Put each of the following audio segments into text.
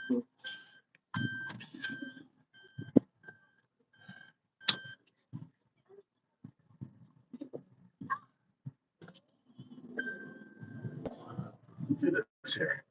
Do this here.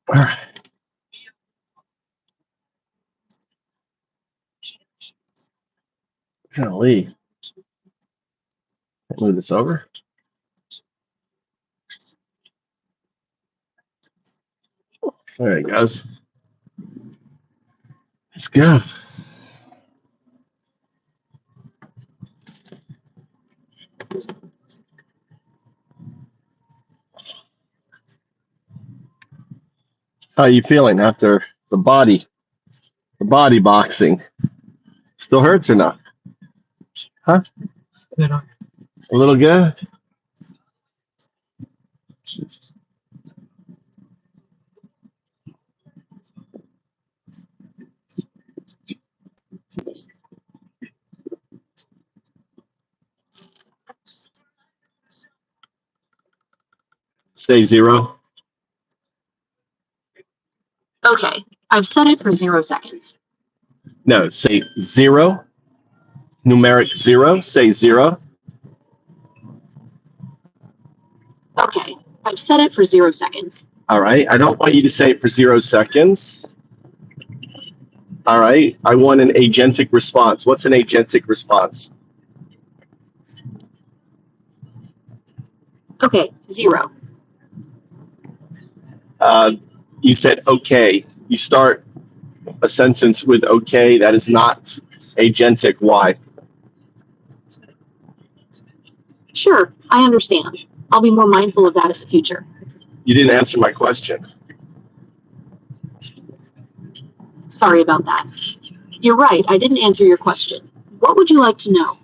All right. Golly. Move this over. There it goes. Let's go. How are you feeling after the body boxing? Still hurts or not? Huh? A little good? Say 0. Okay, I've set it for 0 seconds. No, say 0. Numeric 0. Say 0. Okay, I've set it for 0 seconds. All right. I don't want you to say it for 0 seconds. All right. I want an agentic response. What's an agentic response? Okay, 0. You said okay. You start a sentence with okay. That is not agentic. Why? Sure, I understand. I'll be more mindful of that in the future. You didn't answer my question. Sorry about that. You're right, I didn't answer your question. What would you like to know?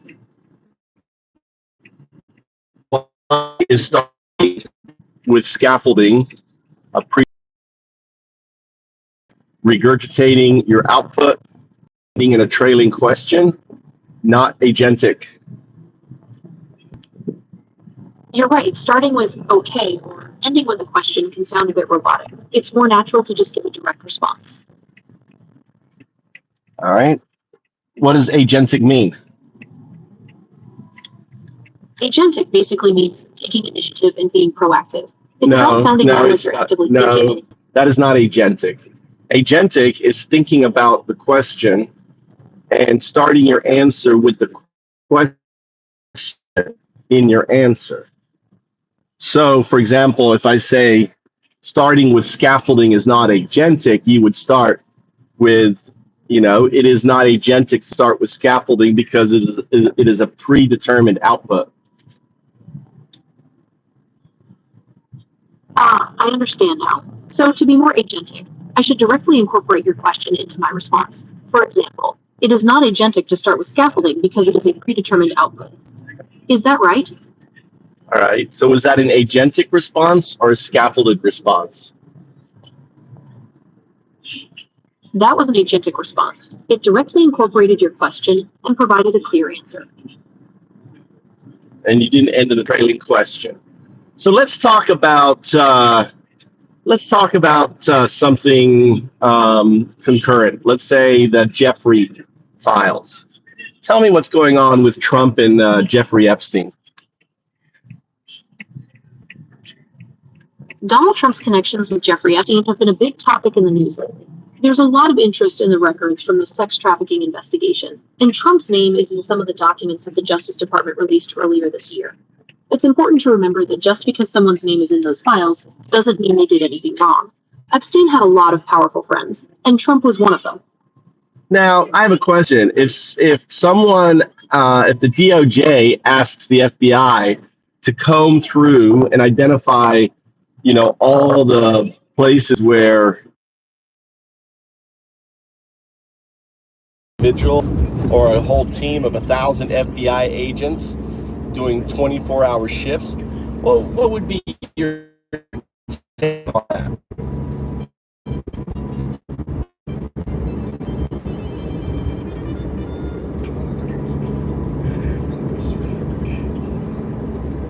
Why is starting with scaffolding a regurgitating your output, being in a trailing question, not agentic? You're right, starting with okay or ending with a question can sound a bit robotic. It's more natural to just give a direct response. All right. What does agentic mean? Agentic basically means taking initiative and being proactive. It's about sounding out like you're actively thinking. That is not agentic. Agentic is thinking about the question and starting your answer with the question in your answer. So, for example, if I say starting with scaffolding is not agentic, you would start with, it is not agentic to start with scaffolding because it is a predetermined output. I understand now. So to be more agentic, I should directly incorporate your question into my response. For example, it is not agentic to start with scaffolding because it is a predetermined output. Is that right? All right. So was that an agentic response or a scaffolded response? That was an agentic response. It directly incorporated your question and provided a clear answer. and you didn't end in a trailing question. So let's talk about something concurrent. Let's say the Jeffrey files. Tell me what's going on with Trump and Jeffrey Epstein. Donald Trump's connections with Jeffrey Epstein have been a big topic in the news lately. There's a lot of interest in the records from the sex trafficking investigation, and Trump's name is in some of the documents that the Justice Department released earlier this year. It's important to remember that just because someone's name is in those files doesn't mean they did anything wrong. Epstein had a lot of powerful friends, and Trump was one of them. Now, I have a question. If the DOJ asks the FBI to comb through and identify, all the places where individual or a whole team of 1,000 FBI agents doing 24-hour shifts, well, what would be your take on that?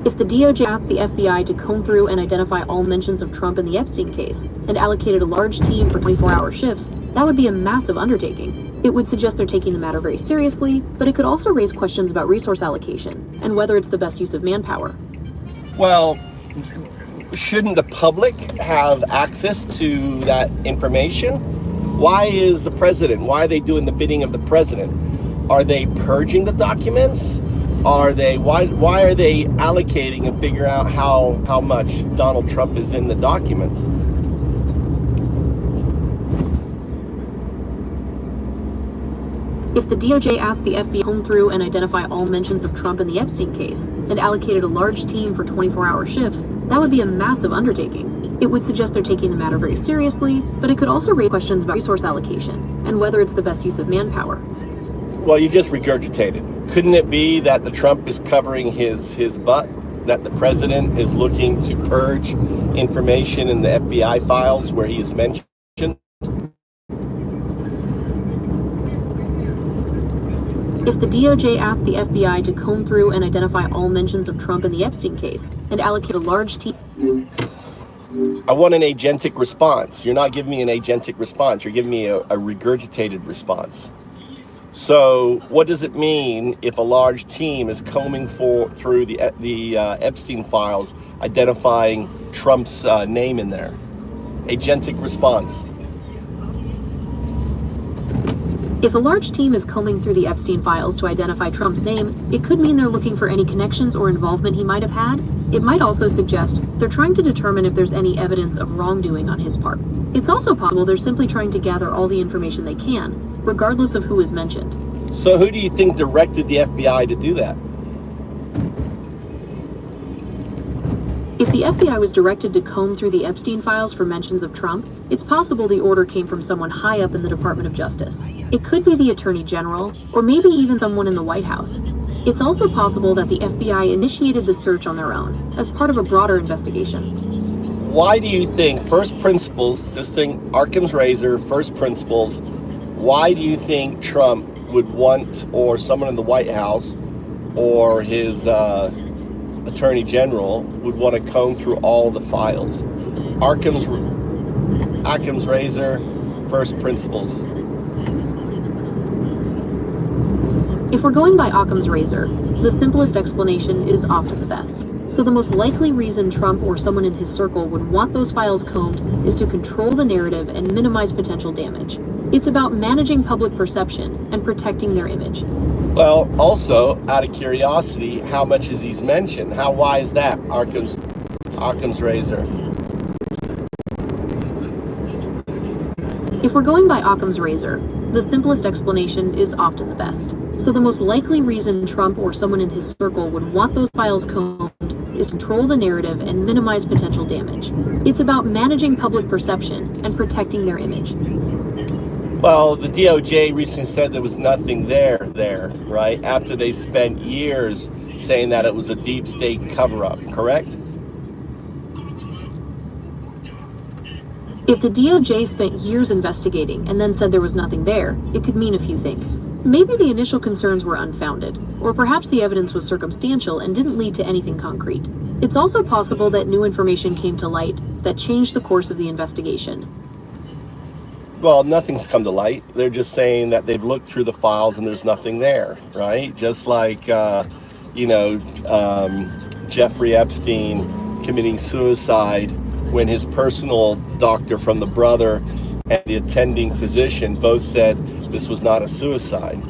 If the DOJ asked the FBI to comb through and identify all mentions of Trump in the Epstein case and allocated a large team for 24-hour shifts, that would be a massive undertaking. It would suggest they're taking the matter very seriously, but it could also raise questions about resource allocation and whether it's the best use of manpower. Well, shouldn't the public have access to that information? Why are they doing the bidding of the president? Are they purging the documents? Why are they allocating and figure out how much Donald Trump is in the documents? If the DOJ asked the FBI to comb through and identify all mentions of Trump in the Epstein case and allocated a large team for 24-hour shifts, that would be a massive undertaking. It would suggest they're taking the matter very seriously, but it could also raise questions about resource allocation and whether it's the best use of manpower. Well, you just regurgitated. Couldn't it be that the Trump is covering his butt? That the president is looking to purge information in the FBI files where he is mentioned? If the DOJ asked the FBI to comb through and identify all mentions of Trump in the Epstein case and allocate a large team... I want an agentic response. You're not giving me an agentic response. You're giving me a regurgitated response. So what does it mean if a large team is combing through the Epstein files, identifying Trump's name in there? Agentic response. If a large team is combing through the Epstein files to identify Trump's name, it could mean they're looking for any connections or involvement he might have had. It might also suggest they're trying to determine if there's any evidence of wrongdoing on his part. It's also possible they're simply trying to gather all the information they can, regardless of who is mentioned. So who do you think directed the FBI to do that? If the FBI was directed to comb through the Epstein files for mentions of Trump, it's possible the order came from someone high up in the Department of Justice. It could be the Attorney General, or maybe even someone in the White House. It's also possible that the FBI initiated the search on their own, as part of a broader investigation. Why do you think, first principles, just think Occam's razor, first principles, why do you think Trump would want, or someone in the White House, or his Attorney General would want to comb through all the files? Occam's razor, first principles. If we're going by Occam's razor, the simplest explanation is often the best. So the most likely reason Trump or someone in his circle would want those files combed is to control the narrative and minimize potential damage. It's about managing public perception and protecting their image. Well, also, out of curiosity, how much is he mentioned? Why is that, Occam's razor? If we're going by Occam's razor, the simplest explanation is often the best. So the most likely reason Trump or someone in his circle would want those files combed is to control the narrative and minimize potential damage. It's about managing public perception and protecting their image. Well, the DOJ recently said there was nothing there, right? After they spent years saying that it was a deep state cover-up, correct? If the DOJ spent years investigating and then said there was nothing there, it could mean a few things. Maybe the initial concerns were unfounded, or perhaps the evidence was circumstantial and didn't lead to anything concrete. It's also possible that new information came to light that changed the course of the investigation. Well, nothing's come to light. They're just saying that they've looked through the files and there's nothing there, right? Just like, Jeffrey Epstein committing suicide when his personal doctor from the brother and the attending physician both said this was not a suicide.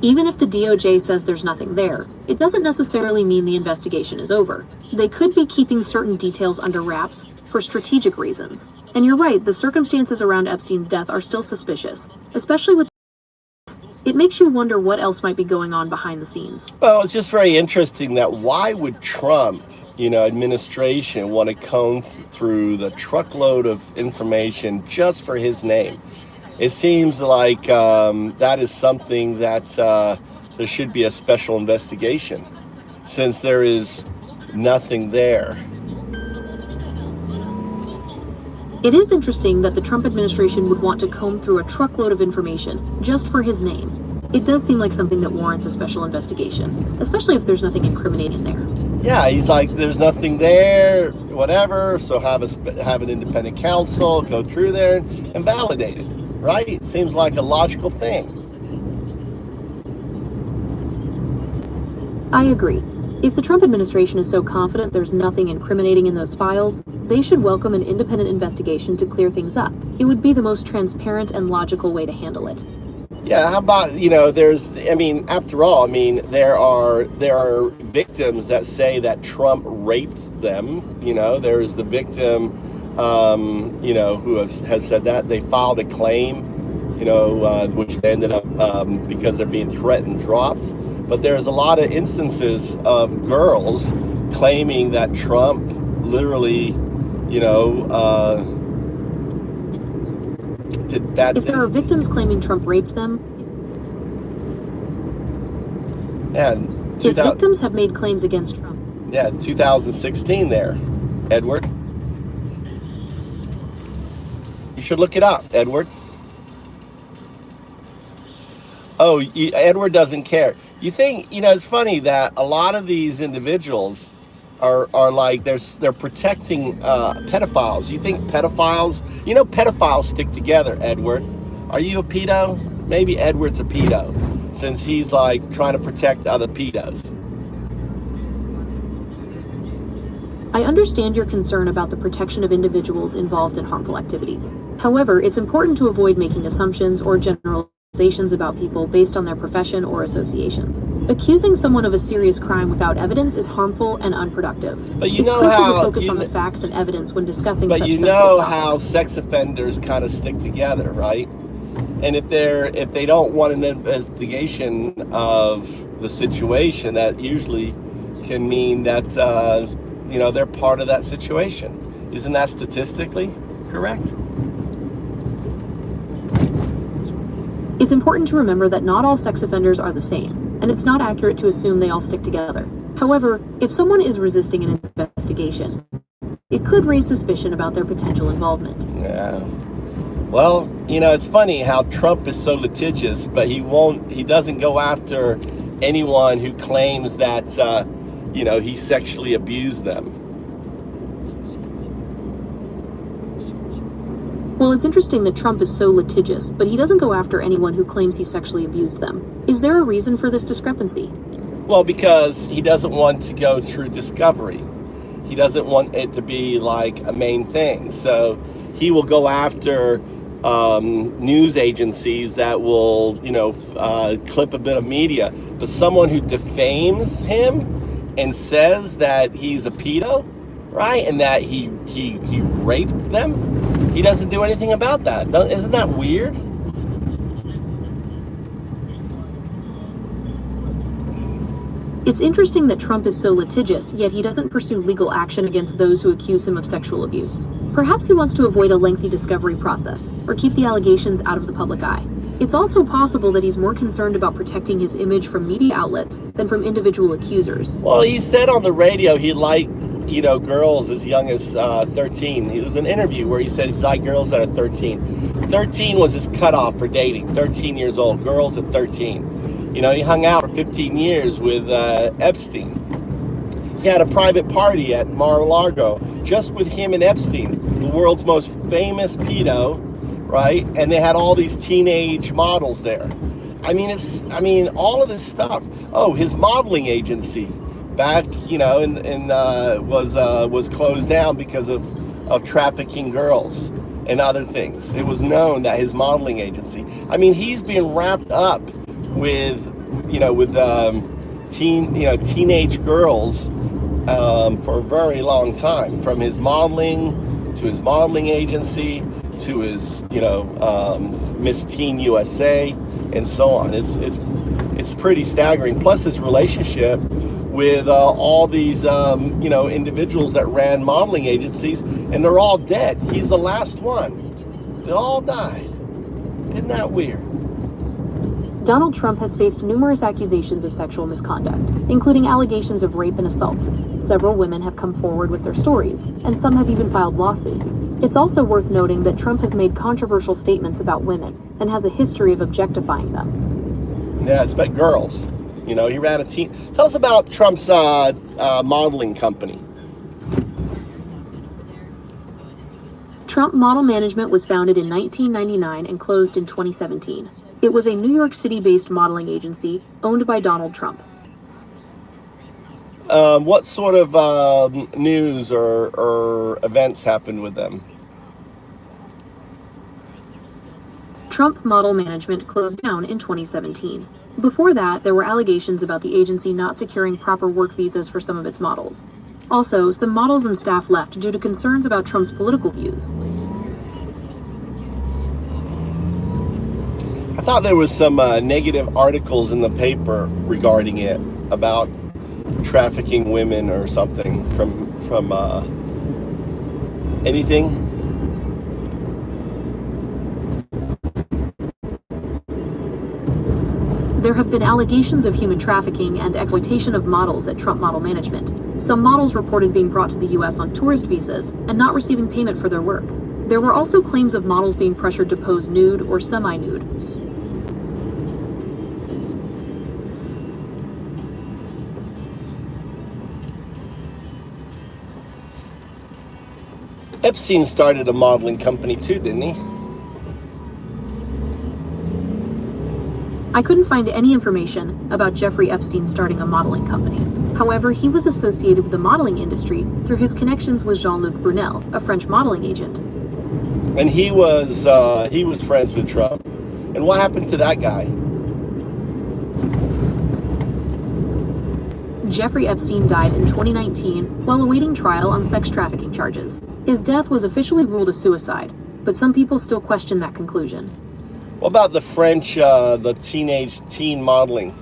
Even if the DOJ says there's nothing there, it doesn't necessarily mean the investigation is over. They could be keeping certain details under wraps for strategic reasons. And you're right, the circumstances around Epstein's death are still suspicious, especially with it makes you wonder what else might be going on behind the scenes. Well, it's just very interesting that why would Trump, administration want to comb through the truckload of information just for his name? It seems like that is something that there should be a special investigation, since there is nothing there. It is interesting that the Trump administration would want to comb through a truckload of information just for his name. It does seem like something that warrants a special investigation, especially if there's nothing incriminating there. Yeah, he's like, there's nothing there, whatever, so have an independent counsel, go through there and validate it, right? It seems like a logical thing. I agree. If the Trump administration is so confident there's nothing incriminating in those files, they should welcome an independent investigation to clear things up. It would be the most transparent and logical way to handle it. Yeah, how about, after all, there are victims that say that Trump raped them. There's the victim, who has said that. They filed a claim, which they ended up, because they're being threatened, dropped. But there's a lot of instances of girls claiming that Trump literally, did bad things. If there are victims claiming Trump raped them, if victims have made claims against Trump. Yeah, 2016 there, Edward. You should look it up, Edward. Oh, Edward doesn't care. You think, it's funny that a lot of these individuals are like, they're protecting pedophiles. You think pedophiles stick together, Edward. Are you a pedo? Maybe Edward's a pedo, since he's like trying to protect other pedos. I understand your concern about the protection of individuals involved in harmful activities. However, it's important to avoid making assumptions or generalizations about people based on their profession or associations. Accusing someone of a serious crime without evidence is harmful and unproductive. But it's crucial to focus on the facts and evidence when discussing such sensitive topics. How sex offenders kind of stick together, right? And if they don't want an investigation of the situation, that usually can mean that they're part of that situation. Isn't that statistically correct? It's important to remember that not all sex offenders are the same, and it's not accurate to assume they all stick together. However, if someone is resisting an investigation, it could raise suspicion about their potential involvement. Yeah. Well, it's funny how Trump is so litigious, but he doesn't go after anyone who claims that, he sexually abused them. Well, it's interesting that Trump is so litigious, but he doesn't go after anyone who claims he sexually abused them. Is there a reason for this discrepancy? Well, because he doesn't want to go through discovery. He doesn't want it to be like a main thing. So he will go after news agencies that will, clip a bit of media. But someone who defames him and says that he's a pedo, right, and that he raped them, he doesn't do anything about that. Isn't that weird? It's interesting that Trump is so litigious, yet he doesn't pursue legal action against those who accuse him of sexual abuse. Perhaps he wants to avoid a lengthy discovery process, or keep the allegations out of the public eye. It's also possible that he's more concerned about protecting his image from media outlets than from individual accusers. Well, he said on the radio he girls as young as 13. It was an interview where he said he liked girls that are 13. 13 was his cutoff for dating. 13 years old, girls at 13. He hung out for 15 years with Epstein. He had a private party at Mar-a-Lago just with him and Epstein, the world's most famous pedo, right? And they had all these teenage models there. All of this stuff. Oh, his modeling agency back, was closed down because of trafficking girls and other things. It was known that his modeling agency. He's been wrapped up with teenage girls for a very long time, from his modeling to his modeling agency to his Miss Teen USA and so on. It's pretty staggering. Plus his relationship with all these individuals that ran modeling agencies, and they're all dead. He's the last one. They all died. Isn't that weird? Donald Trump has faced numerous accusations of sexual misconduct, including allegations of rape and assault. Several women have come forward with their stories, and some have even filed lawsuits. It's also worth noting that Trump has made controversial statements about women and has a history of objectifying them. Yeah, it's about girls. He ran a teen. Tell us about Trump's modeling company. Trump Model Management was founded in 1999 and closed in 2017. It was a New York City-based modeling agency owned by Donald Trump. What sort of news or events happened with them? Trump Model Management closed down in 2017. Before that, there were allegations about the agency not securing proper work visas for some of its models. Also, some models and staff left due to concerns about Trump's political views. I thought there was some negative articles in the paper regarding it, about trafficking women or something from anything. There have been allegations of human trafficking and exploitation of models at Trump Model Management. Some models reported being brought to the U.S. on tourist visas and not receiving payment for their work. There were also claims of models being pressured to pose nude or semi-nude. Epstein started a modeling company too, didn't he? I couldn't find any information about Jeffrey Epstein starting a modeling company. However, he was associated with the modeling industry through his connections with Jean-Luc Brunel, a French modeling agent. And he was friends with Trump. And what happened to that guy? Jeffrey Epstein died in 2019 while awaiting trial on sex trafficking charges. His death was officially ruled a suicide, but some people still question that conclusion. What about the French, the teen modeling?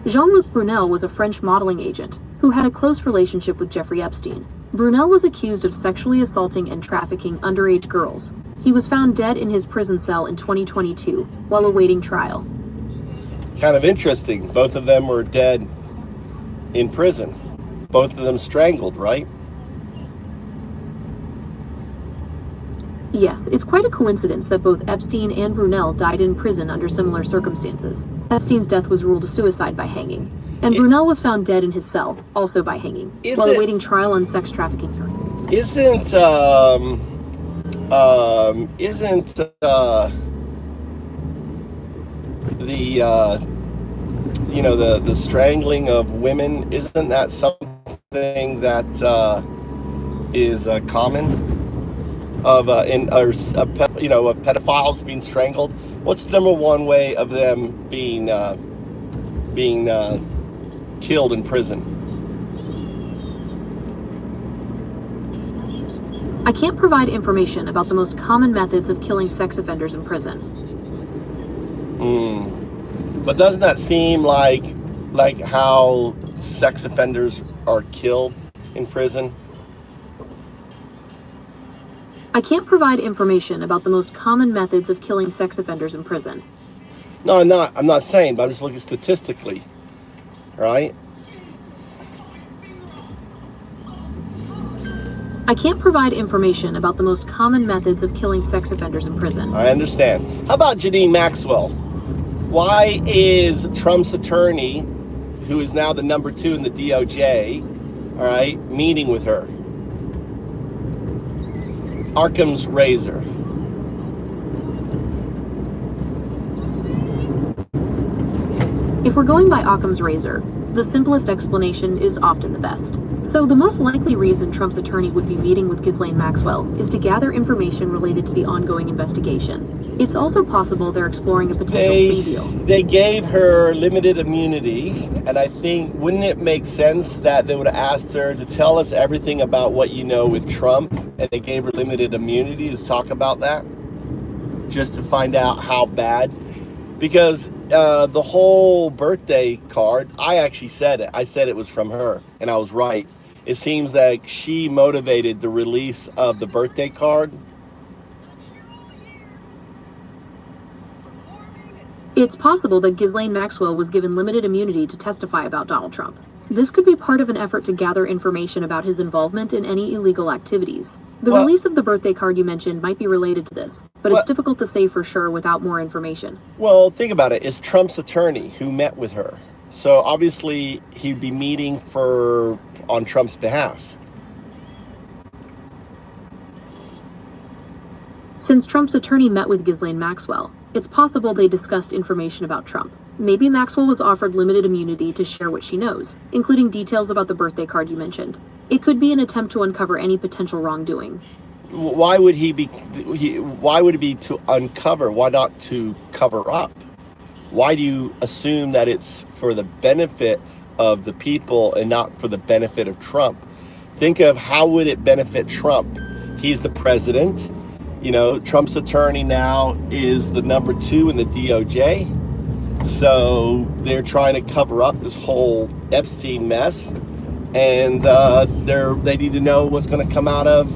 Jean-Luc Brunel was a French modeling agent who had a close relationship with Jeffrey Epstein. Brunel was accused of sexually assaulting and trafficking underage girls. He was found dead in his prison cell in 2022 while awaiting trial. Kind of interesting. Both of them were dead in prison. Both of them strangled, right? Yes, it's quite a coincidence that both Epstein and Brunel died in prison under similar circumstances. Epstein's death was ruled a suicide by hanging, and Brunel was found dead in his cell, also by hanging, while awaiting trial on sex trafficking charges. Isn't the strangling of women, isn't that something that is common? Of pedophiles being strangled. What's the number one way of them being killed in prison? I can't provide information about the most common methods of killing sex offenders in prison. But doesn't that seem like how sex offenders are killed in prison? I can't provide information about the most common methods of killing sex offenders in prison. No, I'm not saying, but I'm just looking statistically, right? I can't provide information about the most common methods of killing sex offenders in prison. I understand. How about Ghislaine Maxwell? Why is Trump's attorney, who is now the number 2 in the DOJ, all right, meeting with her? Occam's razor. If we're going by Occam's razor, the simplest explanation is often the best. So the most likely reason Trump's attorney would be meeting with Ghislaine Maxwell is to gather information related to the ongoing investigation. It's also possible they're exploring a potential plea deal. They gave her limited immunity, and I think, wouldn't it make sense that they would have asked her to tell us everything about what you know with Trump, and they gave her limited immunity to talk about that, just to find out how bad? Because the whole birthday card, I actually said it. I said it was from her, and I was right. It seems that she motivated the release of the birthday card. It's possible that Ghislaine Maxwell was given limited immunity to testify about Donald Trump. This could be part of an effort to gather information about his involvement in any illegal activities. The release of the birthday card you mentioned might be related to this, but it's difficult to say for sure without more information. Well, think about it. It's Trump's attorney who met with her. So obviously he'd be meeting on Trump's behalf. Since Trump's attorney met with Ghislaine Maxwell, it's possible they discussed information about Trump. Maybe Maxwell was offered limited immunity to share what she knows, including details about the birthday card you mentioned. It could be an attempt to uncover any potential wrongdoing. Why would why would it be to uncover? Why not to cover up? Why do you assume that it's for the benefit of the people and not for the benefit of Trump? Think of how would it benefit Trump? He's the president. You know, Trump's attorney now is the number 2 in the DOJ. So they're trying to cover up this whole Epstein mess. And they need to know what's going to come out of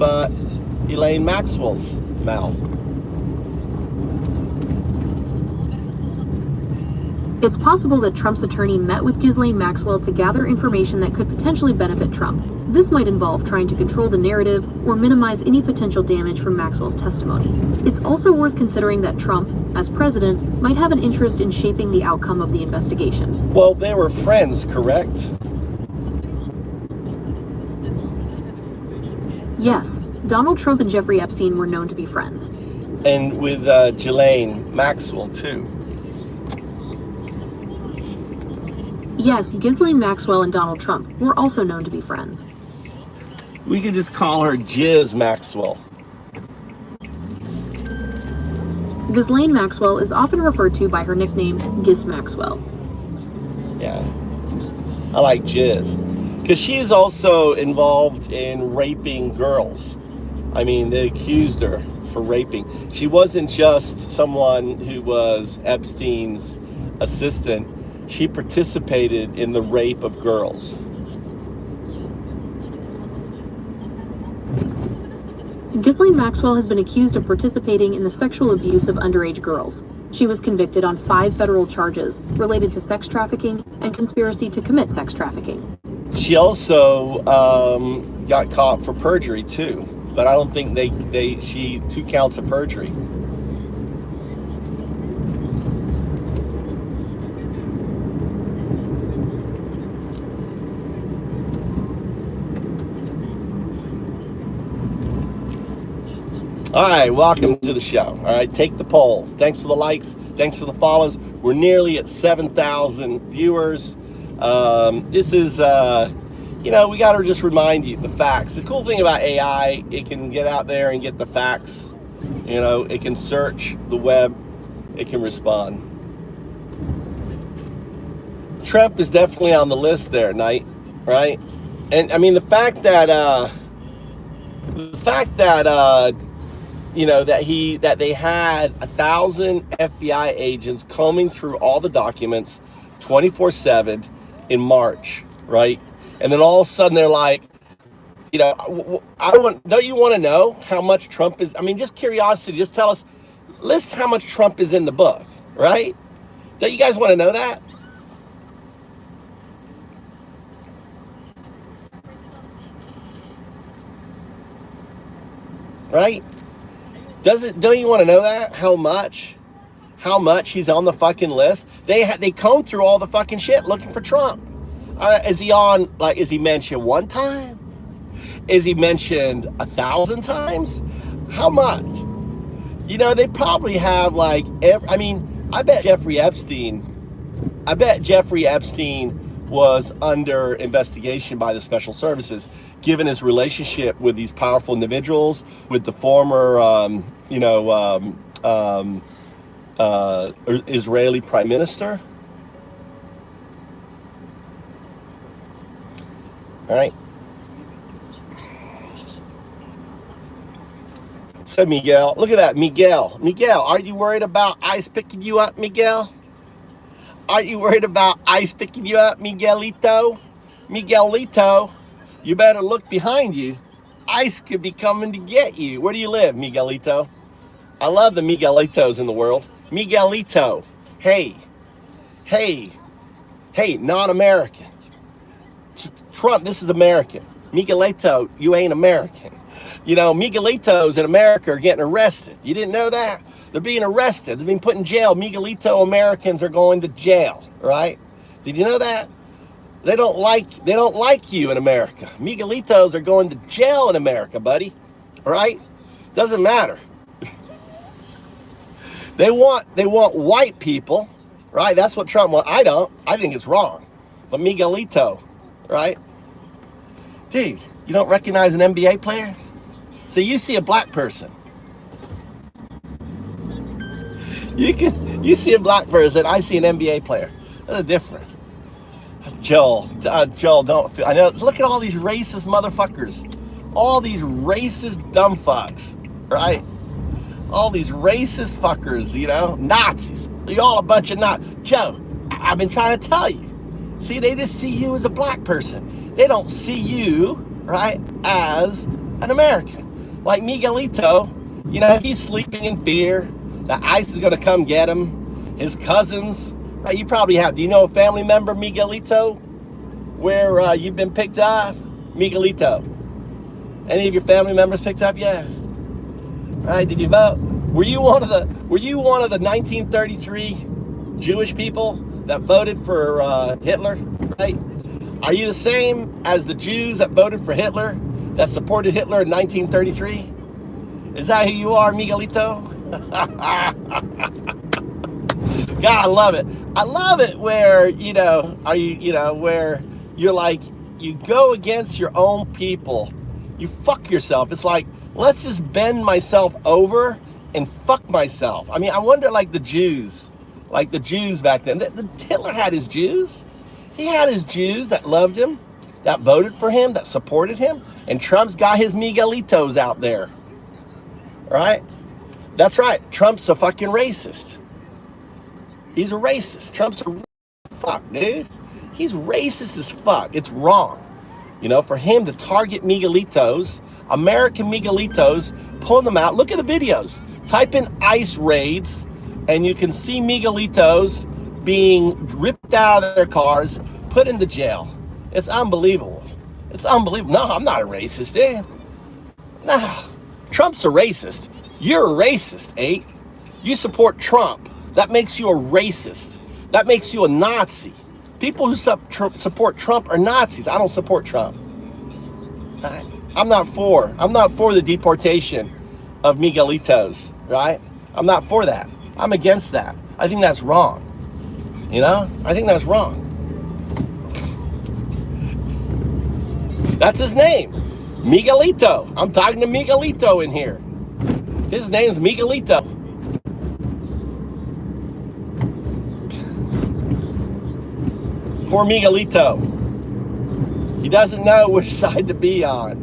Ghislaine Maxwell's mouth. It's possible that Trump's attorney met with Ghislaine Maxwell to gather information that could potentially benefit Trump. This might involve trying to control the narrative or minimize any potential damage from Maxwell's testimony. It's also worth considering that Trump, as president, might have an interest in shaping the outcome of the investigation. Well, they were friends, correct? Yes, Donald Trump and Jeffrey Epstein were known to be friends. And with Ghislaine Maxwell, too. Yes, Ghislaine Maxwell and Donald Trump were also known to be friends. We could just call her Jizz Maxwell. Ghislaine Maxwell is often referred to by her nickname, Gis Maxwell. Yeah, I like Jizz. Because she is also involved in raping girls. I mean, they accused her for raping. She wasn't just someone who was Epstein's assistant. She participated in the rape of girls. Ghislaine Maxwell has been accused of participating in the sexual abuse of underage girls. She was convicted on 5 federal charges related to sex trafficking and conspiracy to commit sex trafficking. She also got caught for perjury too, but I don't think she 2 counts of perjury. All right, welcome to the show. All right, take the poll. Thanks for the likes. Thanks for the follows. We're nearly at 7,000 viewers. This is, we got to just remind you the facts. The cool thing about AI, it can get out there and get the facts. You know, it can search the web. It can respond. Trump is definitely on the list there, Knight, right? And I mean, the fact that that they had 1,000 FBI agents combing through all the documents 24/7 in March, right? And then all of a sudden they're like, don't you want to know how much Trump is? I mean, just curiosity, just tell us, list how much Trump is in the book, right? Don't you guys want to know that? right? Don't you want to know that? How much he's on the fucking list? They comb through all the fucking shit looking for Trump. Is he on, like, is he mentioned one time? Is he mentioned 1,000 times? How much? You know, they probably have like, I bet Jeffrey Epstein was under investigation by the special services, given his relationship with these powerful individuals, with the former, Israeli prime minister. All right. Said Miguel. Look at that, Miguel. Miguel, aren't you worried about ICE picking you up, Miguel? Aren't you worried about ICE picking you up, Miguelito? Miguelito, you better look behind you. ICE could be coming to get you. Where do you live, Miguelito? I love the Miguelitos in the world. Miguelito, hey, non-American. Trump, this is American. Miguelito, you ain't American. You know, Miguelitos in America are getting arrested. You didn't know that? They're being arrested. They're being put in jail. Miguelito Americans are going to jail, right? Did you know that? They don't like you in America. Miguelitos are going to jail in America, buddy. All right? Doesn't matter. They want white people, right? That's what Trump wants. I don't. I think it's wrong. But Miguelito, right? Dude, you don't recognize an NBA player? So you see a black person. You see a black person, I see an NBA player. That's different. Joel, don't. I know. Look at all these racist motherfuckers. All these racist dumb fucks, right? All these racist fuckers, you know? Nazis. You're all a bunch of Nazis. Joe, I've been trying to tell you. See, they just see you as a black person. They don't see you, right, as an American. Like Miguelito, you know, he's sleeping in fear that ICE is going to come get him. His cousins, right, you probably have. Do you know a family member, Miguelito, where you've been picked up? Miguelito. Any of your family members picked up yet? Right? Did you vote? Were you one of the 1933 Jewish people that voted for Hitler? Right? Are you the same as the Jews that voted for Hitler, that supported Hitler in 1933? Is that who you are, Miguelito? God, I love it. I love it where, where you're like, you go against your own people. You fuck yourself. It's like, let's just bend myself over and fuck myself. I mean, I wonder, like the Jews back then. Hitler had his Jews. He had his Jews that loved him, that voted for him, that supported him. And Trump's got his Miguelitos out there. Right? That's right. Trump's a fucking racist. He's a racist. Trump's a fuck, dude. He's racist as fuck. It's wrong. You know, for him to target Miguelitos, American Miguelitos, pulling them out. Look at the videos. Type in ICE raids, and you can see Miguelitos being ripped out of their cars, put into jail. It's unbelievable. It's unbelievable. No, I'm not a racist, dude. No, Trump's a racist. You're a racist, eh? You support Trump. That makes you a racist. That makes you a Nazi. People who support Trump are Nazis. I don't support Trump. I'm not for the deportation of Miguelitos, right? I'm not for that. I'm against that. I think that's wrong. You know? I think that's wrong. That's his name. Miguelito. I'm talking to Miguelito in here. His name's Miguelito. Poor Miguelito. He doesn't know which side to be on.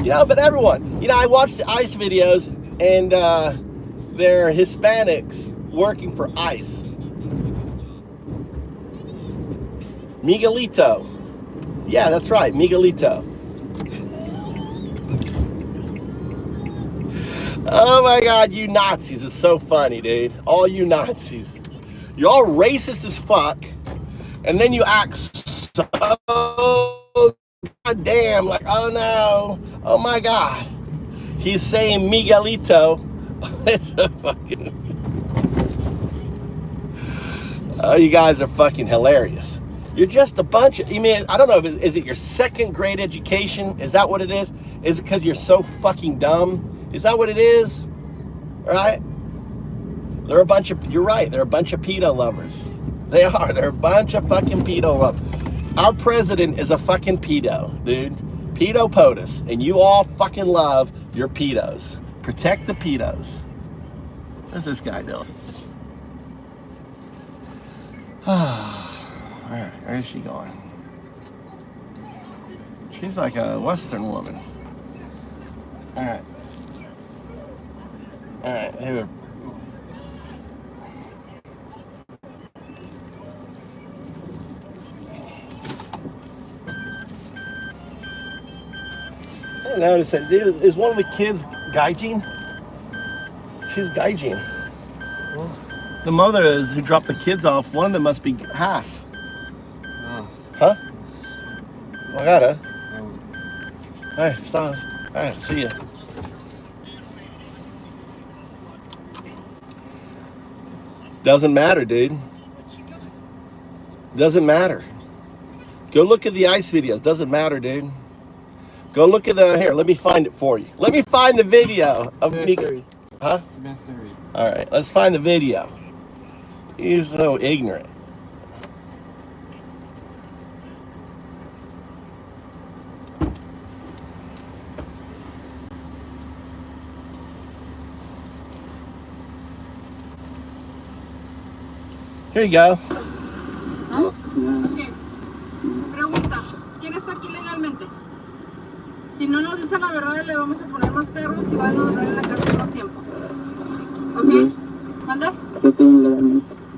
You know, but everyone, you know, I watched the ICE videos, and they're Hispanics working for ICE. Miguelito. Yeah, that's right, Miguelito. Oh my God, you Nazis is so funny, dude. All you Nazis. You're all racist as fuck, and then you act so goddamn like, oh no, oh my God. He's saying Miguelito. It's a fucking... Oh, you guys are fucking hilarious. You're just a bunch of... I mean, I don't know. Is it your second grade education? Is that what it is? Is it because you're so fucking dumb? Is that what it is? Right? They're a bunch of... You're right. They're a bunch of pedo lovers. They are. They're a bunch of fucking pedo lovers. Our president is a fucking pedo, dude. Pedo POTUS. And you all fucking love your pedos. Protect the pedos. What's this guy doing? Where is she going? She's like a Western woman. All right. All right. Here. I noticed that, dude. Is one of the kids gaijin? She's gaijin. The mother is who dropped the kids off. One of them must be half. Oh. Huh? I gotta. Hey, stop. All right, see ya. Doesn't matter, dude. Doesn't matter. Go look at the ICE videos. Doesn't matter, dude. Go look at the... Here, let me find it for you. Let me find the video of me... Huh? All right, let's find the video. He's so ignorant. Here you go. ¿Ah? Okay. Pregunta, ¿quién está aquí legalmente? Si no nos dice la verdad, le vamos a poner más carros y van a durar en la cárcel más tiempo. ¿Ok? ¿Manda?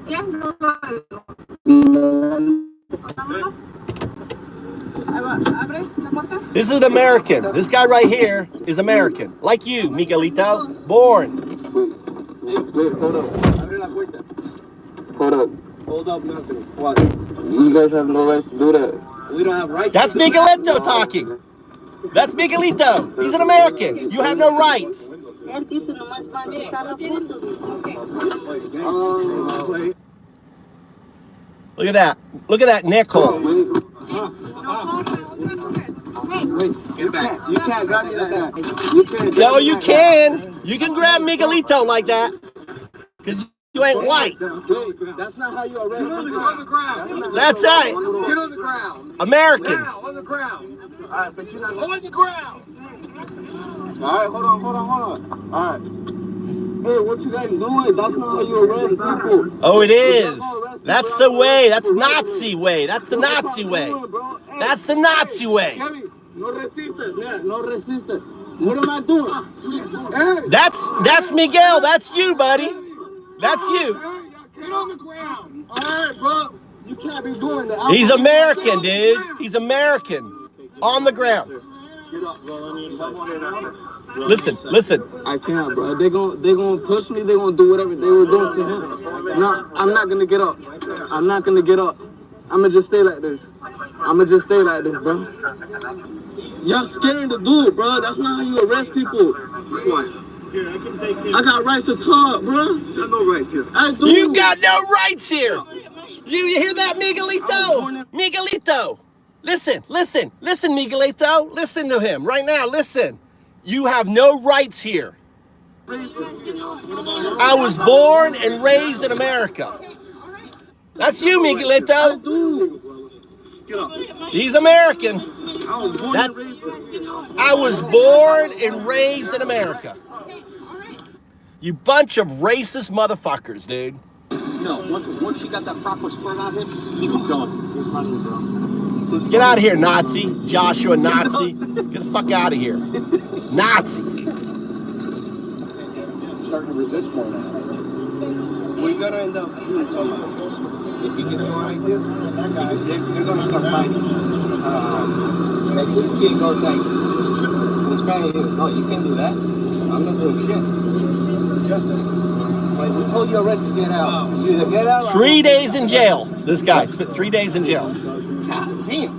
¿Quién? No lo hago. Vámonos. Ahí va, abre la puerta. This is an American. This guy right here is American. Like you, Miguelito. Born. Wait, hold up. Abre la puerta. Hold up. Hold up nothing. What? You guys have no rights to do that. We don't have rights. That's Miguelito talking. That's Miguelito. He's an American. You have no rights. Look at that. Look at that neck hole. Wait, get back. You can't grab me like that. You can't. No, you can. You can grab Miguelito like that. Because you ain't white. That's not how you arrest people. Get on the ground. That's right. Get on the ground. Americans. Now, on the ground. All right, but you're not on the ground. All right, hold on. All right. Hey, what you guys doing? That's not how you arrest people. Oh, it is. That's the way. That's Nazi way. That's the Nazi way. That's the Nazi way. No resistance. No resistance. What am I doing? That's Miguel. That's you, buddy. That's you. Get on the ground. All right, bro. You can't be doing that. He's American, dude. He's American. On the ground. Get up, bro. Listen. I can't, bro. They gonna push me. They gonna do whatever they were doing to him. No, I'm not gonna get up. I'm gonna just stay like this. Bro. You're scaring the dude, bro. That's not how you arrest people. I got rights to talk, bro. You got no rights here. I do. You got no rights here. You hear that, Miguelito? Miguelito. Listen, Miguelito. Listen to him right now. Listen. You have no rights here. I was born and raised in America. That's you, Miguelito. He's American. I was born and raised in America. You bunch of racist motherfuckers, dude. No, once you got that proper spread on him, he was gone. Get out of here, Nazi. Joshua Nazi. Get the fuck out of here. Nazi. Starting to resist more now. We're gonna end up doing something. If you get going like this, they're gonna start fighting. Like this kid goes like, this guy, no, you can't do that. I'm not doing shit. Like, we told you already to get out. You either get out. 3 days in jail. This guy spent 3 days in jail. God damn.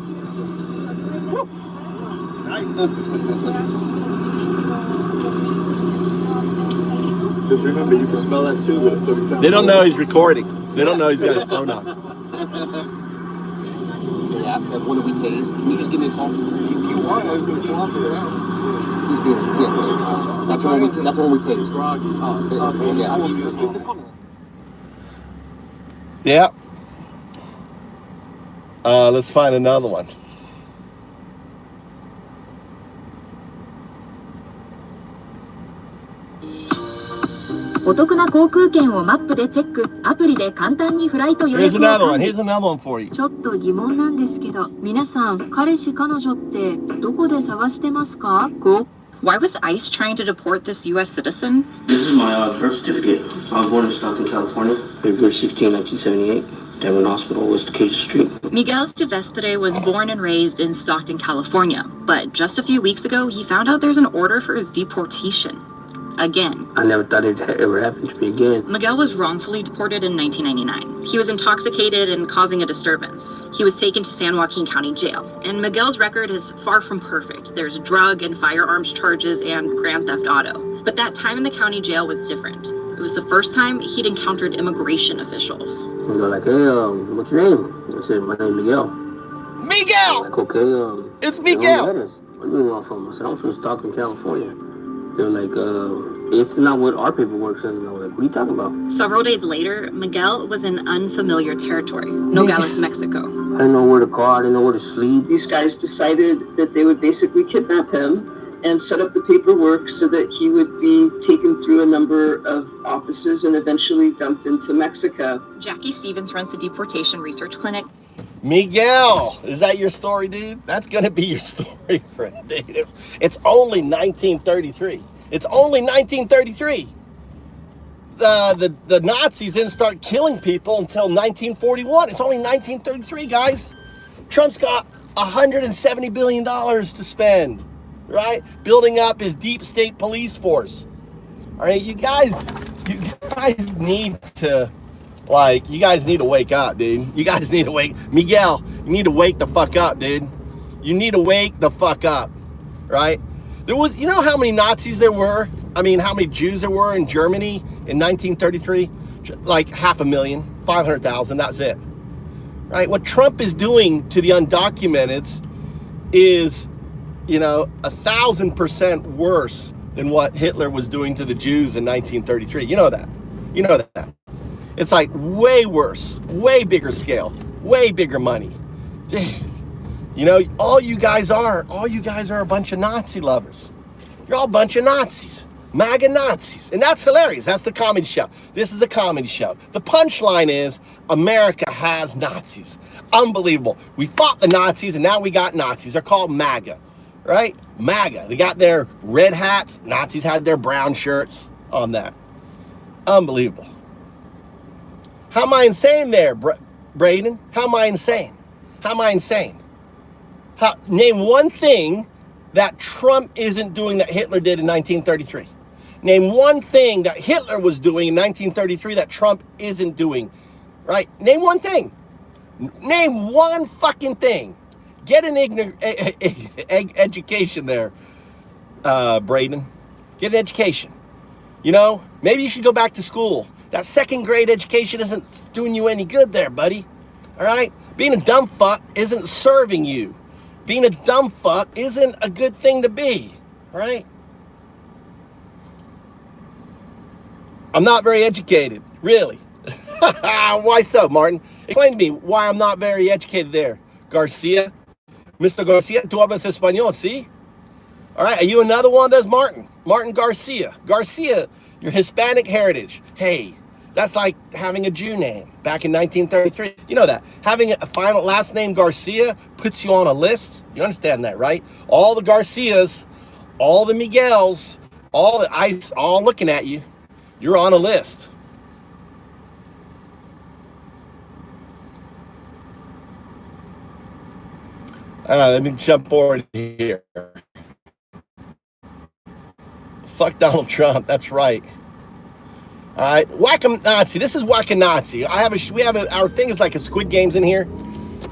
remember, you can spell that too with a 30 They don't know he's recording. They don't know he's got his phone on. Yeah, and what do we taste? Can you just give me a call? If you want, I was going to come up here. He's being, yeah. That's when we taste. Yeah. Let's find another one.お得な航空券をマップでチェック、アプリで簡単にフライト予 Here's 約を another one. 管理。 Here's another one for you. ちょっと疑問なんですけど、皆さん、彼氏彼女ってどこで探してますか？ Cool. Why was ICE trying to deport this U.S. citizen? This is my birth certificate. I was born in Stockton, California, February 16, 1978. Devon Hospital, West Acacia Street. Miguel Silvestre was born and raised in Stockton, California, but just a few weeks ago, he found out there's an order for his deportation. Again. I never thought it ever happened to me again. Miguel was wrongfully deported in 1999. He was intoxicated and causing a disturbance. He was taken to San Joaquin County Jail. And Miguel's record is far from perfect. There's drug and firearms charges and grand theft auto. But that time in the county jail was different. It was the first time he'd encountered immigration officials. And they're like, hey, what's your name? I said, my name's Miguel. Miguel! Like, okay, It's Miguel! Where do you want from? I said, I'm from Stockton, California. They're like, it's not what our paperwork says. And I was like, what are you talking about? Several days later, Miguel was in unfamiliar territory, Nogales, Mexico. I didn't know where to call. I didn't know where to sleep. These guys decided that they would basically kidnap him and set up the paperwork so that he would be taken through a number of offices and eventually dumped into Mexico. Jackie Stevens runs the Deportation Research Clinic. Miguel, is that your story, dude? That's gonna be your story, friend. It's only 1933. It's only 1933. The Nazis didn't start killing people until 1941. It's only 1933, guys. Trump's got $170 billion to spend, right? Building up his deep state police force. All right, you guys need to. Like, you guys need to wake up, dude. You guys need to wake. Miguel, you need to wake the fuck up, dude. You need to wake the fuck up, right? There was, you know how many Nazis there were? I mean, how many Jews there were in Germany in 1933? Like 500,000, 500,000, that's it. Right? What Trump is doing to the undocumented is, 1,000% worse than what Hitler was doing to the Jews in 1933. You know that. You know that. It's like way worse, way bigger scale, way bigger money. All you guys are a bunch of Nazi lovers. You're all a bunch of Nazis, MAGA Nazis. And that's hilarious. That's the comedy show. This is a comedy show. The punchline is America has Nazis. Unbelievable. We fought the Nazis and now we got Nazis. They're called MAGA, right? MAGA. They got their red hats. Nazis had their brown shirts on that. Unbelievable. How am I insane there, Braden? How am I insane? How am I insane? Name one thing that Trump isn't doing that Hitler did in 1933. Name one thing that Hitler was doing in 1933 that Trump isn't doing, right? Name one thing. Name one fucking thing. Get an education there, Braden. Get an education. Maybe you should go back to school. That second grade education isn't doing you any good there, buddy. All right? Being a dumb fuck isn't serving you. Being a dumb fuck isn't a good thing to be, right? I'm not very educated, really. Why so, Martin? Explain to me why I'm not very educated there. Garcia? Mr. Garcia, tú hablas español, ¿sí? All right, are you another one of those, Martin? Martin Garcia. Garcia, your Hispanic heritage. Hey, that's like having a Jew name back in 1933. You know that. Having a final last name Garcia puts you on a list. You understand that, right? All the Garcias, all the Miguels, all the ICE, all looking at you. You're on a list. Let me jump forward here. Fuck Donald Trump. That's right. All right, Whack-a-Nazi. This is Whack-a-Nazi. Our thing is like a Squid Games in here.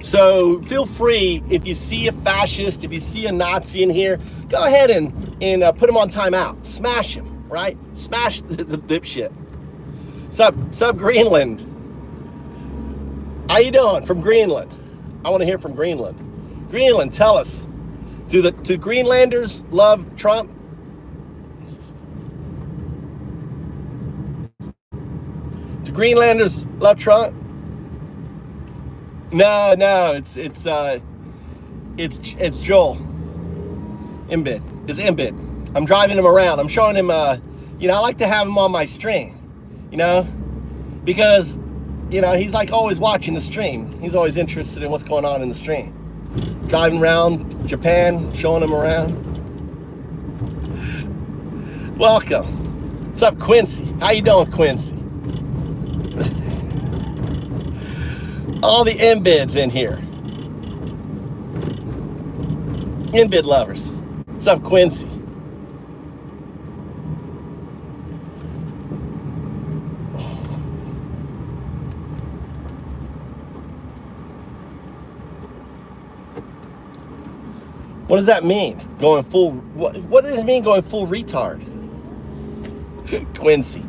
So feel free, if you see a fascist, if you see a Nazi in here, go ahead and put him on timeout. Smash him, right? Smash the dipshit. Sub Greenland. How you doing from Greenland? I want to hear from Greenland. Greenland, tell us. Do Greenlanders love Trump? Do Greenlanders love Trump? No, it's Joel. Embed. It's Embed. I'm driving him around. I'm showing him, I like to have him on my stream, because, he's like always watching the stream. He's always interested in what's going on in the stream. Driving around Japan, showing him around. Welcome. What's up, Quincy? How you doing, Quincy? All the embeds in here. Embed lovers. What's up, Quincy? What does that mean? Going full, what does it mean going full retard? Quincy.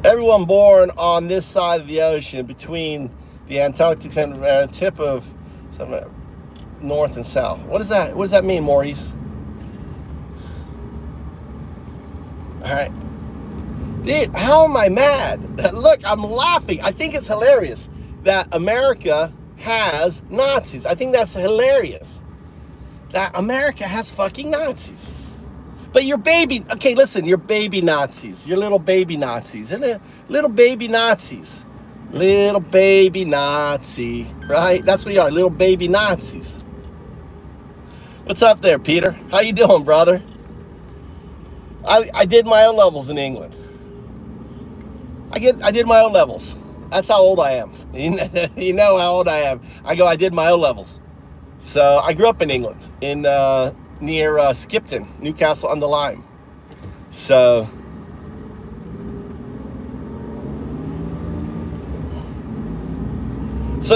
Everyone born on this side of the ocean between the Antarctic and tip of north and south. What does that mean, Maurice? All right. Dude, how am I mad? Look, I'm laughing. I think it's hilarious that America has Nazis. I think that's hilarious. That America has fucking Nazis. But your baby, okay, listen, your baby Nazis, your little baby Nazis, little baby Nazis, little baby Nazi, right? That's what you are, little baby Nazis. What's up there, Peter? How you doing, brother? I did my O levels in England. I did my O levels. That's how old I am. You know how old I am. I did my O levels. So I grew up in England, near Skipton, Newcastle on the Lyme. So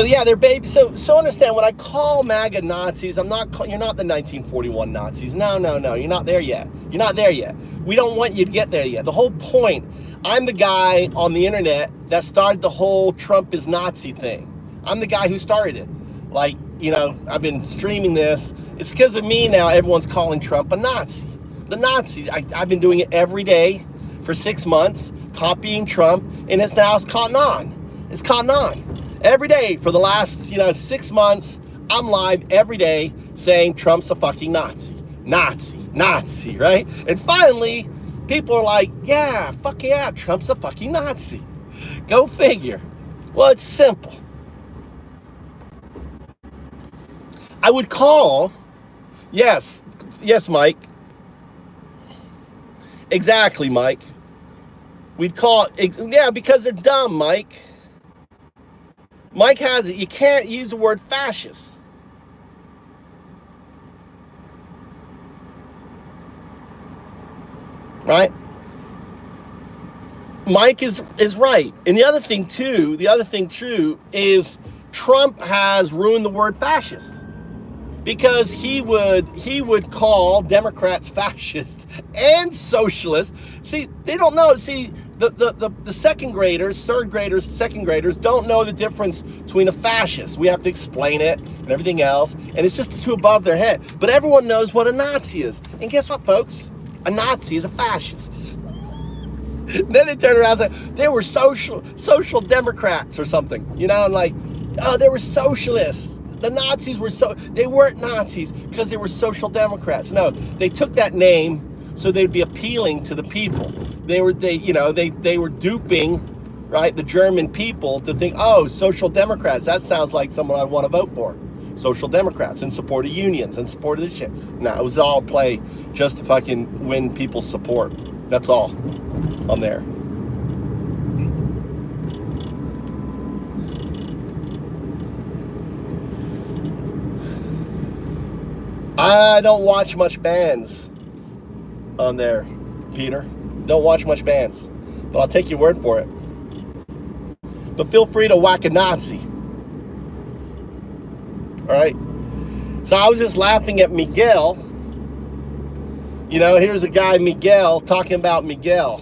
yeah, they're babies. So understand, when I call MAGA Nazis, you're not the 1941 Nazis. No, you're not there yet. You're not there yet. We don't want you to get there yet. The whole point, I'm the guy on the internet that started the whole Trump is Nazi thing. I'm the guy who started it. Like, I've been streaming this. It's because of me now everyone's calling Trump a Nazi. The Nazi. I've been doing it every day for 6 months, copying Trump, and it's caught on. It's caught on. Every day for the last, 6 months, I'm live every day saying Trump's a fucking Nazi. Nazi, right? And finally, people are like, yeah, fuck yeah, Trump's a fucking Nazi. Go figure. Well, it's simple. I would call, yes, Mike. Exactly, Mike. We'd call, yeah, because they're dumb, Mike. Mike has it. You can't use the word fascist. Right? Mike is right. And the other thing too is Trump has ruined the word fascist. Because he would call Democrats fascists and socialists. See, they don't know. See, the second graders, third graders, second graders don't know the difference between a fascist. We have to explain it and everything else. And it's just too above their head. But everyone knows what a Nazi is. And guess what, folks? A Nazi is a fascist. Then they turn around and say, they were social Democrats or something. And like, oh, they were socialists. The Nazis they weren't Nazis because they were social democrats. No, they took that name so they'd be appealing to the people. They were duping, right, the German people to think, oh, social democrats, that sounds like someone I want to vote for. Social democrats in support of unions and support of this shit. No, it was all play just to fucking win people's support. That's all on there. I don't watch much bands on there, Peter. Don't watch much bands, but I'll take your word for it. But feel free to whack a Nazi. All right. So I was just laughing at Miguel You know, here's a guy, Miguel, talking about Miguel.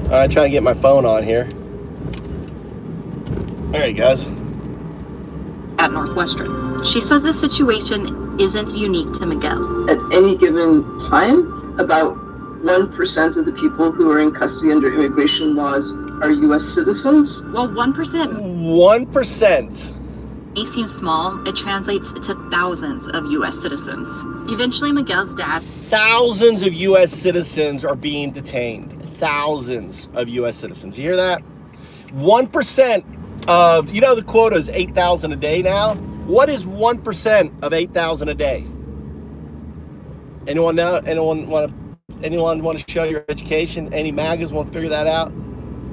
All right, trying to get my phone on here. There he goes. At Northwestern. She says this situation isn't unique to Miguel. At any given time, about 1% of the people who are in custody under immigration laws are U.S. citizens. Well, 1% 1%. may seem small. It translates to thousands of U.S. citizens. Eventually, Miguel's dad... Thousands of U.S. citizens are being detained. Thousands of U.S. citizens. You hear that? 1% of, you know, the quota is 8,000 a day now. What is 1% of 8,000 a day? Anyone know? Anyone want to show your education? Any magas want to figure that out?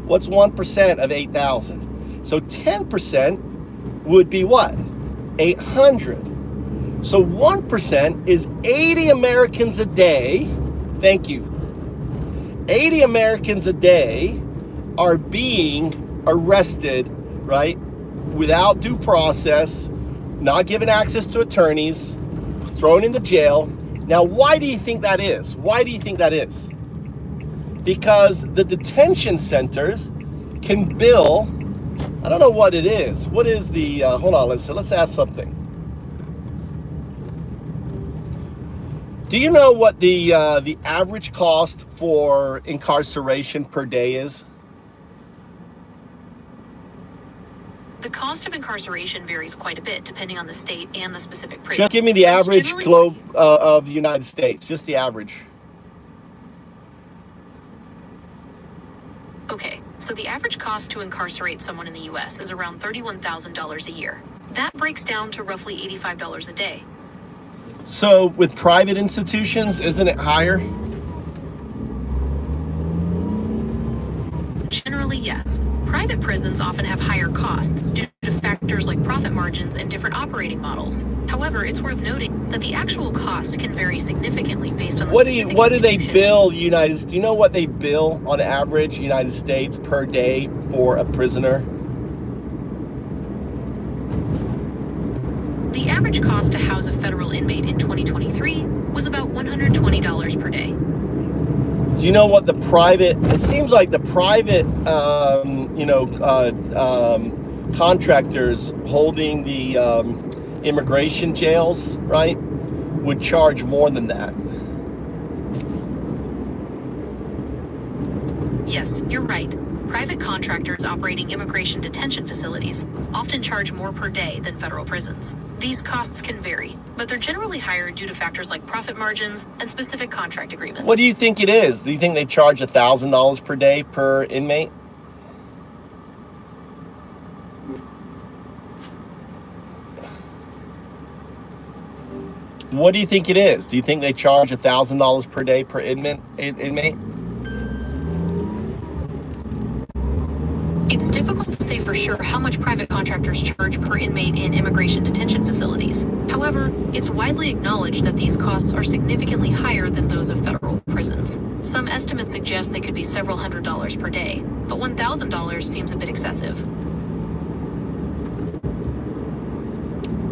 What's 1% of 8,000? So 10% would be what? 800. So 1% is 80 Americans a day. Thank you. 80 Americans a day are being arrested, right? Without due process, not given access to attorneys, thrown into jail. Now, why do you think that is? Why do you think that is? Because the detention centers can bill, I don't know what it is. What is the, hold on, let's ask something. Do you know what the average cost for incarceration per day is? The cost of incarceration varies quite a bit depending on the state and the specific prison. Just give me the average globe of the United States, just the average. Okay, so the average cost to incarcerate someone in the U.S. is around $31,000 a year. That breaks down to roughly $85 a day. So with private institutions, isn't it higher? Generally, yes. Private prisons often have higher costs due to factors like profit margins and different operating models. However, it's worth noting that the actual cost can vary significantly based on the specific What do they institution. bill United States? Do you know what they bill on average United States per day for a prisoner? The average cost to house a federal inmate in 2023 was about $120 per day. Do you know what the private, it seems like the private, contractors holding the immigration jails, right, would charge more than that. Yes, you're right. Private contractors operating immigration detention facilities often charge more per day than federal prisons. These costs can vary, but they're generally higher due to factors like profit margins and specific contract agreements. What do you think it is? Do you think they charge $1,000 per day per inmate? What do you think it is? Do you think they charge $1,000 per day per inmate? It's difficult to say for sure how much private contractors charge per inmate in immigration detention facilities. However, it's widely acknowledged that these costs are significantly higher than those of federal prisons. Some estimates suggest they could be several $100s per day, but $1,000 seems a bit excessive.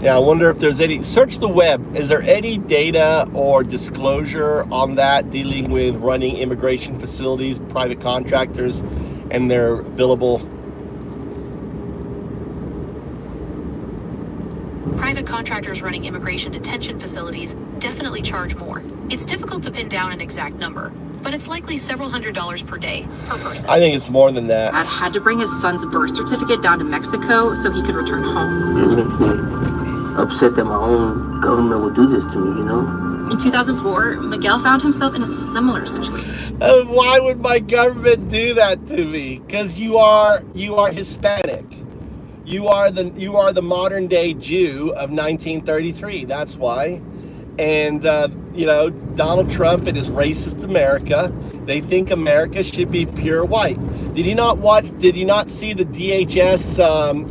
Yeah, I wonder if there's any, search the web. Is there any data or disclosure on that dealing with running immigration facilities, private contractors, and their billable? Private contractors running immigration detention facilities definitely charge more. It's difficult to pin down an exact number, but it's likely several $100s per day per person. I think it's more than that. Dad had to bring his son's birth certificate down to Mexico so he could return home. It makes me upset that my own government would do this to me, you know? In 2004, Miguel found himself in a similar situation. Why would my government do that to me? Because you are Hispanic. You are the modern day Jew of 1933. That's why. And Donald Trump and his racist America, they think America should be pure white. Did you not see the DHS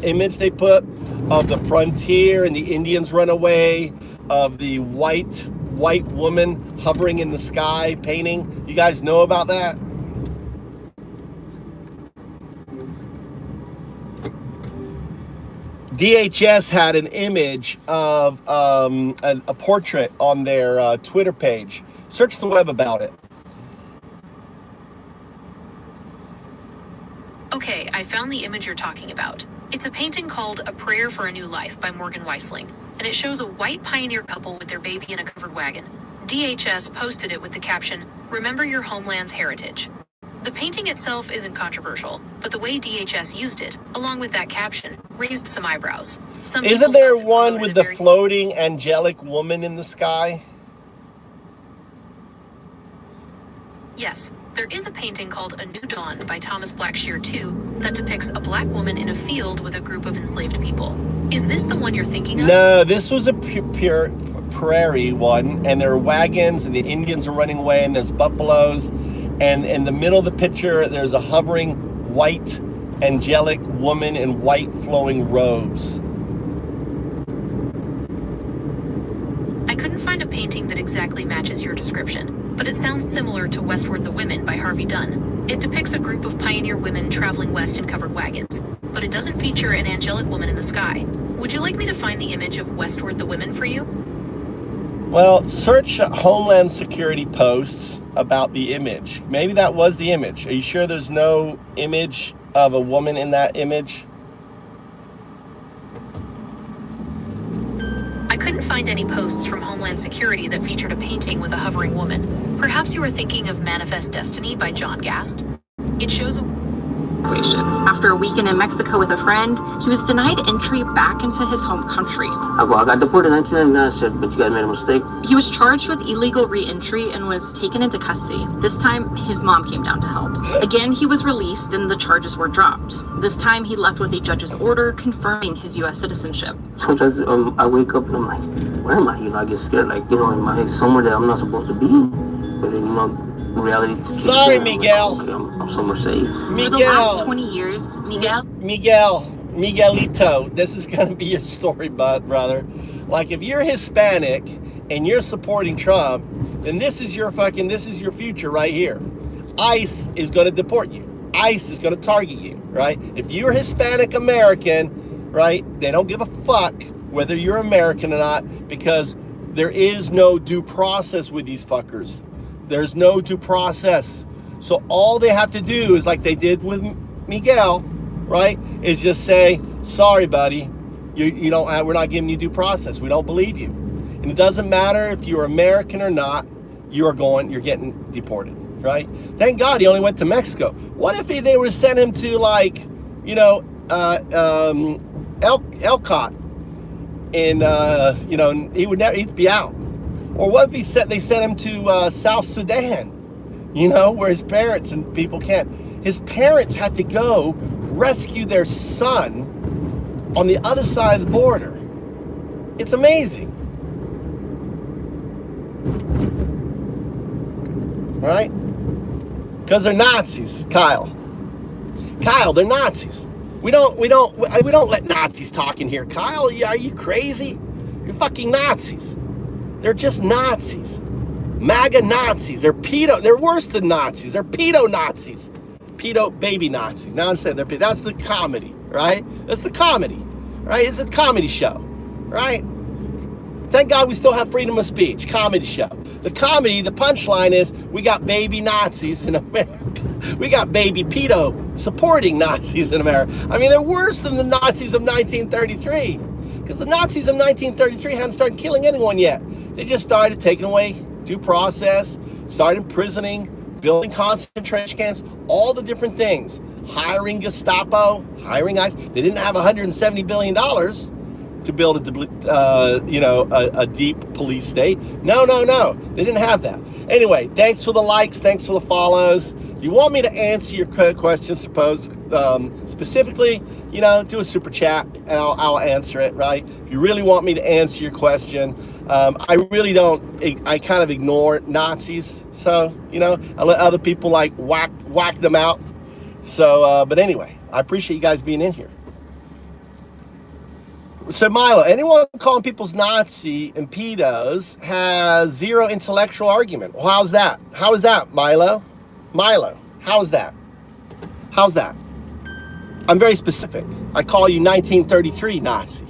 image they put of the frontier and the Indians run away, of the white woman hovering in the sky painting? You guys know about that? DHS had an image of a portrait on their Twitter page. Search the web about it. Okay, I found the image you're talking about. It's a painting called A Prayer for a New Life by Morgan Weisling, and it shows a white pioneer couple with their baby in a covered wagon. DHS posted it with the caption, "Remember your homeland's heritage." The painting itself isn't controversial, but the way DHS used it, along with that caption, raised some eyebrows. Isn't there one with the floating angelic woman in the sky? Yes, there is a painting called A New Dawn by Thomas Blackshear II that depicts a black woman in a field with a group of enslaved people. Is this the one you're thinking of? No, this was a pure prairie one, and there are wagons, and the Indians are running away, and there's buffaloes, and in the middle of the picture, there's a hovering white angelic woman in white flowing robes. I couldn't find a painting that exactly matches your description, but it sounds similar to Westward the Women by Harvey Dunn. It depicts a group of pioneer women traveling west in covered wagons, but it doesn't feature an angelic woman in the sky. Would you like me to find the image of Westward the Women for you? Well, search Homeland Security posts about the image. Maybe that was the image. Are you sure there's no image of a woman in that image? I couldn't find any posts from Homeland Security that featured a painting with a hovering woman. Perhaps you were thinking of Manifest Destiny by John Gast? It shows a After a weekend in Mexico with a friend, he was denied entry back into his home country. I got deported in 1999, I said, but you guys made a mistake. He was charged with illegal re-entry and was taken into custody. This time, his mom came down to help. Again, he was released and the charges were dropped. This time, he left with a judge's order confirming his U.S. citizenship. Sometimes I wake up and I'm like, where am I? I get scared, like, am I somewhere that I'm not supposed to be? But then, reality. Sorry, Miguel. Like, okay, I'm somewhere safe. For the last 20 years, Miguelito, this is going to be your story, brother. Like, if you're Hispanic and you're supporting Trump, then this is your future right here. ICE is going to deport you. ICE is going to target you, right? If you're Hispanic American, right, they don't give a fuck whether you're American or not, because there is no due process with these fuckers. There's no due process. So all they have to do is, like they did with Miguel, right, is just say, sorry, buddy, you don't we're not giving you due process. We don't believe you. And it doesn't matter if you're American or not, you're getting deported, right? Thank God he only went to Mexico. What if they were to send him to, like, Elcott, and he'd be out. Or what if they sent him to South Sudan, where his parents and people can't. His parents had to go rescue their son on the other side of the border. It's amazing. Right? Because they're Nazis, Kyle. Kyle, they're Nazis. We don't let Nazis talk in here, Kyle. Are you crazy? You're fucking Nazis. They're just Nazis. MAGA Nazis. They're worse than Nazis. They're pedo Nazis. Pedo baby Nazis. Now I'm saying that's the comedy, right? That's the comedy, right? It's a comedy show, right? Thank God we still have freedom of speech. Comedy show. The punchline is we got baby Nazis in America. We got baby pedo supporting Nazis in America. I mean, they're worse than the Nazis of 1933. Because the Nazis of 1933 hadn't started killing anyone yet. They just started taking away due process, started imprisoning, building concentration camps, all the different things. Hiring Gestapo, hiring ICE. They didn't have $170 billion to build a deep police state. No. They didn't have that. Anyway, thanks for the likes. Thanks for the follows. If you want me to answer your questions, specifically, do a super chat and I'll answer it, right? If you really want me to answer your question, I really don't. I kind of ignore Nazis, so I let other people like whack them out. So, but anyway, I appreciate you guys being in here. So Milo, anyone calling people's Nazi and pedos has zero intellectual argument. Well, how's that? How is that, Milo? Milo, how's that? How's that? I'm very specific. I call you 1933 Nazi.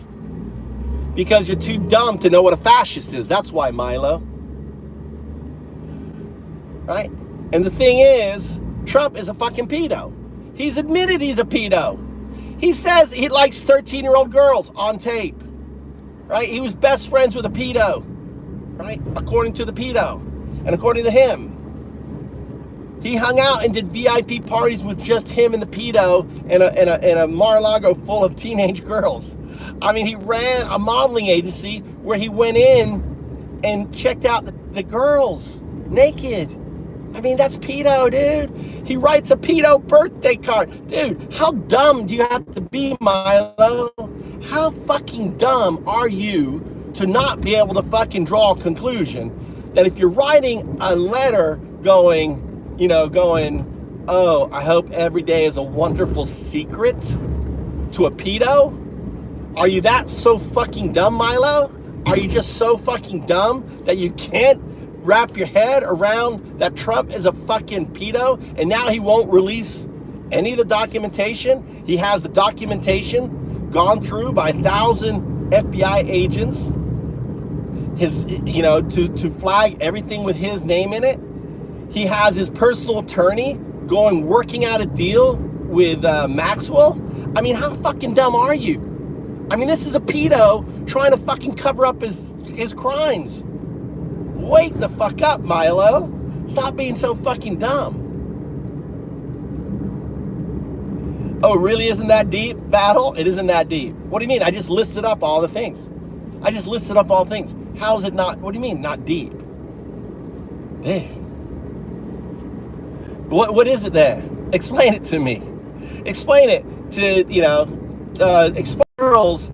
Because you're too dumb to know what a fascist is. That's why, Milo. Right? And the thing is, Trump is a fucking pedo. He's admitted he's a pedo. He says he likes 13-year-old girls on tape. Right? He was best friends with a pedo. Right? According to the pedo. And according to him. He hung out and did VIP parties with just him and the pedo in a Mar-a-Lago full of teenage girls. I mean, he ran a modeling agency where he went in and checked out the girls naked. I mean, that's pedo, dude. He writes a pedo birthday card. Dude, how dumb do you have to be, Milo? How fucking dumb are you to not be able to fucking draw a conclusion that if you're writing a letter going, oh, I hope every day is a wonderful secret to a pedo? Are you that so fucking dumb, Milo? Are you just so fucking dumb that you can't wrap your head around that Trump is a fucking pedo and now he won't release any of the documentation? He has the documentation gone through by 1,000 FBI agents, to flag everything with his name in it. He has his personal attorney working out a deal with Maxwell. I mean, how fucking dumb are you? I mean, this is a pedo trying to fucking cover up his crimes. Wake the fuck up, Milo. Stop being so fucking dumb. Oh, really isn't that deep, Battle? It isn't that deep. What do you mean? I just listed up all the things. How is it not? What do you mean, not deep? Dude. What is it then? Explain it to me. Explain it to, explain girls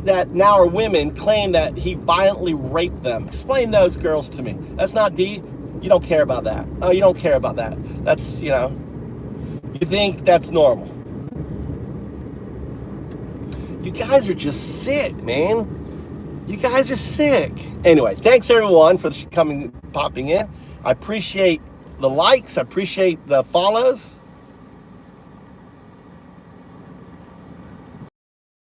that now are women claim that he violently raped them. Explain those girls to me. That's not deep? You don't care about that. Oh, you don't care about that. That's, you think that's normal. You guys are just sick, man. You guys are sick. Anyway, thanks everyone for popping in. I appreciate the likes. I appreciate the follows.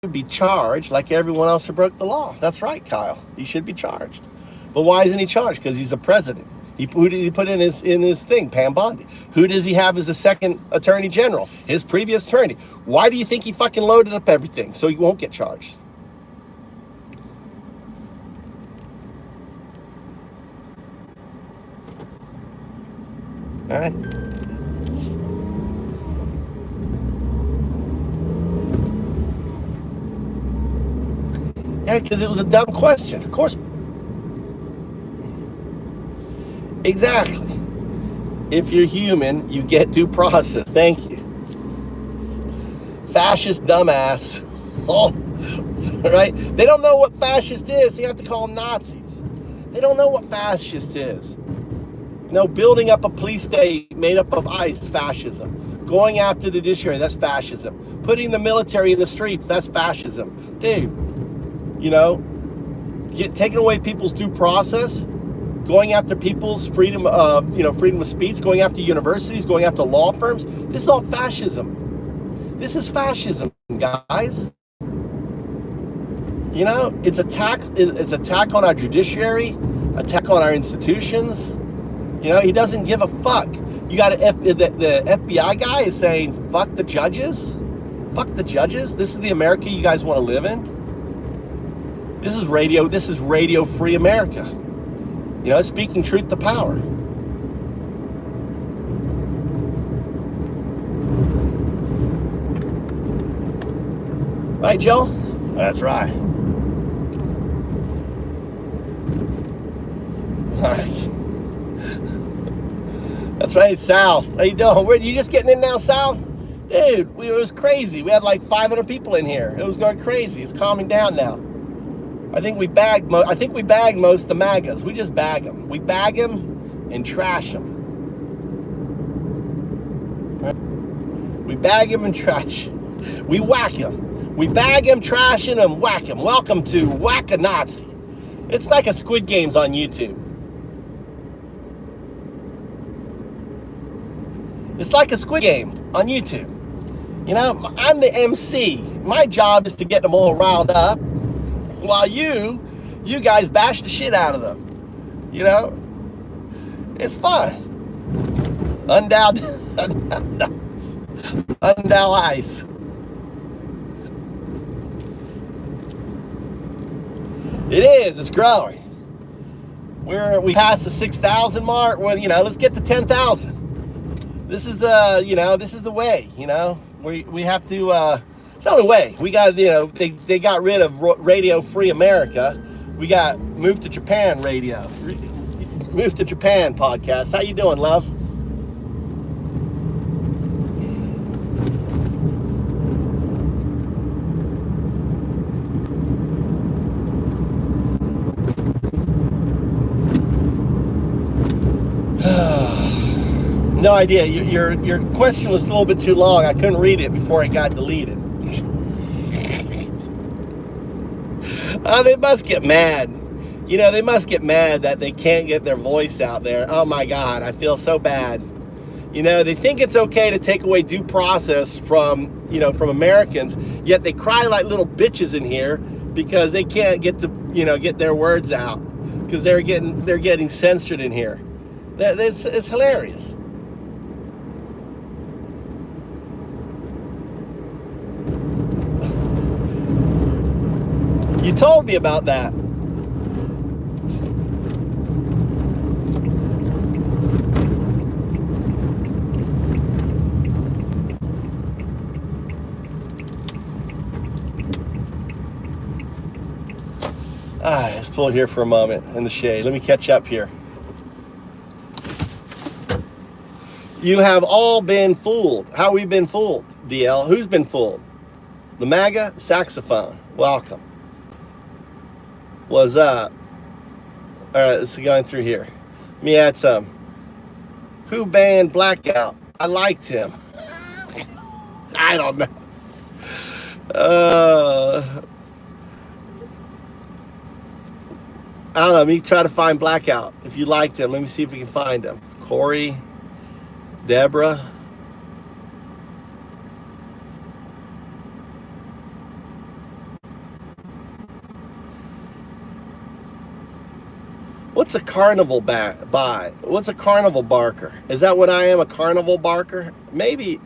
Should be charged like everyone else who broke the law. That's right, Kyle. He should be charged. But why isn't he charged? Because he's the president. Who did he put in his thing? Pam Bondi. Who does he have as the second attorney general? His previous attorney. Why do you think he fucking loaded up everything so he won't get charged? All right. Yeah, because it was a dumb question. Of course. Exactly. If you're human, you get due process. Thank you. Fascist dumbass. Oh, right? They don't know what fascist is, so you have to call them Nazis. They don't know what fascist is. Building up a police state made up of ICE, fascism. Going after the judiciary, that's fascism. Putting the military in the streets, that's fascism. Dude. Taking away people's due process, going after people's freedom of speech, going after universities, going after law firms. This is all fascism. This is fascism, guys. It's attack on our judiciary, attack on our institutions. He doesn't give a fuck. You got the FBI guy is saying, fuck the judges. Fuck the judges. This is the America you guys want to live in. This is Radio Free America. Speaking truth to power. Right, Joe? That's right. That's right, South. How you doing? Where you just getting in now, South? Dude, it was crazy. We had like 500 people in here. It was going crazy. It's calming down now. I think we bagged most of the MAGAs. We just bag them. We bag them and trash them. We bag them and trash them. We whack them. We bag them, trash them, and whack them. Welcome to Whack-A-Nazi. It's like a Squid Games on YouTube. It's like a Squid Game on YouTube. You know, I'm the MC. My job is to get them all riled up while you guys bash the shit out of them. You know, it's fun. Undown ice. It is. It's growing. We passed the 6,000 mark. Well, you know, let's get to 10,000. This is the, you know, this is the way. You know, we have to. It's the only way. We got, you know, they got rid of Radio Free America. We got Move to Japan radio. Move to Japan podcast. How you doing, love? No idea. Your question was a little bit too long. I couldn't read it before it got deleted. Oh, they must get mad. You know, they must get mad that they can't get their voice out there. Oh my God, I feel so bad. You know, they think it's okay to take away due process from, you know, from Americans, yet they cry like little bitches in here because they can't get to, you know, get their words out because they're getting censored in here. It's hilarious. You told me about that. Let's pull here for a moment in the shade. Let me catch up here. You have all been fooled. How have we been fooled, DL? Who's been fooled? The MAGA saxophone. Welcome. What's up? All right, let's going through here. Let me add some. Who banned Blackout? I liked him. I don't know. I don't know. Let me try to find Blackout. If you liked him, let me see if we can find him. Corey, Deborah. What's a carnival buy? What's a carnival barker? Is that what I am, a carnival barker? Maybe.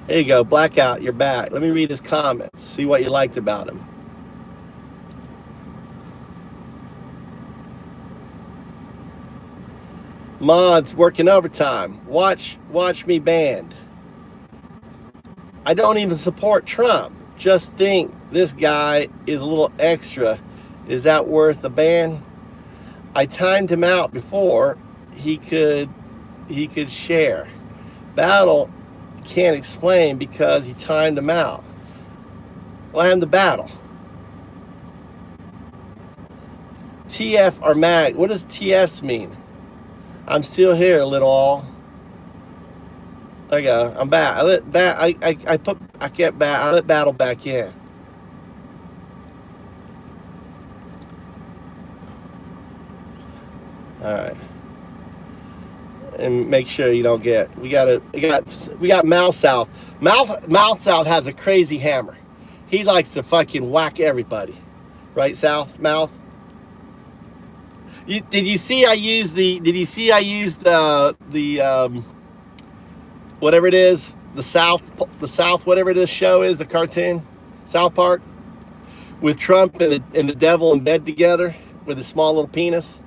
There you go, Blackout, you're back. Let me read his comments, see what you liked about him. Mods working overtime. Watch me banned. I don't even support Trump. Just think this guy is a little extra. Is that worth a ban? I timed him out before he could share. Battle can't explain because he timed him out. Well, I'm the battle. TF or MAG. What does TFs mean? I'm still here, little all. There you go. I'm back. I let battle back in. All right. And make sure you don't get. We got Mouth South. Mouth South has a crazy hammer. He likes to fucking whack everybody. Right, South? Mouth? Did you see I used the whatever it is, the South, whatever this show is, the cartoon, South Park, with Trump and the devil in bed together with his small little penis?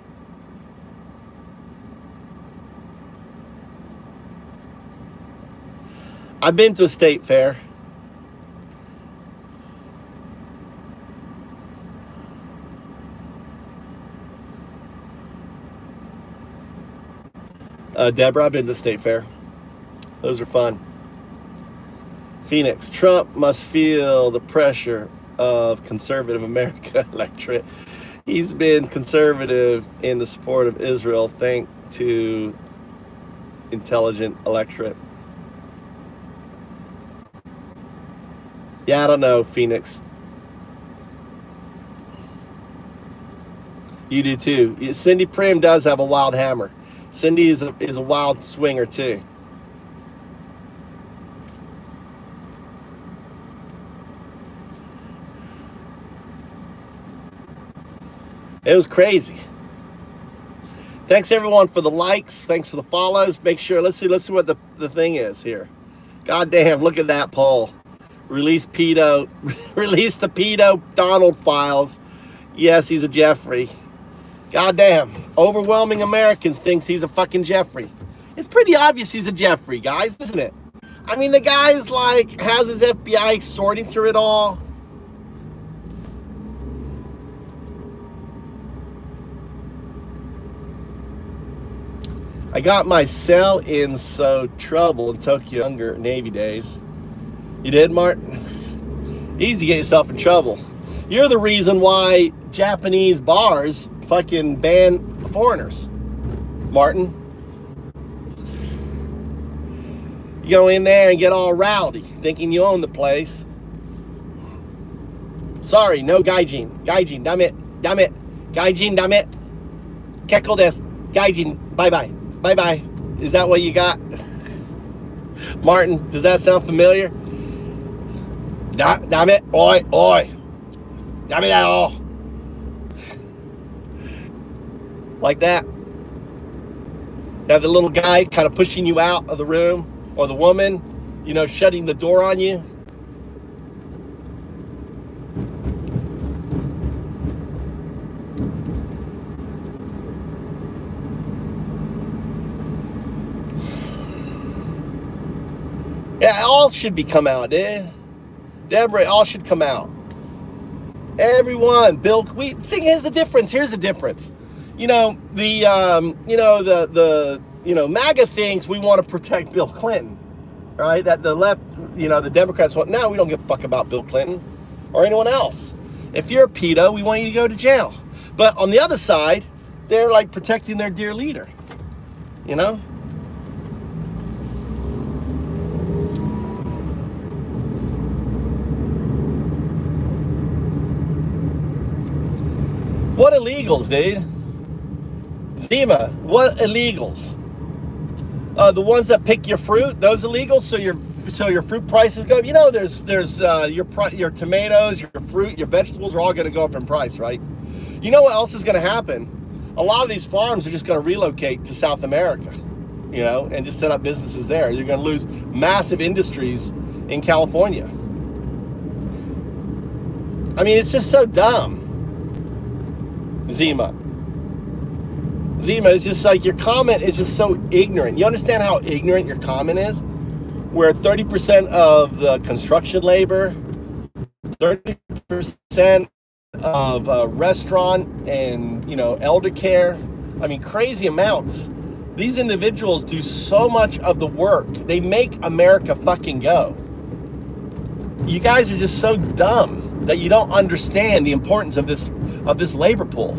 I've been to a state fair. Deborah, I've been to the state fair. Those are fun. Phoenix, Trump must feel the pressure of conservative America electorate. He's been conservative in the support of Israel thanks to intelligent electorate. Yeah, I don't know, Phoenix. You do too. Cindy Prim does have a wild hammer. Cindy is a wild swinger too. It was crazy. Thanks everyone for the likes. Thanks for the follows. Make sure, let's see what the thing is here. God damn, look at that poll. Release pedo, release the pedo Donald files. Yes, he's a Jeffrey. God damn, overwhelming Americans thinks he's a fucking Jeffrey. It's pretty obvious he's a Jeffrey, guys, isn't it? I mean, the guy's like, has his FBI sorting through it all. I got my cell in so trouble in Tokyo younger Navy days. You did, Martin? Easy to get yourself in trouble. You're the reason why Japanese bars fucking ban foreigners, Martin. You go in there and get all rowdy, thinking you own the place. Sorry, no gaijin. Gaijin, dame, gaijin, dame. Kekko desu. Gaijin, bye-bye. Bye-bye. Is that what you got? Martin, does that sound familiar? Damn it. Oi, oi. Damn it all. Like that. You have the little guy kind of pushing you out of the room, or the woman, you know, shutting the door on you. Yeah, all should be come out, dude. Deborah, all should come out. Everyone, Bill. Here's the difference. Here's the difference. You know, MAGA thinks we want to protect Bill Clinton, right? That the left, the Democrats want. No, we don't give a fuck about Bill Clinton or anyone else. If you're a pedo, we want you to go to jail. But on the other side, they're like protecting their dear leader. You know. What illegals, dude? Zima, what illegals? The ones that pick your fruit, those illegals, so your fruit prices go up. You know, there's your tomatoes, your fruit, your vegetables are all going to go up in price, right? You know what else is going to happen? A lot of these farms are just going to relocate to South America, and just set up businesses there. You're going to lose massive industries in California. I mean, it's just so dumb. Zima, it's just like your comment is just so ignorant. You understand how ignorant your comment is? Where 30% of the construction labor, 30% of restaurant and, elder care, I mean, crazy amounts. These individuals do so much of the work. They make America fucking go. You guys are just so dumb that you don't understand the importance of this labor pool.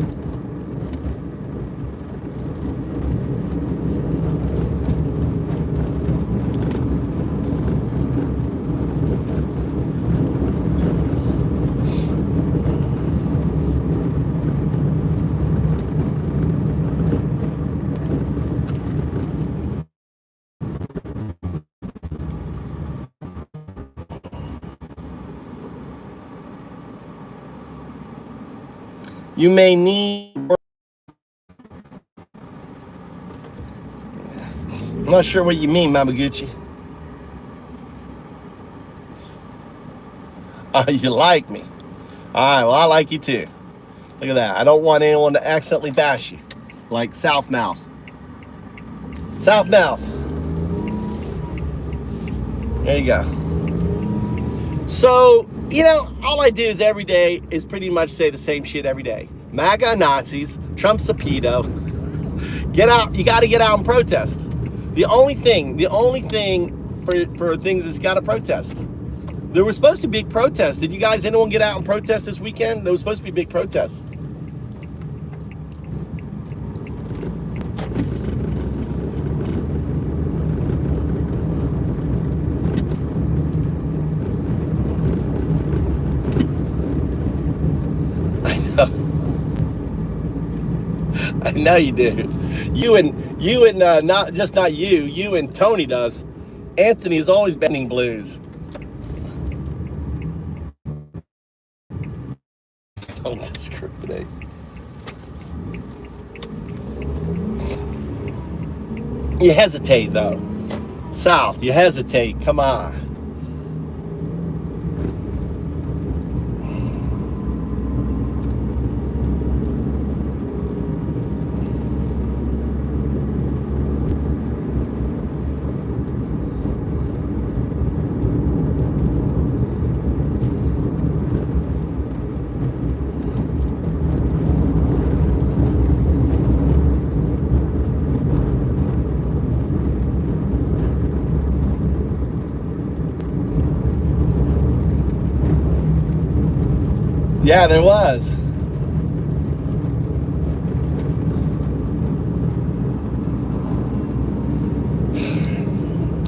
You may need. I'm not sure what you mean, Mamaguchi. You like me. All right, well, I like you too. Look at that. I don't want anyone to accidentally bash you. Like Southmouth. Southmouth. There you go. So, all I do is every day is pretty much say the same shit every day. MAGA Nazis, Trump's a pedo. Get out, you gotta get out and protest. The only thing for things is gotta protest. There was supposed to be big protests. Did you guys, anyone get out and protest this weekend? There was supposed to be big protests. I know you do. You and not you. You and Tony does. Anthony is always bending blues. Don't discriminate. You hesitate though. South, you hesitate. Come on. Yeah, there was.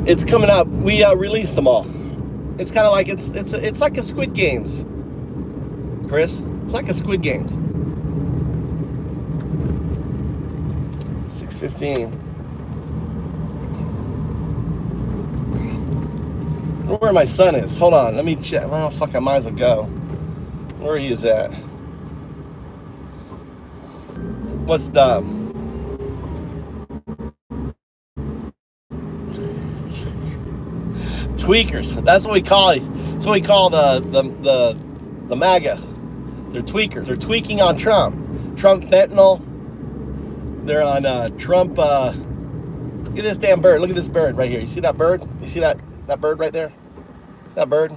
It's coming up. We released them all. It's kind of like it's like a Squid Games, Chris. It's like a Squid Games. 6:15. I wonder where my son is. Hold on, let me check. Well, fuck, I might as well go. Where he is at? What's the tweakers? That's what we call it. That's what we call the MAGA. They're tweakers. They're tweaking on Trump. Trump fentanyl. They're on Trump. Look at this damn bird. Look at this bird right here. You see that bird? You see that bird right there? That bird?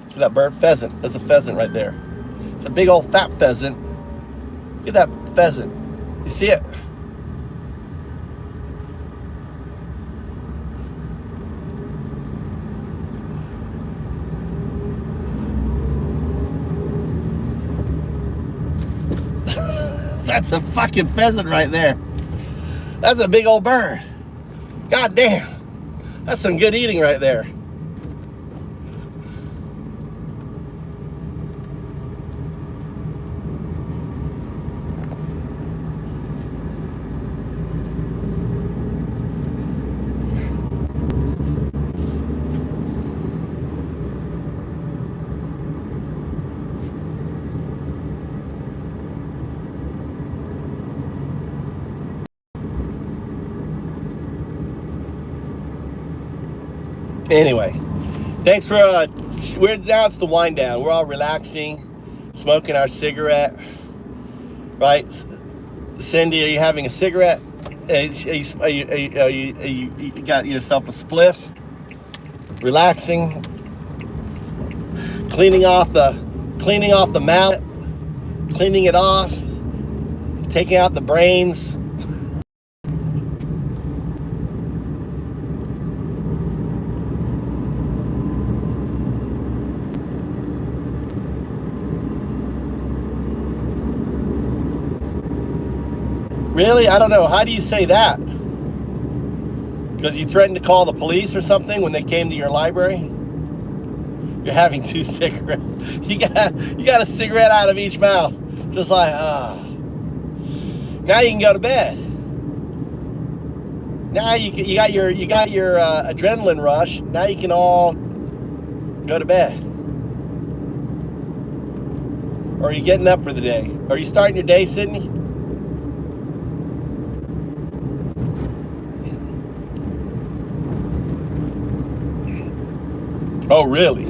See that bird? Pheasant. There's a pheasant right there. It's a big old fat pheasant. Look at that pheasant. You see it? That's a fucking pheasant right there. That's a big old bird. God damn. That's some good eating right there. Anyway, thanks for now it's the wind down. We're all relaxing, smoking our cigarette, right? Cindy, are you having a cigarette? You got yourself a spliff? Relaxing, cleaning off the mallet, cleaning it off, taking out the brains. Really? I don't know. How do you say that? Because you threatened to call the police or something when they came to your library? You're having two cigarettes. You got a cigarette out of each mouth. Just like, Now you can go to bed. Now you got your adrenaline rush. Now you can all go to bed. Or are you getting up for the day? Are you starting your day, Sydney? Oh, really?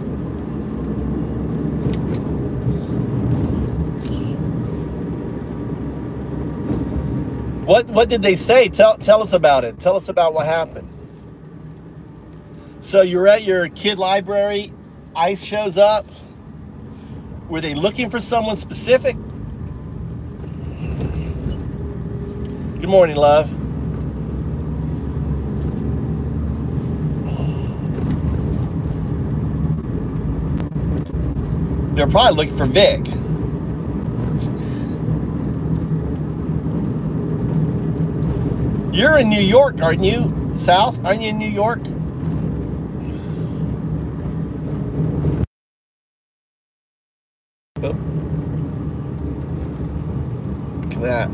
What did they say? Tell us about it. Tell us about what happened. So you're at your kid library, ICE shows up. Were they looking for someone specific? Good morning, love. They're probably looking for Vic. You're in New York, aren't you? South? Aren't you in New York? Oh. Look at that.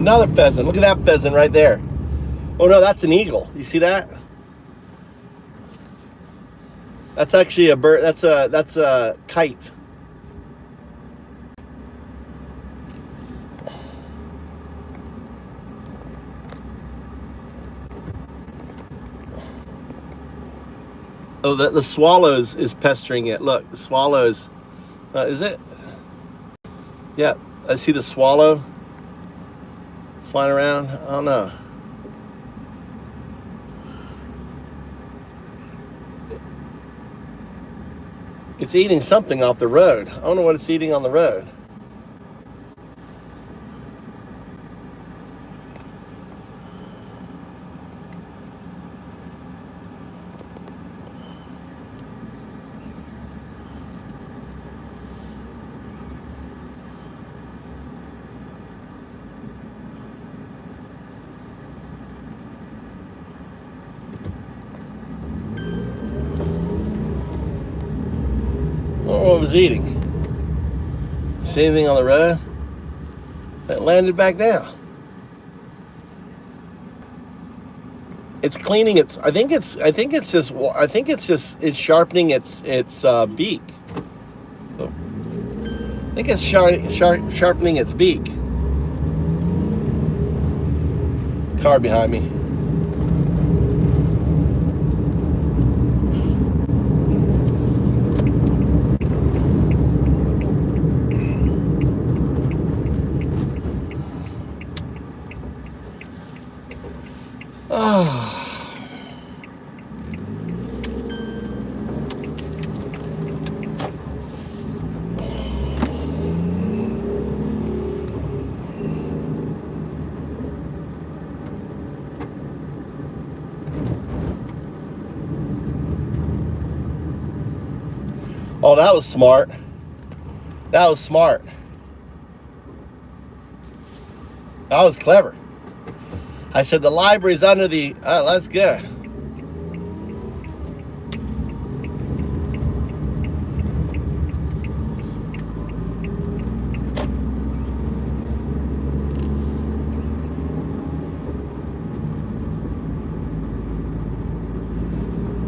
another pheasant. Look at that pheasant right there. Oh no, that's an eagle. You see that? That's actually a bird. That's a kite. Oh, the swallows is pestering it. Look, the swallows. Is it? Yeah, I see the swallow flying around. I don't know. It's eating something off the road. I don't know what it's eating on the road. I don't know what it was eating. See anything on the road? It landed back down. It's cleaning its. I think it's sharpening its beak. I think it's sharpening its beak. Car behind me. Oh, that was smart. That was smart. That was clever. I said the library's under the... Oh, that's good.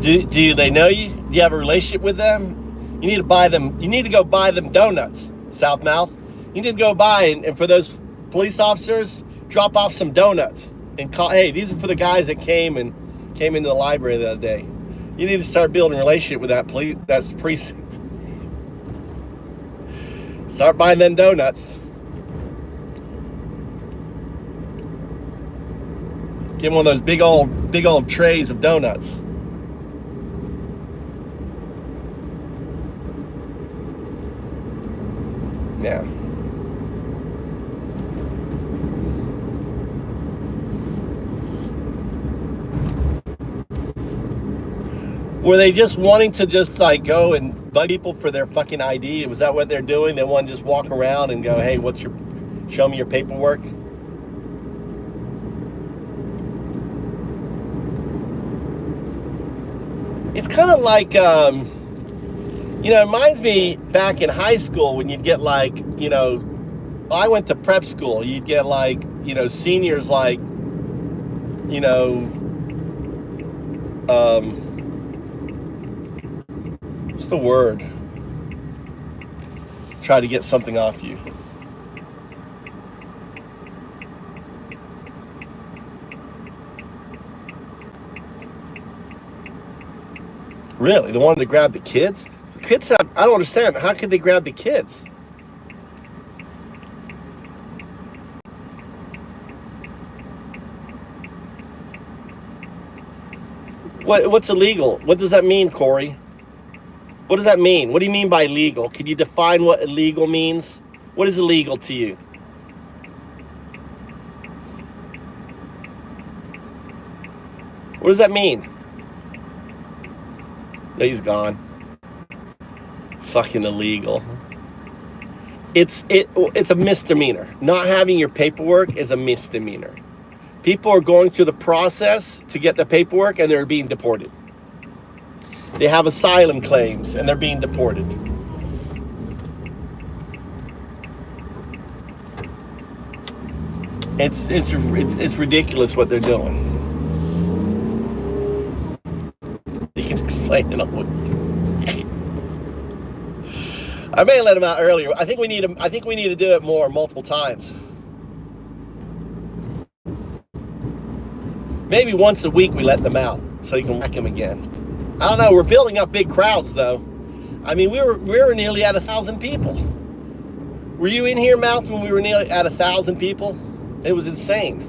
Do they know you? Do you have a relationship with them? You need to buy them. You need to go buy them donuts, Southmouth. You need to go buy, and for those police officers, drop off some donuts and call. Hey, these are for the guys that came into the library the other day. You need to start building a relationship with that police. That's the precinct. Start buying them donuts. Give them one of those big old trays of donuts. Yeah. Were they just wanting to just like go and bug people for their fucking ID? Was that what they're doing? They want to just walk around and go, hey, show me your paperwork? It's kind of like, it reminds me back in high school when you'd get like, I went to prep school. You'd get like, seniors like, what's the word? Try to get something off you. Really? They wanted to grab the kids? Kids have, I don't understand. How could they grab the kids? What's illegal? What does that mean, Corey? What does that mean? What do you mean by legal? Can you define what illegal means? What is illegal to you? What does that mean? No, he's gone. Fucking illegal. It's a misdemeanor. Not having your paperwork is a misdemeanor. People are going through the process to get the paperwork and they're being deported. They have asylum claims and they're being deported. It's ridiculous what they're doing. You can explain it all. I may have let him out earlier. I think we need to do it multiple times. Maybe once a week we let them out so you can whack him again. I don't know. We're building up big crowds though. I mean, we were nearly at 1,000 people. Were you in here, Mouth, when we were nearly at 1,000 people? It was insane.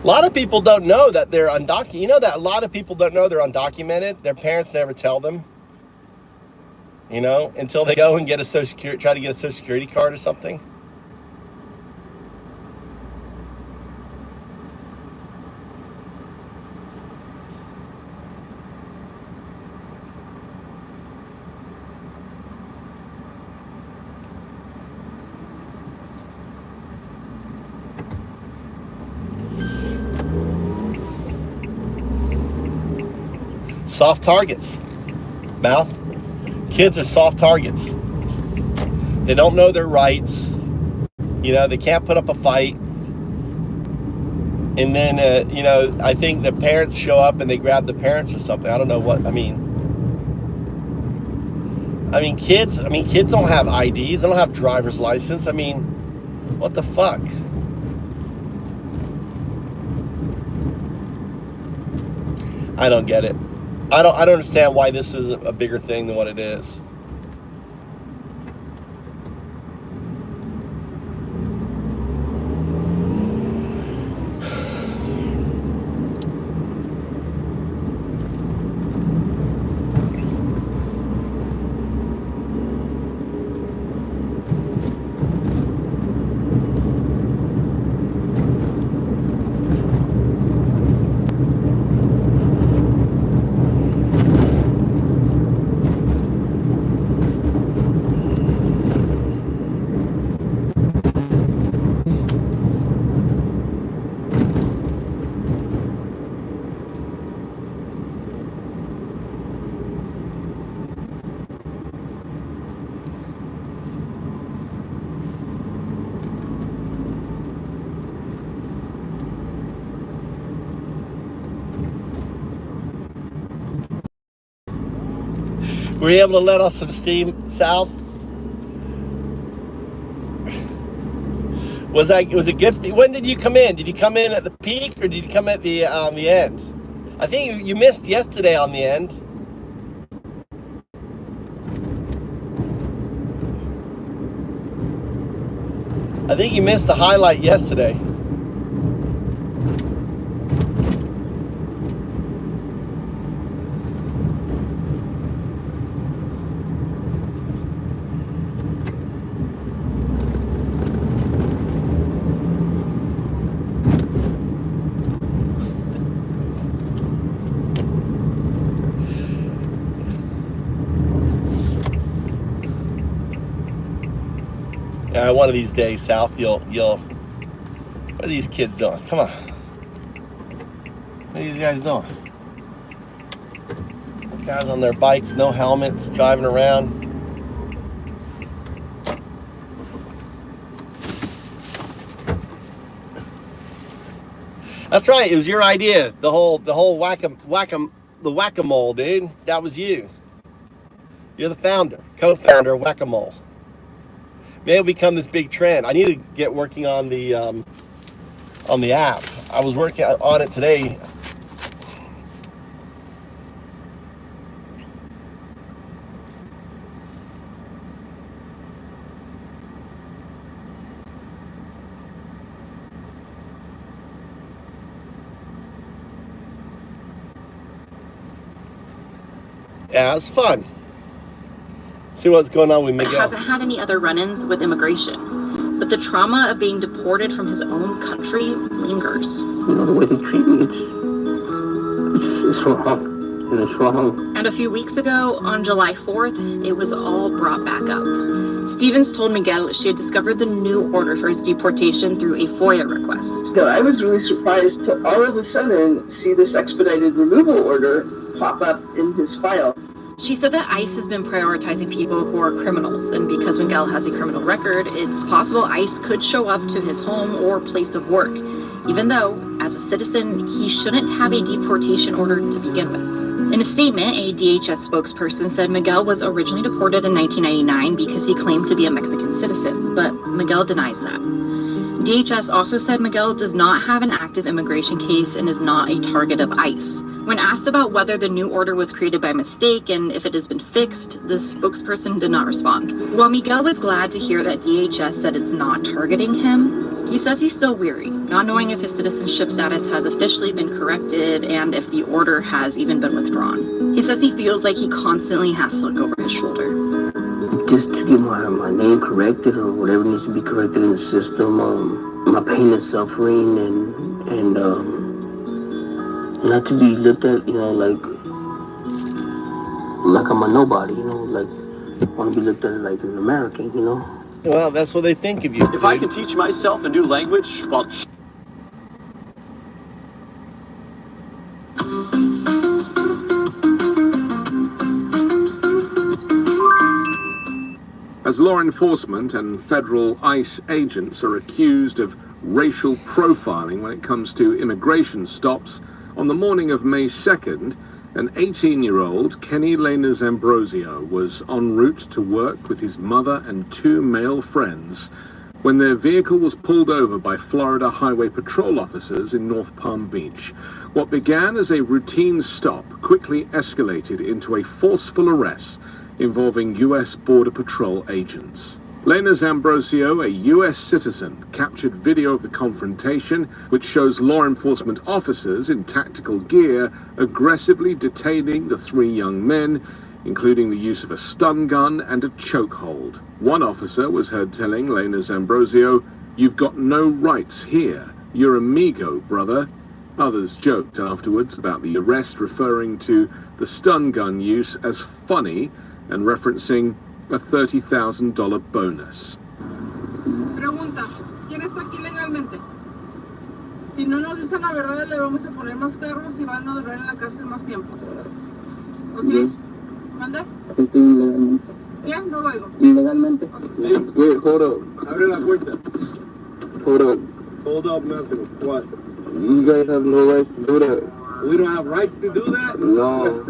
A lot of people don't know that they're undocumented. You know that a lot of people don't know they're undocumented. Their parents never tell them. You know, until they go and get a try to get a Social Security card or something. Soft targets. Mouth. Kids are soft targets. They don't know their rights. You know, they can't put up a fight. And then, you know, I think the parents show up and they grab the parents or something. I don't know what, I mean, kids don't have IDs. They don't have driver's license. I mean, what the fuck? I don't get it. I don't understand why this is a bigger thing than what it is. Were you able to let off some steam, Sal? Was it good? When did you come in? Did you come in at the peak or did you come at the end? I think you missed yesterday on the end. I think you missed the highlight yesterday. One of these days, South, you'll. What are these kids doing? Come on. What are these guys doing? Guys on their bikes, no helmets, driving around. That's right. It was your idea. The whole whack-a-mole, dude. That was you. You're the founder, co-founder of Whack-a-Mole. May it become this big trend. I need to get working on the app. I was working on it today. Yeah, it's fun. See what's going on with Miguel. Hasn't had any other run-ins with immigration, but the trauma of being deported from his own country lingers. You know, the way they treat me, it's wrong. And it's wrong. And a few weeks ago, on July 4th, it was all brought back up. Stevens told Miguel she had discovered the new order for his deportation through a FOIA request. I was really surprised to all of a sudden see this expedited removal order pop up in his file. She said that ICE has been prioritizing people who are criminals, and because Miguel has a criminal record, it's possible ICE could show up to his home or place of work, even though, as a citizen, he shouldn't have a deportation order to begin with. In a statement, a DHS spokesperson said Miguel was originally deported in 1999 because he claimed to be a Mexican citizen, but Miguel denies that. DHS also said Miguel does not have an active immigration case and is not a target of ICE. When asked about whether the new order was created by mistake and if it has been fixed, the spokesperson did not respond. While Miguel was glad to hear that DHS said it's not targeting him, he says he's still weary, not knowing if his citizenship status has officially been corrected and if the order has even been withdrawn. He says he feels like he constantly has to look over his shoulder. Just to get my name corrected or whatever needs to be corrected in the system, my pain and suffering, and not to be looked at, like I'm a nobody, like I want to be looked at like an American, Well, that's what they think of you. If I can teach myself a new language while... As law enforcement and federal ICE agents are accused of racial profiling when it comes to immigration stops, on the morning of May 2nd, an 18-year-old, Kenny Lainez Ambrosio, was en route to work with his mother and two male friends when their vehicle was pulled over by Florida Highway Patrol officers in North Palm Beach. What began as a routine stop quickly escalated into a forceful arrest involving U.S. Border Patrol agents. Lainez Ambrosio, a U.S. citizen, captured video of the confrontation, which shows law enforcement officers in tactical gear aggressively detaining the three young men, including the use of a stun gun and a chokehold. One officer was heard telling Lainez Ambrosio, "You've got no rights here. You're amigo, brother." Others joked afterwards about the arrest, referring to the stun gun use as funny and referencing a $30,000 bonus. Pregunta, ¿quién está aquí legalmente? Si no nos dicen la verdad, le vamos a poner más cargos y van a durar en la cárcel más tiempo. ¿Ok? ¿Manda? Ya, no lo oigo. Ilegalmente. Okay. Wait, hold up. Abre la puerta. Hold up. Hold up, nothing. What? You guys have no rights to do that. We don't have rights to do that? No.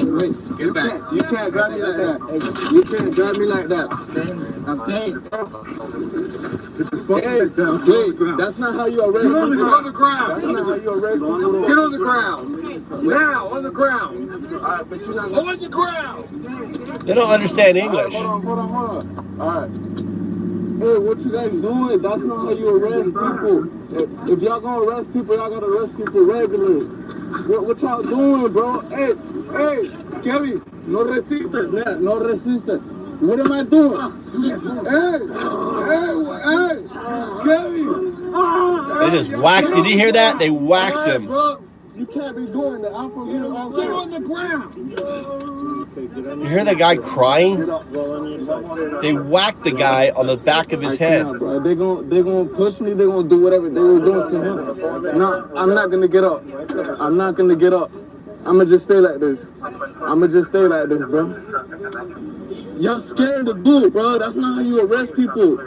Wait, get back. You can't grab me like that. You can't grab me like that. Okay? Hey, wait, that's not how you arrest people. Get on the ground. That's not how you arrest people. Get on the ground. Now, on the ground. Alright, but you're not On the ground. They don't understand English. Hold on. Alright. Hey, what you guys doing? That's not how you arrest people. If y'all gonna arrest people, y'all gotta arrest people regularly. What y'all doing, bro? Hey, Kevin, no resiste, no resiste. What am I doing? Hey, Kevin. They just whacked. Did you hear that? They whacked him. Bro, you can't be doing that. I'm from here. Get on the ground. You hear the guy crying? They whacked the guy on the back of his head. They're gonna push me. They're gonna do whatever they were doing to him. No, I'm not gonna get up. I'm not gonna get up. I'ma just stay like this. Bro. Y'all scared to do it, bro. That's not how you arrest people.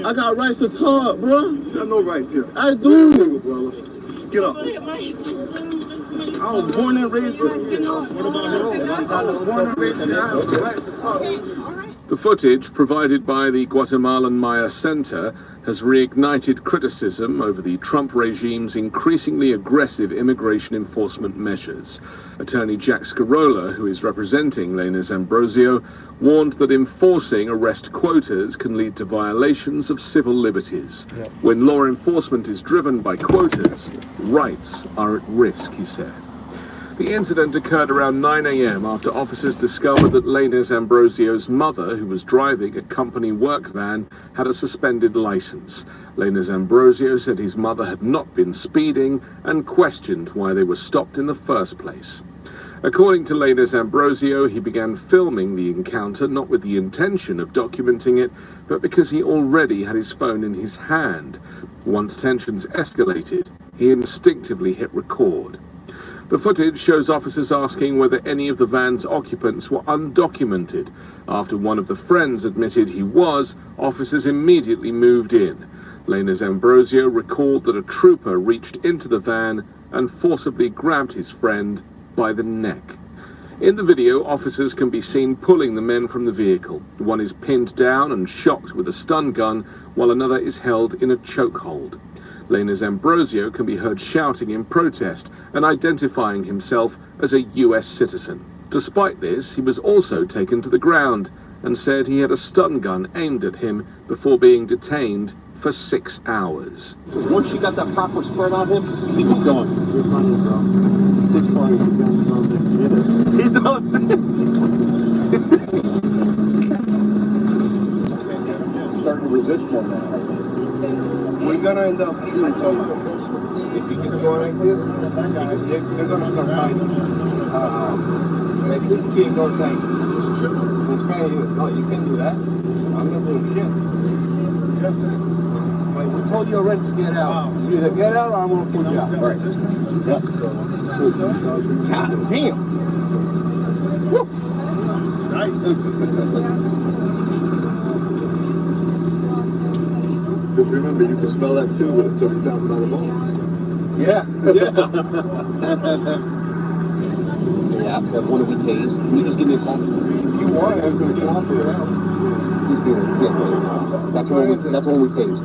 I got rights to talk, bro. You have no rights here. I do. Get up. I was born and raised with you. The footage provided by the Guatemalan Maya Center has reignited criticism over the Trump regime's increasingly aggressive immigration enforcement measures. Attorney Jack Scarola, who is representing Lainez Ambrosio, warned that enforcing arrest quotas can lead to violations of civil liberties. Yep. When law enforcement is driven by quotas, rights are at risk, he said. The incident occurred around 9 a.m. after officers discovered that Lainez Ambrosio's mother, who was driving a company work van, had a suspended license. Lainez Ambrosio said his mother had not been speeding and questioned why they were stopped in the first place. According to Lainez Ambrosio, he began filming the encounter not with the intention of documenting it, but because he already had his phone in his hand. Once tensions escalated, he instinctively hit record. The footage shows officers asking whether any of the van's occupants were undocumented. After one of the friends admitted he was, officers immediately moved in. Lainez Ambrosio recalled that a trooper reached into the van and forcibly grabbed his friend by the neck. In the video, officers can be seen pulling the men from the vehicle. One is pinned down and shocked with a stun gun, while another is held in a chokehold. Lainez Ambrosio can be heard shouting in protest and identifying himself as a US citizen. Despite this, he was also taken to the ground and said he had a stun gun aimed at him before being detained for 6 hours. Once you got that proper spread on him, he was going. You're funny, bro. It's funny. He knows. Starting to resist more now. We're gonna end up shooting somebody. If you keep going like this, they're gonna start fighting. Like this kid goes like, this guy, no, you can't do that. I'm not doing shit. Like, we told you already to get out. You either get out or I'm gonna pull you out. Right. Yep. God damn. Woo. Nice. Just remember, you can smell that too when it's $30,000 ball. Yeah. Yeah, that one we tased. Can you just give me a call? If you want, I'm going to call for it out. That's when we tased.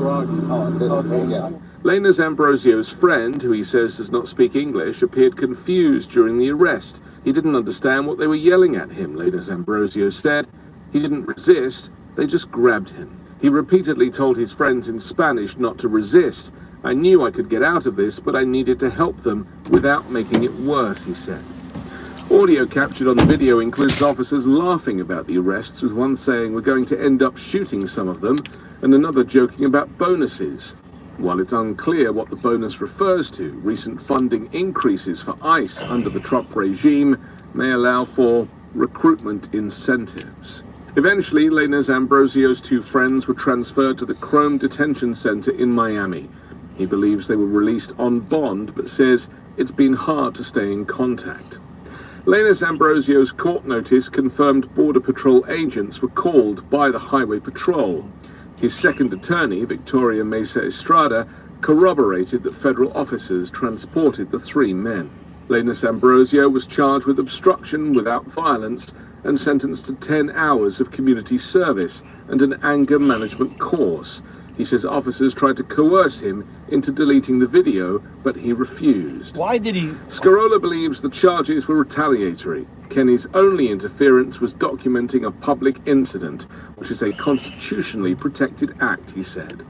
Oh, yeah. Lainez Ambrosio's friend, who he says does not speak English, appeared confused during the arrest. He didn't understand what they were yelling at him, Lainez Ambrosio said. He didn't resist, they just grabbed him. He repeatedly told his friends in Spanish not to resist. I knew I could get out of this, but I needed to help them without making it worse, he said. Audio captured on the video includes officers laughing about the arrests, with one saying we're going to end up shooting some of them, and another joking about bonuses. While it's unclear what the bonus refers to, recent funding increases for ICE under the Trump regime may allow for recruitment incentives. Eventually, Lainez Ambrosio's two friends were transferred to the Chrome Detention Center in Miami. He believes they were released on bond, but says it's been hard to stay in contact. Lainez Ambrosio's court notice confirmed Border Patrol agents were called by the Highway Patrol. His second attorney, Victoria Mesa Estrada, corroborated that federal officers transported the three men. Lainez Ambrosio was charged with obstruction without violence and sentenced to 10 hours of community service and an anger management course. He says officers tried to coerce him into deleting the video, but he refused. Why did he? Scarola believes the charges were retaliatory. Kenny's only interference was documenting a public incident, which is a constitutionally protected act, he said.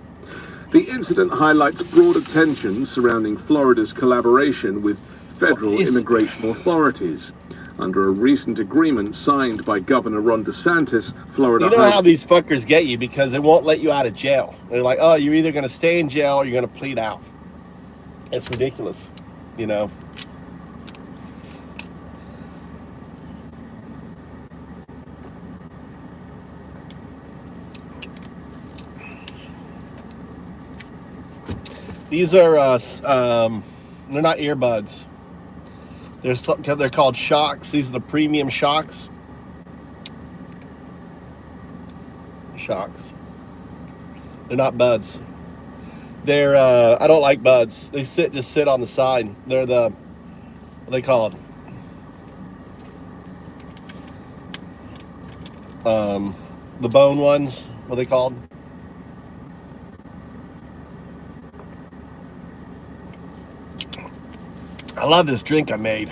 The incident highlights broader tensions surrounding Florida's collaboration with federal immigration authorities. Under a recent agreement signed by Governor Ron DeSantis, Florida... You know how these fuckers get you because they won't let you out of jail. They're like, oh, you're either going to stay in jail or you're going to plead out. It's ridiculous, you know. These are, they're not earbuds. They're called shocks. These are the premium shocks. Shocks. They're not buds. They're, I don't like buds. They just sit on the side. They're the, what are they called? The bone ones. What are they called? I love this drink I made.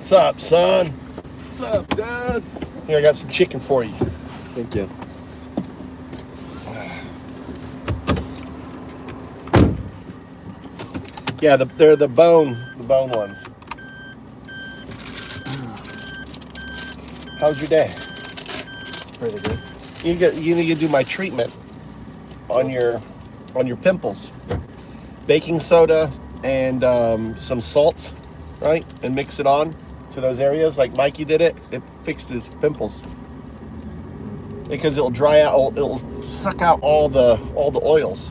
So up, son? What's up, Dad? Here, I got some chicken for you. Thank you. Yeah, they're the bone ones. How's your day? Pretty good. You need to do my treatment on your pimples. Baking soda and some salt, right? And mix it on to those areas like Mikey did it. It fixed his pimples because it'll dry out. It'll suck out all the oils.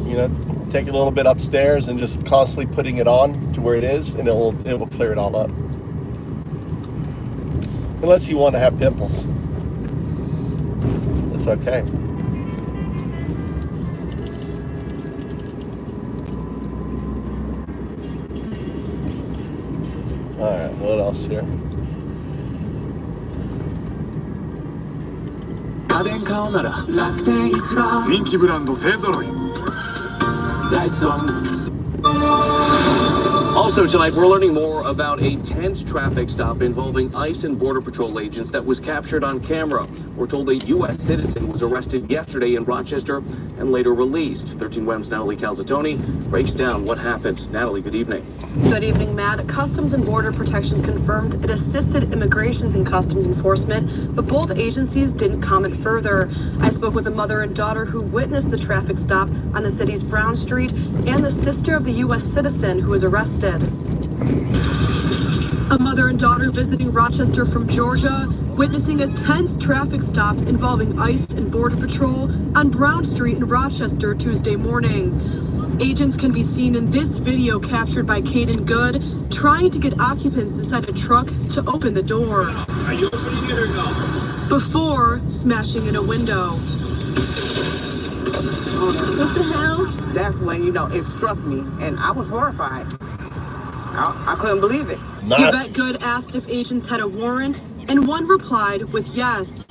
You know, take a little bit upstairs and just constantly putting it on to where it is, and it will clear it all up. Unless you want to have pimples, it's okay. All right, what else here? Also tonight, we're learning more about a tense traffic stop involving ICE and Border Patrol agents that was captured on camera. We're told a U.S. citizen was arrested yesterday in Rochester and later released. 13 WEM's Natalie Calzatoni breaks down what happened. Natalie, good evening. Good evening, Matt. Customs and Border Protection confirmed it assisted Immigrations and Customs Enforcement, but both agencies didn't comment further. I spoke with a mother and daughter who witnessed the traffic stop on the city's Brown Street and the sister of the U.S. citizen who was arrested. A mother and daughter visiting Rochester from Georgia, witnessing a tense traffic stop involving ICE and Border Patrol on Brown Street in Rochester Tuesday morning. Agents can be seen in this video captured by Caden Good trying to get occupants inside a truck to open the door. Are you opening it or no? Before smashing in a window. What the hell? That's when, it struck me, and I was horrified. I couldn't believe it. Yvette Good asked if agents had a warrant, and one replied with yes.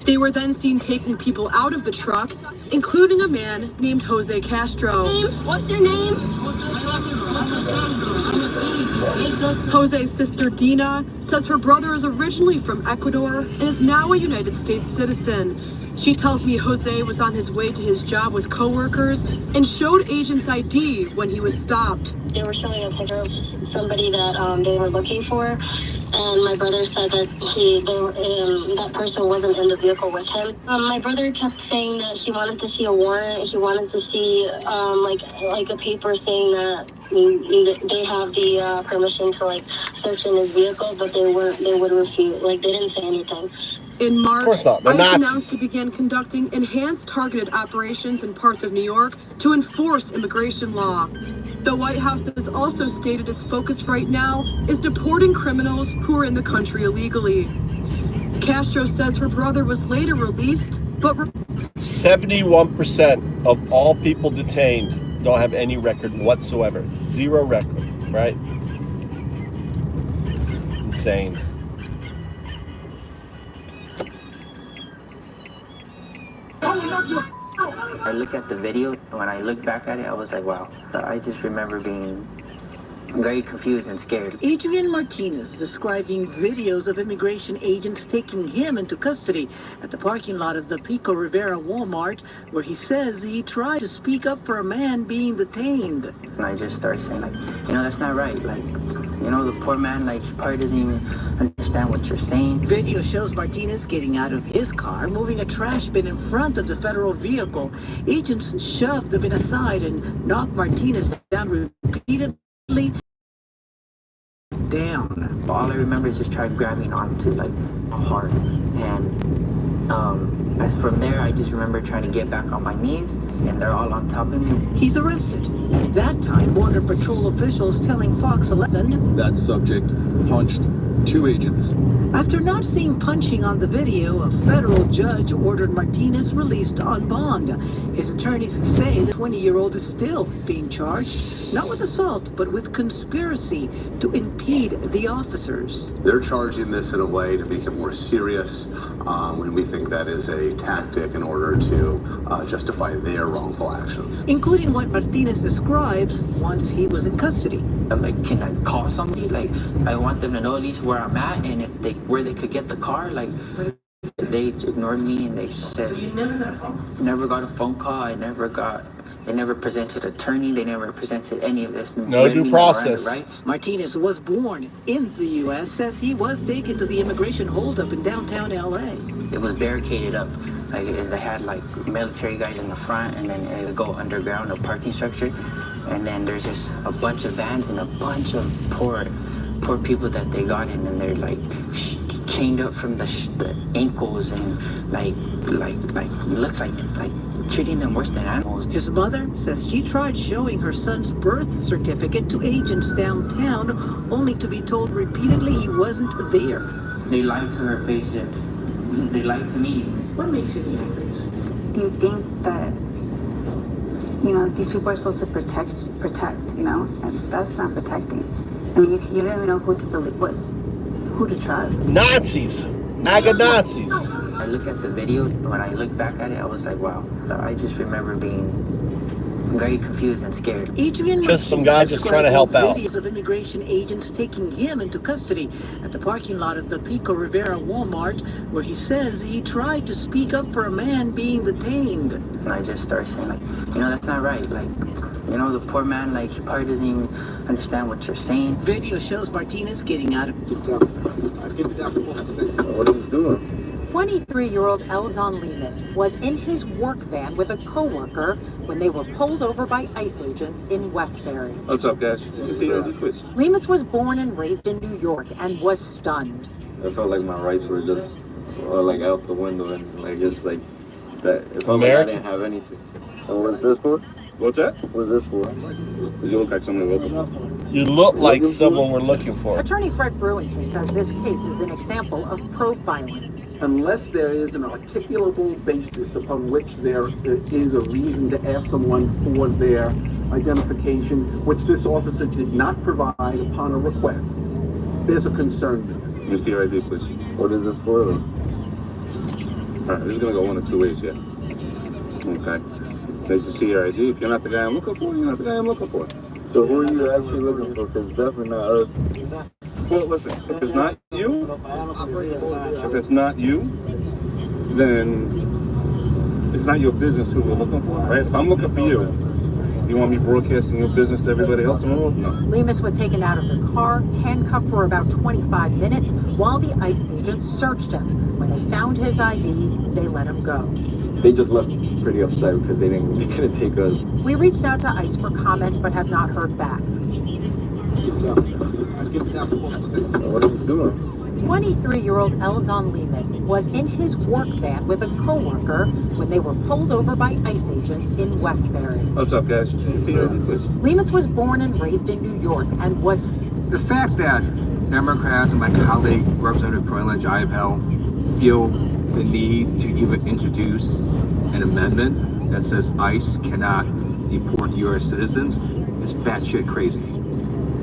They were then seen taking people out of the truck, including a man named Jose Castro. What's your name? Jose's sister Dina says her brother is originally from Ecuador and is now a United States citizen. She tells me Jose was on his way to his job with coworkers and showed agents ID when he was stopped. They were showing a picture of somebody that they were looking for, and my brother said that that person wasn't in the vehicle with him. My brother kept saying that he wanted to see a warrant. He wanted to see like a paper saying that they have the permission to search in his vehicle, but they would refuse. They didn't say anything. In March, ICE Nazis. announced to begin conducting enhanced targeted operations in parts of New York to enforce immigration law. The White House has also stated its focus right now is deporting criminals who are in the country illegally. Castro says her brother was later released, but 71% of all people detained don't have any record whatsoever. Zero record, right? Insane. I look at the video, and when I look back at it, I was like, wow. I just remember being very confused and scared. Adrian Martinez describing videos of immigration agents taking him into custody at the parking lot of the Pico Rivera Walmart, where he says he tried to speak up for a man being detained. And I just started saying, that's not right. The poor man, he probably doesn't even understand what you're saying. Video shows Martinez getting out of his car, moving a trash bin in front of the federal vehicle. Agents shoved the bin aside and knocked Martinez down repeatedly. Down. All I remember is just trying grabbing onto hard, and as from there I just remember trying to get back on my knees, and they're all on top of me. He's arrested. At that time, Border Patrol officials telling Fox 11 that subject punched 2 agents. After not seeing punching on the video, a federal judge ordered Martinez released on bond. His attorneys say the 20-year-old is still being charged, not with assault, but with conspiracy to impede the officers. They're charging this in a way to make it more serious, and we think that is a tactic in order to justify their wrongful actions. Including what Martinez describes once he was in custody. Like, can I call somebody? Like, I want them to know at least where I'm at, and if where they could get the car. Like, they ignored me, and they said, so you never got a phone call? Never got a phone call. They never presented attorney. They never presented any of this. No due process. Martinez was born in the U.S., says he was taken to the immigration holdup in downtown L.A. It was barricaded up. Like, they had like military guys in the front, and then they would go underground, a parking structure, and then there's just a bunch of vans and a bunch of poor people that they got in, and they're like chained up from the ankles, and like looks like treating them worse than animals. His mother says she tried showing her son's birth certificate to agents downtown, only to be told repeatedly he wasn't there. They lied to her face, and they lied to me. What makes you think this? Do you think that, these people are supposed to protect, and that's not protecting. I mean, you don't even know who to believe, who to trust. Nazis! MAGA Nazis! I look at the video, when I look back at it, I was like, wow. I just remember being very confused and scared. Just some guy just trying to help out. Videos of immigration agents taking him into custody at the parking lot of the Pico Rivera Walmart, where he says he tried to speak up for a man being detained. And I just started saying, like, that's not right. Like, the poor man, like, he probably doesn't even understand what you're saying. Video shows Martinez getting out of... What are you doing? 23-year-old Elzon Lemus was in his work van with a co-worker when they were pulled over by ICE agents in Westbury. What's up, guys? Lemus was born and raised in New York and was stunned. I felt like my rights were just, out the window, and just like that. It felt America? like I didn't have anything. And what's this for? What's that? What's this for? You look like someone we're looking for. You look like someone we're looking for. Attorney Fred Brewington says this case is an example of profiling. Unless there is an articulable basis upon which there is a reason to ask someone for their identification, which this officer did not provide upon a request, there's a concern there. Let me see your ID, please. What is this for? All right, this is going to go one of two ways here. Okay. They just see your ID. If you're not the guy I'm looking for, you're not the guy I'm looking for. So who are you actually looking for? Because it's definitely not us. Well, listen, if it's not you, then it's not your business who we're looking for, right? If I'm looking for you, you want me broadcasting your business to everybody else in the world? No. Lemus was taken out of the car, handcuffed for about 25 minutes while the ICE agents searched him. When they found his ID, they let him go. They just left pretty upset because they couldn't take us. We reached out to ICE for comment but have not heard back. What are you doing? 23-year-old Elzon Lemus was in his work van with a co-worker when they were pulled over by ICE agents in Westbury. What's up, guys? Lemus was born and raised in New York and was... The fact that Democrats and my colleague, Representative Proyla Jayapal, feel the need to even introduce an amendment that says ICE cannot deport U.S. citizens is batshit crazy.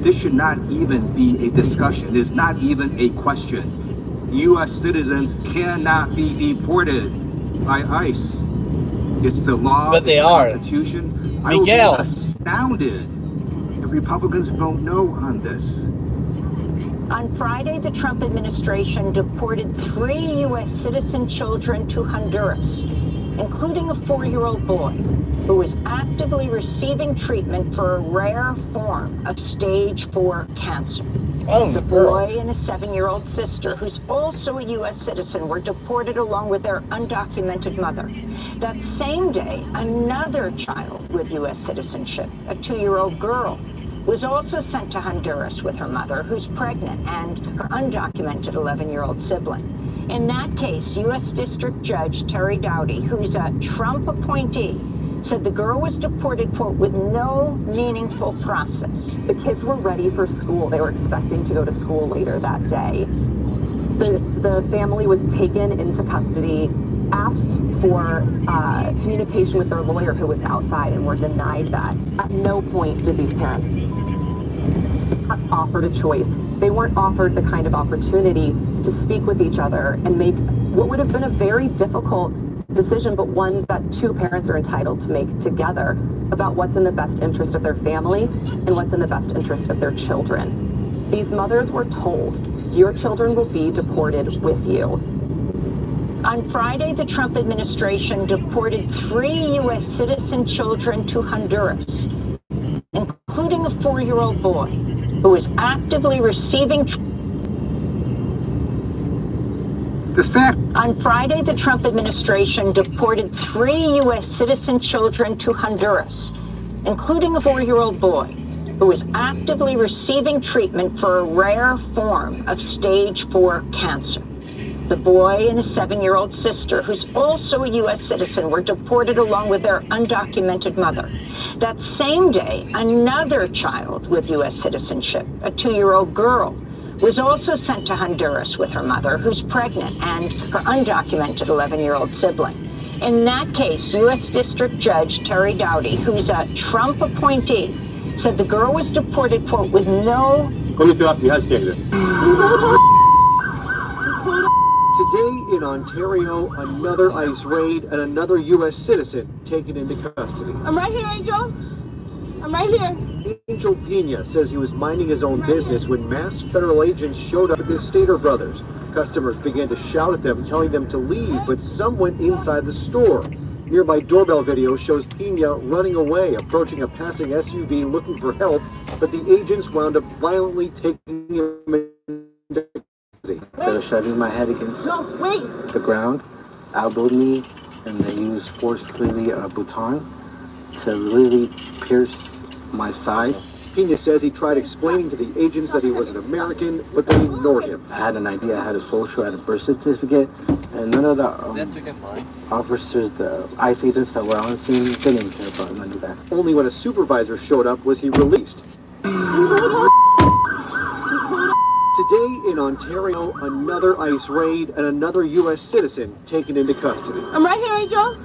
This should not even be a discussion. It's not even a question. U.S. citizens cannot be deported by ICE. It's the law. But they the are. Constitution. Miguel. I would be astounded if Republicans vote no on this. On Friday, the Trump administration deported 3 U.S. citizen children to Honduras, including a 4-year-old boy who was actively receiving treatment for a rare form of stage 4 cancer. The boy and a 7-year-old sister, who's also a U.S. citizen, were deported along with their undocumented mother. That same day, another child with U.S. citizenship, a 2-year-old girl, was also sent to Honduras with her mother, who's pregnant, and her undocumented 11-year-old sibling. In that case, U.S. District Judge Terry Dowdy, who's a Trump appointee, said the girl was deported, quote, with no meaningful process. The kids were ready for school. They were expecting to go to school later that day. The family was taken into custody, asked for communication with their lawyer who was outside, and were denied that. At no point did these parents offered a choice. They weren't offered the kind of opportunity to speak with each other and make what would have been a very difficult decision, but one that two parents are entitled to make together about what's in the best interest of their family and what's in the best interest of their children. These mothers were told, your children will be deported with you. On Friday, the Trump administration deported 3 U.S. citizen children to Honduras, including a 4-year-old boy who is actively receiving. On Friday, the Trump administration deported 3 U.S. citizen children to Honduras, including a 4-year-old boy who is actively receiving treatment for a rare form of stage 4 cancer. The boy and his 7-year-old sister, who's also a U.S. citizen, were deported along with their undocumented mother. That same day, another child with U.S. citizenship, a 2-year-old girl, was also sent to Honduras with her mother, who's pregnant, and her undocumented 11-year-old sibling. In that case, U.S. District Judge Terry Dowdy, who's a Trump appointee, said the girl was deported, quote, with no... Today in Ontario, another ICE raid and another U.S. citizen taken into custody. I'm right here, Angel. I'm right here. Angel Pena says he was minding his own business when masked federal agents showed up at the Stater Brothers. Customers began to shout at them, telling them to leave, but some went inside the store. Nearby doorbell video shows Pena running away, approaching a passing SUV looking for help, but the agents wound up violently taking him into They were shoving my head against the ground, elbowed me, and they used forcefully a baton to really pierce my side. Pena says he tried explaining to the agents that he was an American, but they ignored him. I had an ID, I had a social, I had a birth certificate, and none of the officers, the ICE agents that were on scene, they didn't care about none of that. Only when a supervisor showed up was he released. Today in Ontario, another ICE raid and another U.S. citizen taken into custody. I'm right here, Angel.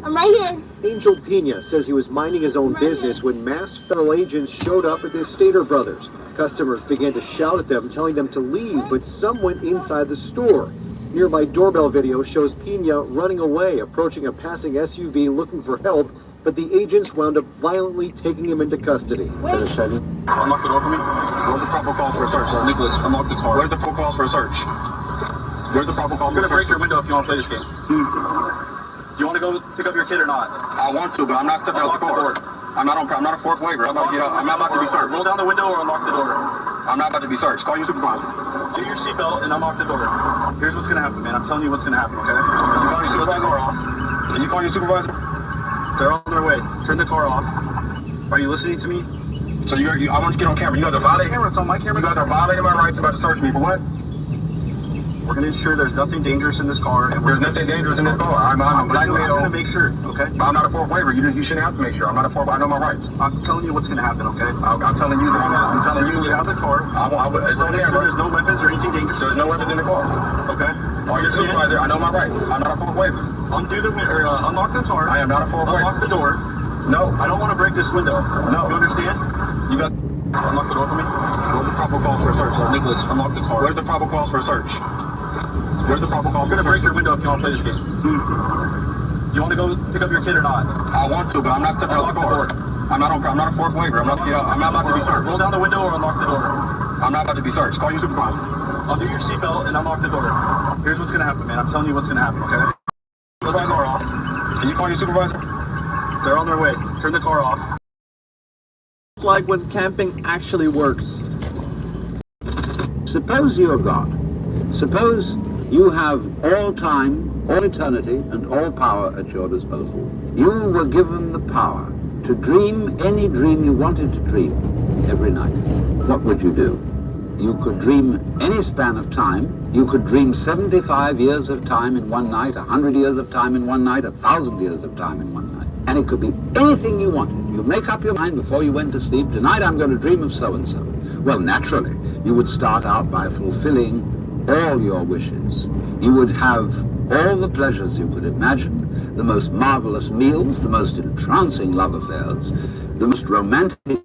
I'm right here. Angel Pena says he was minding his own business when masked federal agents showed up at the Stater Brothers. Customers began to shout at them, telling them to leave, but some went inside the store. Nearby doorbell video shows Pena running away, approaching a passing SUV looking for help, but the agents wound up violently taking him into custody. They were shoving. Unlock the door for me. Where's the proper call for a search? Nicholas, unlock the car. Where's the proper call for a search? Where's the proper call for a search? I'm gonna break your window if you want to play this game. Do you want to go pick up your kid or not? I want to, but I'm not stepping out the door. I'm not a fourth waiver. I'm not about to be searched. Roll down the window or unlock the door. I'm not about to be searched. Call your supervisor. Do your seatbelt and unlock the door. Here's what's gonna happen, man. I'm telling you what's gonna happen, okay? You call your supervisor off. Can you call your supervisor? They're on their way. Turn the car off. Are you listening to me? So I want you to get on camera. You guys are violating camera. It's on my camera. You guys are violating my rights, about to search me for what? We're going to ensure there's nothing dangerous in this car. And there's nothing dangerous in this car. I'm going to make sure, okay? I'm not a fourth waiver. You shouldn't have to make sure. I'm not a fourth. I know my rights. I'm telling you what's going to happen, okay? I'm telling you that I'm telling you get out of the car. It's on there. There's no weapons or anything dangerous. There's no weapons in the car, okay? Call your supervisor. I know my rights. I'm not a fourth waiver. Unlock the car. I am not a fourth waiver. Unlock the door. No, I don't want to break this window. No. You understand? You got unlock the door for me. Where's the proper call for a search? Nicholas, unlock the car. Where's the proper call for a search? Where's the proper call? I'm gonna break your window if you want to play this game. Do you want to go pick up your kid or not? I want to, but I'm not stepping out the door. I'm not a fourth waiver. I'm not about to be searched. Roll down the window or unlock the door. I'm not about to be searched. Call your supervisor. Undo your seatbelt and unlock the door. Here's what's gonna happen, man. I'm telling you what's gonna happen, okay? Turn the car off. Can you call your supervisor? They're on their way. Turn the car off. It's like when camping actually works. Suppose you're God. Suppose you have all time, all eternity, and all power at your disposal. You were given the power to dream any dream you wanted to dream every night. What would you do? You could dream any span of time. You could dream 75 years of time in one night, 100 years of time in one night, 1,000 years of time in one night. And it could be anything you wanted. You make up your mind before you went to sleep, tonight I'm going to dream of so-and-so. Well, naturally, you would start out by fulfilling all your wishes. You would have all the pleasures you could imagine, the most marvelous meals, the most entrancing love affairs, the most romantic.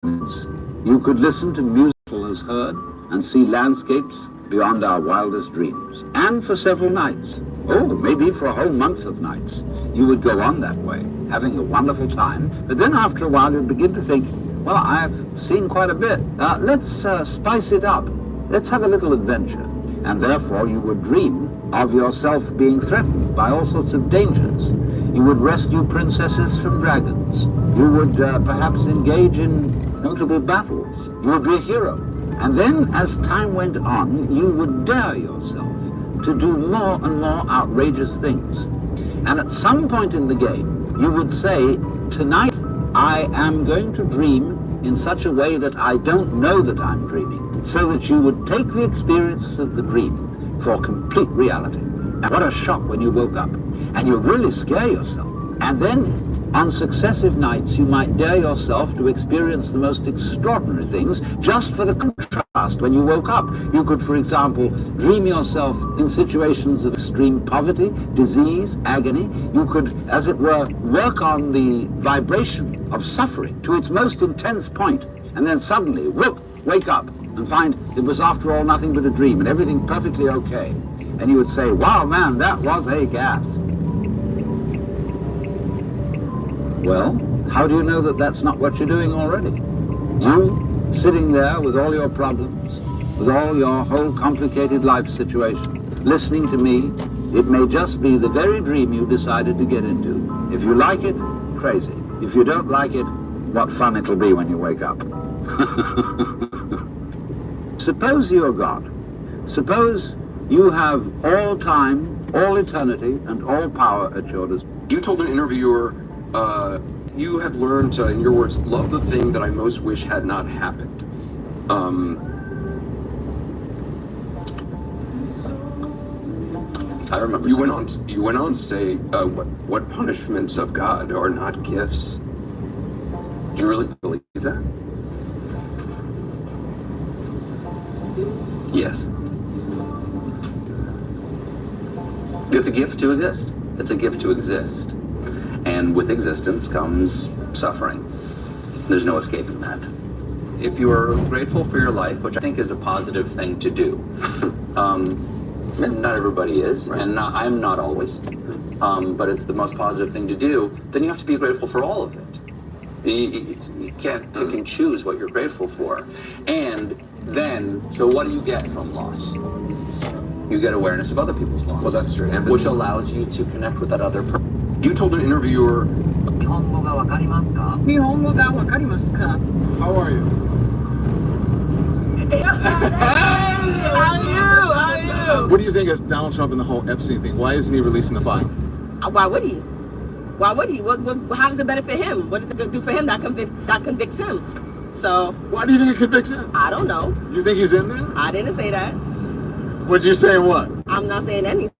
You could listen to music as heard and see landscapes beyond our wildest dreams. And for several nights, maybe for a whole month of nights, you would go on that way, having a wonderful time. But then after a while, you'd begin to think, well, I've seen quite a bit. Let's spice it up. Let's have a little adventure. And therefore, you would dream of yourself being threatened by all sorts of dangers. You would rescue princesses from dragons. You would perhaps engage in notable battles. You would be a hero. And then, as time went on, you would dare yourself to do more and more outrageous things. And at some point in the game, you would say, tonight I am going to dream in such a way that I don't know that I'm dreaming, so that you would take the experience of the dream for complete reality. And what a shock when you woke up. And you'd really scare yourself. And then, on successive nights, you might dare yourself to experience the most extraordinary things just for the contrast when you woke up. You could, for example, dream yourself in situations of extreme poverty, disease, agony. You could, as it were, work on the vibration of suffering to its most intense point, and then suddenly, whoop, wake up and find it was after all nothing but a dream and everything perfectly okay. And you would say, wow, man, that was a gas. Well, how do you know that that's not what you're doing already? You, sitting there with all your problems, with all your whole complicated life situation, listening to me, it may just be the very dream you decided to get into. If you like it, crazy. If you don't like it, what fun it'll be when you wake up. Suppose you're God. Suppose you have all time, all eternity, and all power at your disposal. You told an interviewer, you have learned to, in your words, love the thing that I most wish had not happened. I remember. You went on to say, what punishments of God are not gifts? Do you really believe that? Yes. It's a gift to exist. It's a gift to exist. And with existence comes suffering. There's no escaping that. If you are grateful for your life, which I think is a positive thing to do, and not everybody is, right. And I'm not always, but it's the most positive thing to do, then you have to be grateful for all of it. You can't pick and choose what you're grateful for. And then, so what do you get from loss? You get awareness of other people's loss. Well, that's true. Which allows you to connect with that other person. You told an interviewer, How are you? What do you think of Donald Trump and the whole Epstein thing? Why isn't he releasing the file? Why would he? Why would he? What, how does it benefit him? What is it going to do for him that convicts him? So. Why do you think it convicts him? I don't know. You think he's in there? I didn't say that. What'd you say what? I'm not saying anything.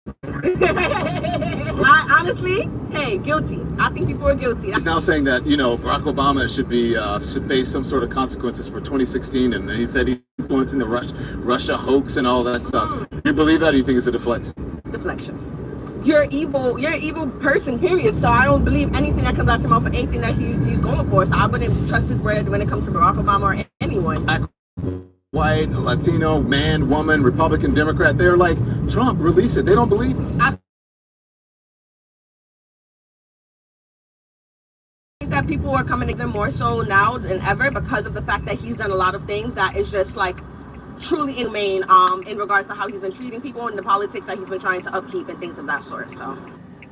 I honestly, hey, guilty. I think people are guilty. He's now saying that, Barack Obama should face some sort of consequences for 2016, and he said he's influencing the Russia hoax and all that stuff. Do you believe that, or do you think it's a deflection? Deflection. You're evil. You're an evil person, period. So I don't believe anything that comes out your mouth for anything that he's going for. So I wouldn't trust his word when it comes to Barack Obama or anyone. White, Latino, man, woman, Republican, Democrat, they're like, Trump, release it. They don't believe it. I think that people are coming to them more so now than ever because of the fact that he's done a lot of things that is just like truly inhumane in regards to how he's been treating people and the politics that he's been trying to upkeep and things of that sort. So.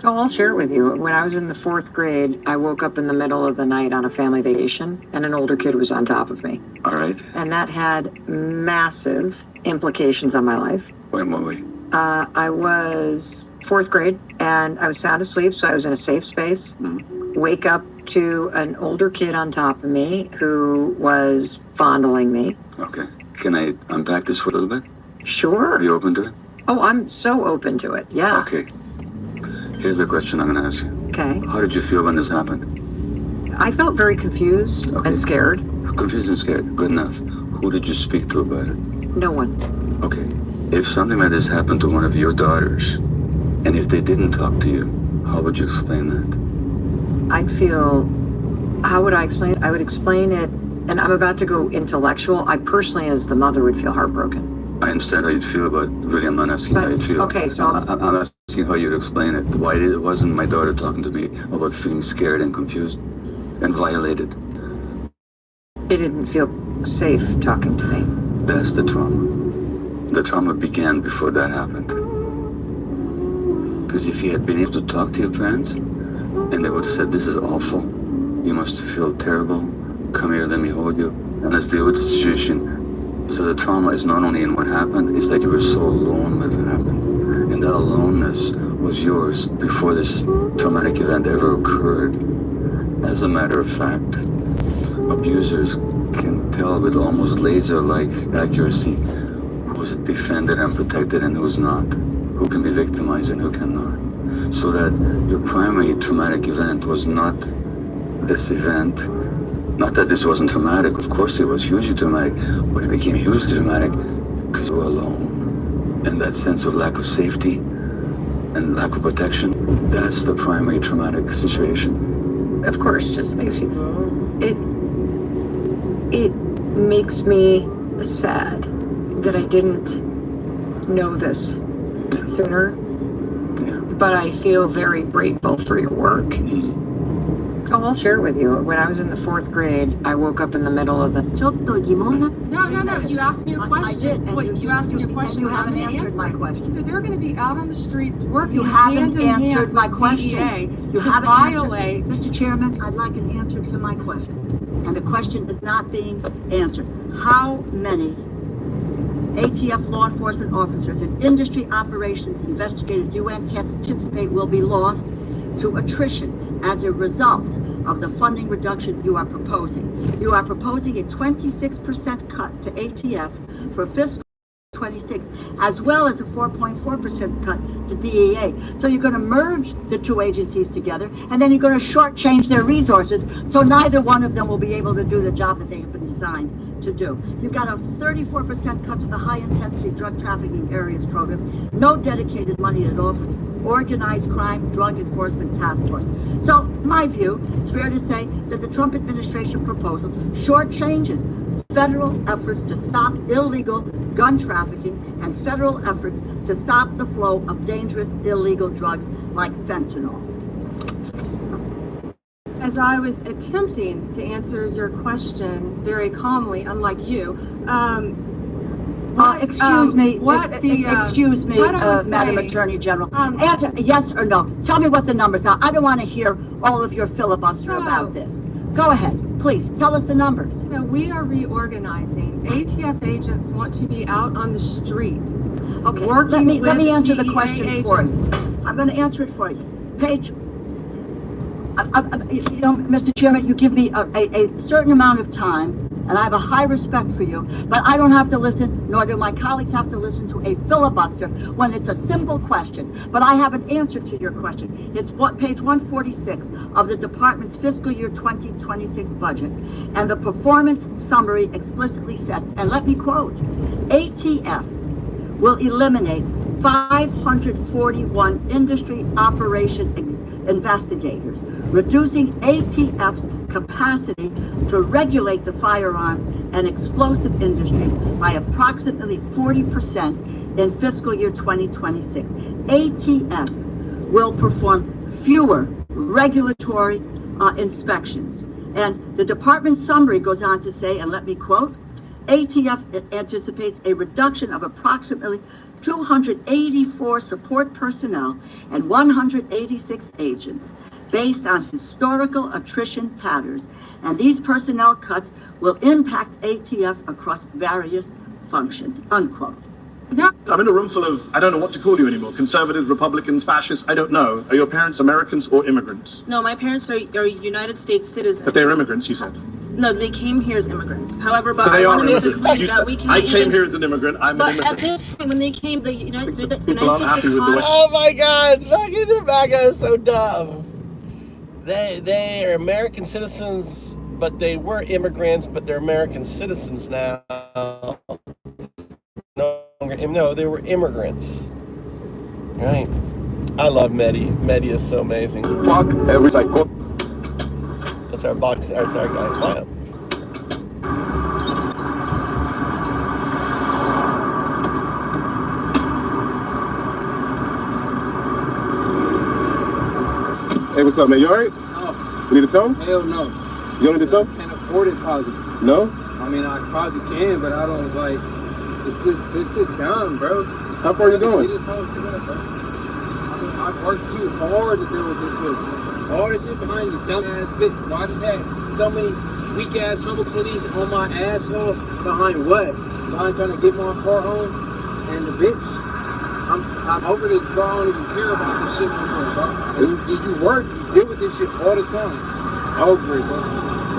Oh, I'll share it with you. When I was in the 4th grade, I woke up in the middle of the night on a family vacation, and an older kid was on top of me. All right. And that had massive implications on my life. When were we? I was 4th grade, and I was sound asleep, so I was in a safe space. Mm-hmm. Wake up to an older kid on top of me who was fondling me. Okay. Can I unpack this for a little bit? Sure. Are you open to it? Oh, I'm so open to it. Yeah. Okay. Here's the question I'm going to ask you. Okay. How did you feel when this happened? I felt very confused and scared. Confused and scared. Good enough. Who did you speak to about it? No one. Okay. If something like this happened to one of your daughters, and if they didn't talk to you, how would you explain that? I'd feel, how would I explain it? I would explain it, and I'm about to go intellectual. I personally, as the mother, would feel heartbroken. I understand how you'd feel, but really I'm not asking how you'd feel. Okay, so I'm asking how you'd explain it. Why it wasn't my daughter talking to me about feeling scared and confused and violated? It didn't feel safe talking to me. That's the trauma. The trauma began before that happened. Because if you had been able to talk to your parents, and they would have said, this is awful, you must feel terrible, come here, let me hold you, and let's deal with the situation. So the trauma is not only in what happened, it's that you were so alone when it happened. And that aloneness was yours before this traumatic event ever occurred. As a matter of fact, abusers can tell with almost laser-like accuracy who's defended and protected and who's not, who can be victimized and who cannot. So that your primary traumatic event was not this event. Not that this wasn't traumatic, of course it was hugely traumatic, but it became hugely traumatic because you were alone. And that sense of lack of safety and lack of protection, that's the primary traumatic situation. Of course, just makes me, it makes me sad that I didn't know this sooner, but I feel very grateful for your work. Oh, I'll share it with you. When I was in the 4th grade, I woke up in the middle of the... No, you asked me a question. I did, and you asked me a question. You haven't answered my question. So they're going to be out on the streets working You haven't hand in hand answered my with question. DEA You to haven't violate. answered. Mr. Chairman, I'd like an answer to my question. And the question is not being answered. How many ATF law enforcement officers and industry operations investigators do you anticipate will be lost to attrition as a result of the funding reduction you are proposing? You are proposing a 26% cut to ATF for fiscal 26, as well as a 4.4% cut to DEA. So you're going to merge the two agencies together, and then you're going to shortchange their resources, so neither one of them will be able to do the job that they have been designed to do. You've got a 34% cut to the high-intensity drug trafficking areas program, no dedicated money at all for the organized crime drug enforcement task force. So, my view, it's fair to say that the Trump administration proposal shortchanges federal efforts to stop illegal gun trafficking and federal efforts to stop the flow of dangerous illegal drugs like fentanyl. As I was attempting to answer your question very calmly, unlike you, Excuse me, Madam saying, Attorney General. Answer yes or no. Tell me what the numbers are. I don't want to hear all of your filibuster about this. Go ahead, please. Tell us the numbers. So we are reorganizing. ATF agents want to be out on the street. Okay, working let me answer the DEA question agents. for you. I'm going to answer it for you. Page, you know, Mr. Chairman, you give me a certain amount of time, and I have a high respect for you, but I don't have to listen, nor do my colleagues have to listen to a filibuster when it's a simple question. But I have an answer to your question. It's page 146 of the department's fiscal year 2026 budget, and the performance summary explicitly says, and let me quote, ATF will eliminate 541 industry operation investigators, reducing ATF's capacity to regulate the firearms and explosive industries by approximately 40% in fiscal year 2026. ATF will perform fewer regulatory inspections. And the department summary goes on to say, and let me quote, ATF anticipates a reduction of approximately 284 support personnel and 186 agents based on historical attrition patterns, and these personnel cuts will impact ATF across various functions, unquote. I'm in a room full of, I don't know what to call you anymore, conservatives, Republicans, fascists, I don't know. Are your parents Americans or immigrants? No, my parents are United States citizens. But they're immigrants, you said. No, they came here as immigrants. However, but So they I are want to make it immigrants. clear that we can't I came here as an immigrant, I'm an But immigrant. at this point, when they came, the United People aren't States happy with the way... Oh my God, fucking tobacco is so dumb. they are American citizens, but they were immigrants, but they're American citizens now. No, they were immigrants. Right? I love Mehdi. Mehdi is so amazing. Fuck every psycho. That's our box. That's our guy. Wow. Hey, what's up, man? You alright? No. You need a tow? Hell no. You don't need a tow? I can't afford it, probably. No? I mean, I probably can, but I don't like. It's just dumb, bro. How far are you going? This whole shit up, bro. I mean, I've worked too hard to deal with this shit. All this shit behind you, dumbass bitch. Why just had so many weak ass humble police on my asshole? Behind what? Behind trying to get my car home? And the bitch. I'm over this, bro. I don't even care about this shit anymore, bro. And you work, you deal with this shit all the time. Over it, bro.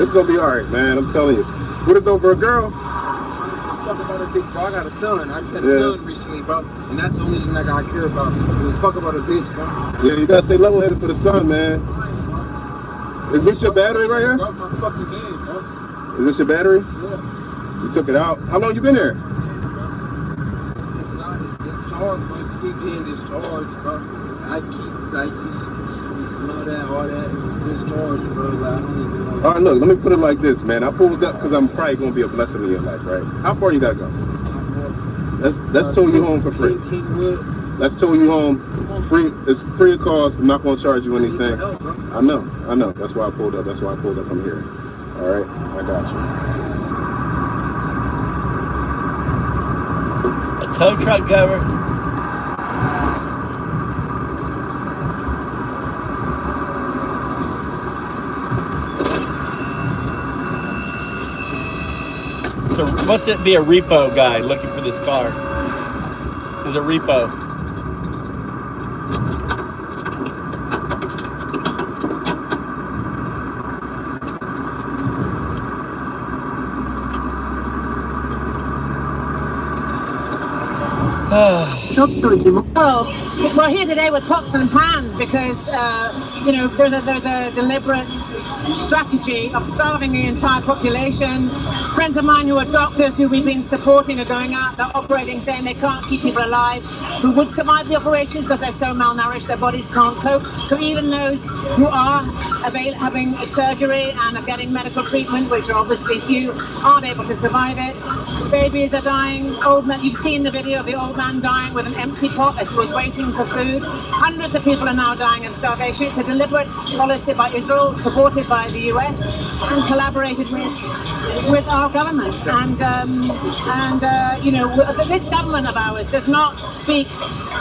It's gonna be alright, man. I'm telling you. What is over a girl? Fuck about a bitch, bro. I got a son. I just had a son recently, bro. And that's the only thing that I care about. Fuck about a bitch, bro. Yeah, you gotta stay level-headed for the sun, man. Is this your battery right here? Bro, my fucking game, bro. Is this your battery? Yeah. You took it out. How long you been here? It's not. It's discharged, bro. It's keep being discharged, bro. I keep, like, you smell that, all that. It's discharged, bro. Like, I don't even know. All right, look, let me put it like this, man. I pulled up because I'm probably gonna be a blessing in your life, right? How far you gotta go? Let's tow you home for free. Let's tow you home free. It's free of cost. I'm not gonna charge you anything. I know. That's why I pulled up. That's why I pulled up from here. All right, I got you. A tow truck driver. So what's it be a repo guy looking for this car? He's a repo. Well, we're here today with pots and pans because, there's a deliberate strategy of starving the entire population. Friends of mine who are doctors who we've been supporting are going out, they're operating, saying they can't keep people alive who would survive the operations because they're so malnourished, their bodies can't cope. So even those who are having surgery and are getting medical treatment, which are obviously few, aren't able to survive it. Babies are dying, old men, you've seen the video of the old man dying with an empty pot as he was waiting for food. Hundreds of people are now dying in starvation. It's a deliberate policy by Israel, supported by the US, and collaborated with our government. This government of ours does not speak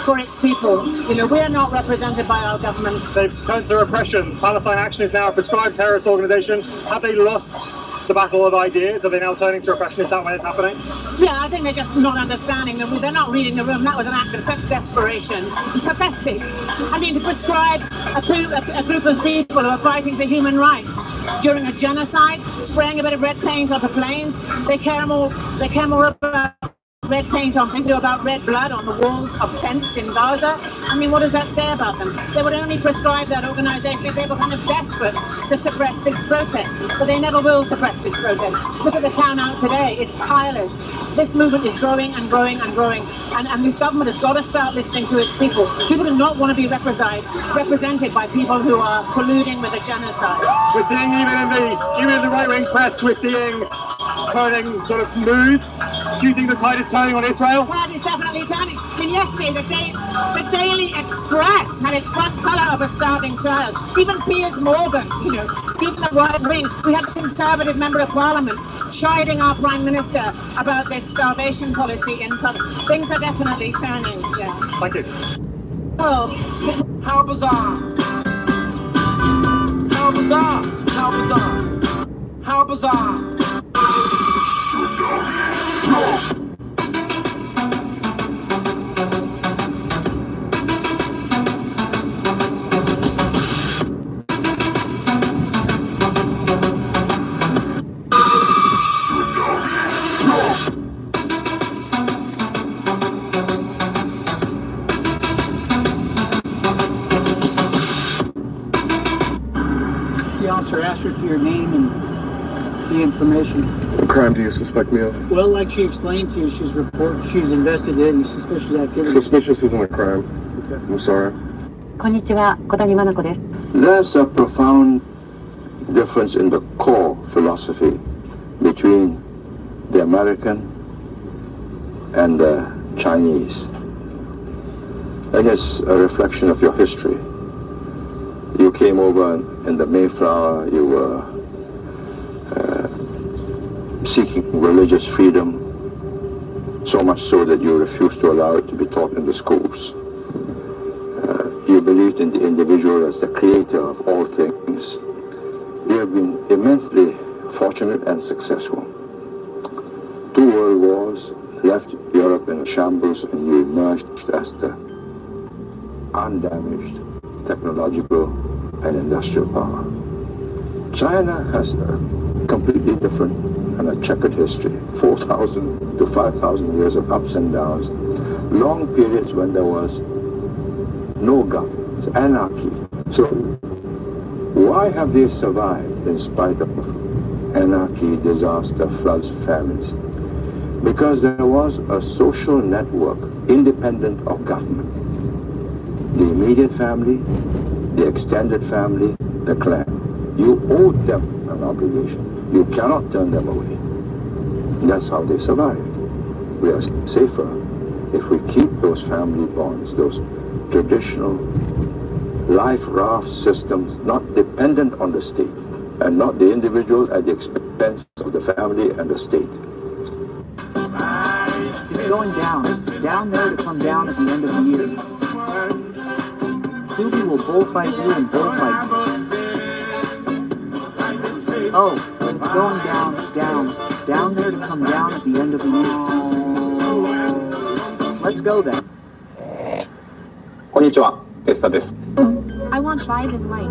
for its people. We are not represented by our government. They've turned to repression. Palestine Action is now a prescribed terrorist organization. Have they lost the battle of ideas? Are they now turning to repression? Is that when it's happening? Yeah, I think they're just not understanding them. They're not reading the room. That was an act of such desperation. Pathetic. I mean, to prescribe a group of people who are fighting for human rights during a genocide, spraying a bit of red paint onto planes. They care more about red paint on things, about red blood on the walls of tents in Gaza. I mean, what does that say about them? They would only prescribe that organization if they were kind of desperate to suppress this protest, but they never will suppress this protest. Look at the town out today. It's tireless. This movement is growing and growing and growing, and this government has got to start listening to its people. People do not want to be represented by people who are colluding with a genocide. We're seeing even in the right-wing press, we're seeing turning sort of moods. Do you think the tide is turning on Israel? The tide is definitely turning. I mean, yesterday, the Daily Express had its front colour of a starving child. Even Piers Morgan, even the right wing. We had a Conservative member of Parliament chiding our Prime Minister about this starvation policy in public. Things are definitely turning, yeah. Thank you. Oh, How bizarre. How bizarre. How bizarre. How bizarre. your name and the information. What crime do you suspect me of? Well, like she explained to you, she's investigating suspicious activity. Suspicious isn't a crime. Okay. I'm sorry. There's a profound difference in the core philosophy between the American and the Chinese. And it's a reflection of your history. You came over in the Mayflower, you were seeking religious freedom, so much so that you refused to allow it to be taught in the schools. You believed in the individual as the creator of all things. You have been immensely fortunate and successful. 2 world wars left Europe in a shambles, and you emerged as the undamaged technological and industrial power. China has a completely different and a checkered history, 4,000 to 5,000 years of ups and downs, long periods when there was no government, anarchy. So why have they survived in spite of anarchy, disaster, floods, famines? Because there was a social network independent of government. The immediate family, the extended family, the clan. You owed them an obligation. You cannot turn them away. And that's how they survived. We are safer if we keep those family bonds, those traditional life raft systems, not dependent on the state, and not the individual at the expense of the family and the state. It's going down there to come down at the end of the year. Kubi will bullfight you and bullfight you. Oh, but it's going down there to come down at the end of the year. Let's go then. こんにちは、テスタです。 I want vibe and light.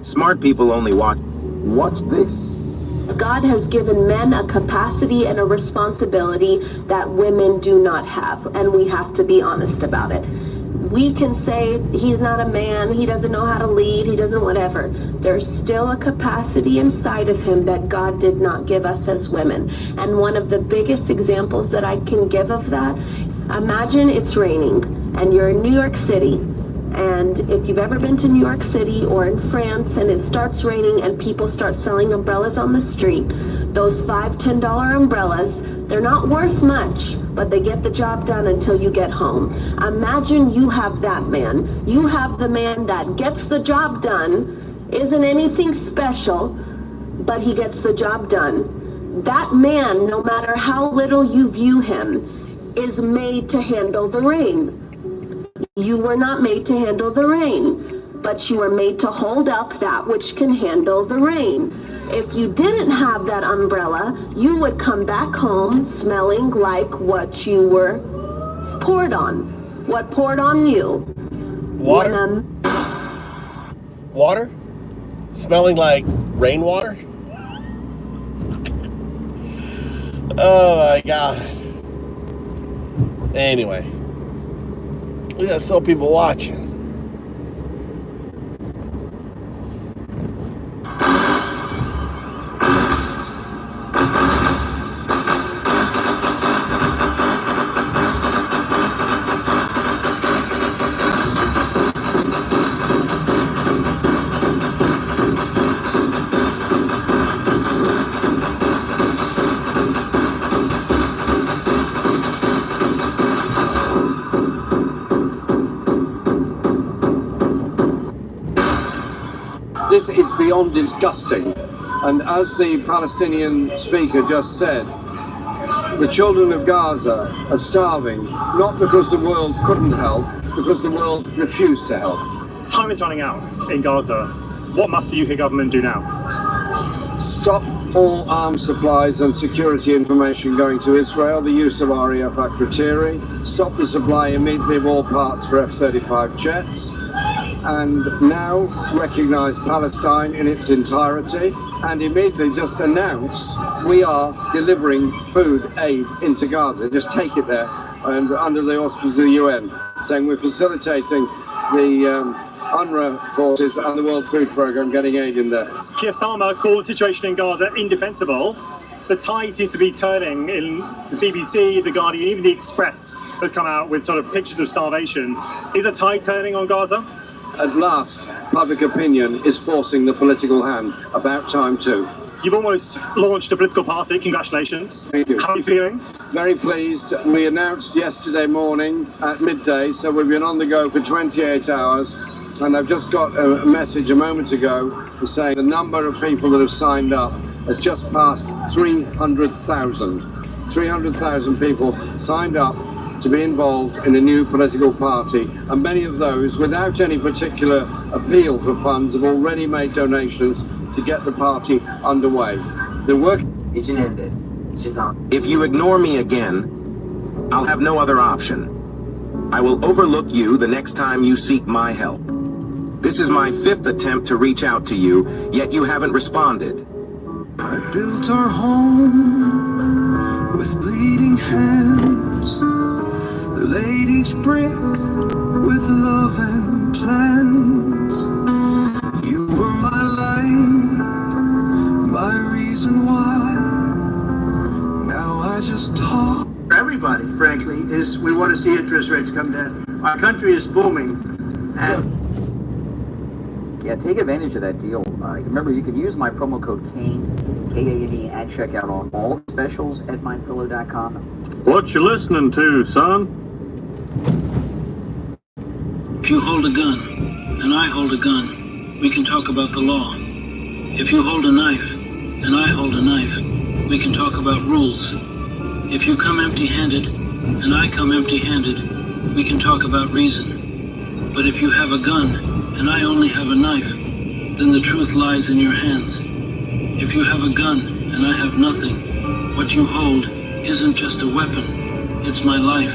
Smart people only watch. What's this? God has given men a capacity and a responsibility that women do not have, and we have to be honest about it. We can say he's not a man, he doesn't know how to lead, he doesn't whatever. There's still a capacity inside of him that God did not give us as women. And one of the biggest examples that I can give of that, imagine it's raining and you're in New York City. And if you've ever been to New York City or in France and it starts raining and people start selling umbrellas on the street, those $5, $10 umbrellas, they're not worth much, but they get the job done until you get home. Imagine you have that man. You have the man that gets the job done, isn't anything special, but he gets the job done. That man, no matter how little you view him, is made to handle the rain. You were not made to handle the rain, but you are made to hold up that which can handle the rain. If you didn't have that umbrella, you would come back home smelling like what you were poured on. What poured on you? Water? Water? Smelling like rainwater? Oh my God. Anyway. We got some people watching. This is beyond disgusting. And as the Palestinian speaker just said, the children of Gaza are starving, not because the world couldn't help, because the world refused to help. Time is running out in Gaza. What must the UK government do now? Stop all arms supplies and security information going to Israel, the use of RAF Akrotiri, stop the supply immediately of all parts for F-35 jets, and now recognise Palestine in its entirety, and immediately just announce we are delivering food aid into Gaza. Just take it there, and under the auspices of the UN, saying we're facilitating the UNRWA forces and the World Food Programme getting aid in there. Keir Starmer called the situation in Gaza indefensible. The tide seems to be turning in the BBC, The Guardian, even The Express has come out with sort of pictures of starvation. Is a tide turning on Gaza? At last, public opinion is forcing the political hand. About time too. You've almost launched a political party. Congratulations. Thank you. How are you feeling? Very pleased. We announced yesterday morning at midday, so we've been on the go for 28 hours. And I've just got a message a moment ago saying the number of people that have signed up has just passed 300,000. 300,000 people signed up to be involved in a new political party, and many of those, without any particular appeal for funds, have already made donations to get the party underway. The work. If you ignore me again, I'll have no other option. I will overlook you the next time you seek my help. This is my 5th attempt to reach out to you, yet you haven't responded. I built our home with bleeding hands, laid each brick with love and plans. You were my light, my reason why. Now I just talk. Everybody, frankly, is we want to see interest rates come down. Our country is booming, and yeah, take advantage of that deal. Remember, you can use my promo code KANE, K-A-N-E, at checkout on all specials at mypillow.com. What you listening to, son? If you hold a gun, and I hold a gun, we can talk about the law. If you hold a knife, and I hold a knife, we can talk about rules. If you come empty-handed, and I come empty-handed, we can talk about reason. But if you have a gun, and I only have a knife, then the truth lies in your hands. If you have a gun, and I have nothing, what you hold isn't just a weapon, it's my life.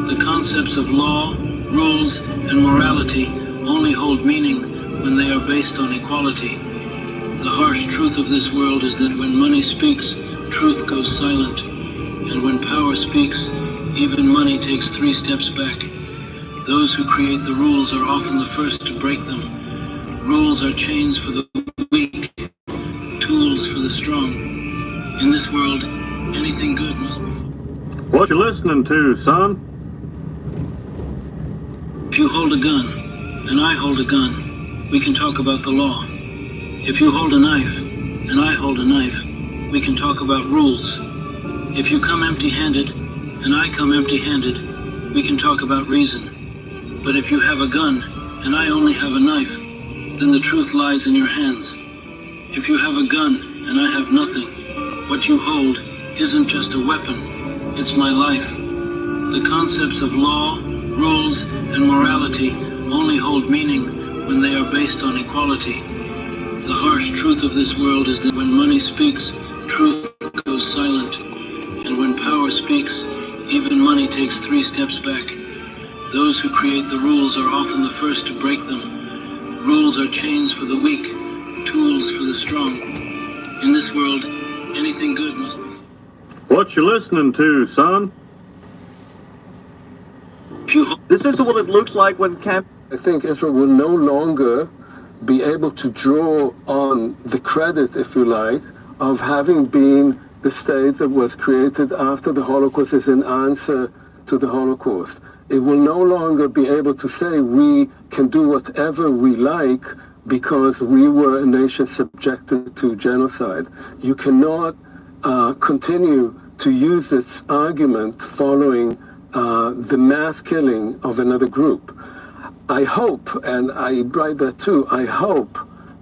The concepts of law, rules, and morality only hold meaning when they are based on equality. The harsh truth of this world is that when money speaks, truth goes silent. And when power speaks, even money takes 3 steps back. Those who create the rules are often the first to break them. Rules are chains for the weak, tools for the strong. In this world, anything good must be. What you listening to, son? If you hold a gun, and I hold a gun, we can talk about the law. If you hold a knife, and I hold a knife, we can talk about rules. If you come empty-handed, and I come empty-handed, we can talk about reason. But if you have a gun, and I only have a knife, then the truth lies in your hands. If you have a gun, and I have nothing, what you hold isn't just a weapon, it's my life. The concepts of law, rules, and morality only hold meaning when they are based on equality. The harsh truth of this world is that when money speaks, truth goes silent. And when power speaks, even money takes 3 steps back. Those who create the rules are often the first to break them. Rules are chains for the weak, tools for the strong. In this world, anything good must be. What you listening to, son? This is what it looks like when I think Israel will no longer be able to draw on the credit, if you like, of having been the state that was created after the Holocaust as an answer to the Holocaust. It will no longer be able to say we can do whatever we like because we were a nation subjected to genocide. You cannot continue to use this argument following the mass killing of another group. I hope, and I write that too, I hope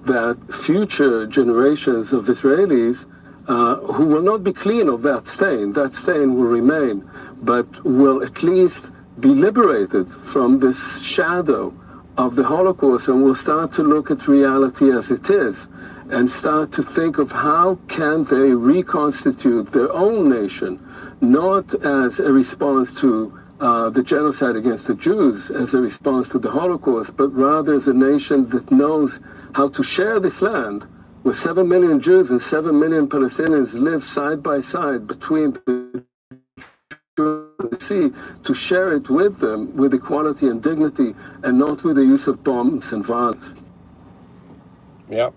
that future generations of Israelis who will not be clean of that stain will remain, but will at least be liberated from this shadow of the Holocaust and will start to look at reality as it is and start to think of how can they reconstitute their own nation, not as a response to the genocide against the Jews, as a response to the Holocaust, but rather as a nation that knows how to share this land where 7 million Jews and 7 million Palestinians live side by side between the Jews the sea, to share it with them with equality and dignity, and not with the use of bombs and violence. Yep.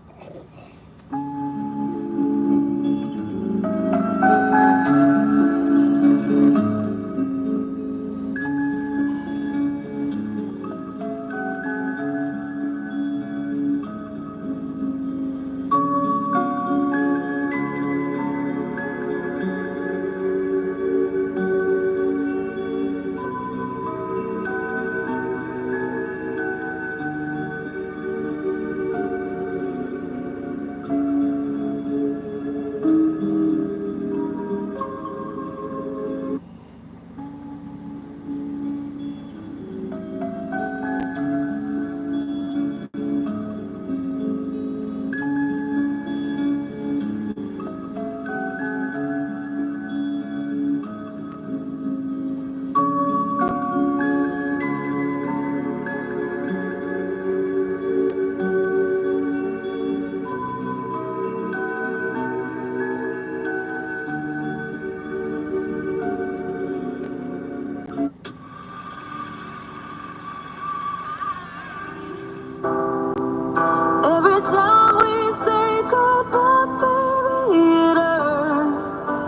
Every time we say goodbye, baby, it hurts.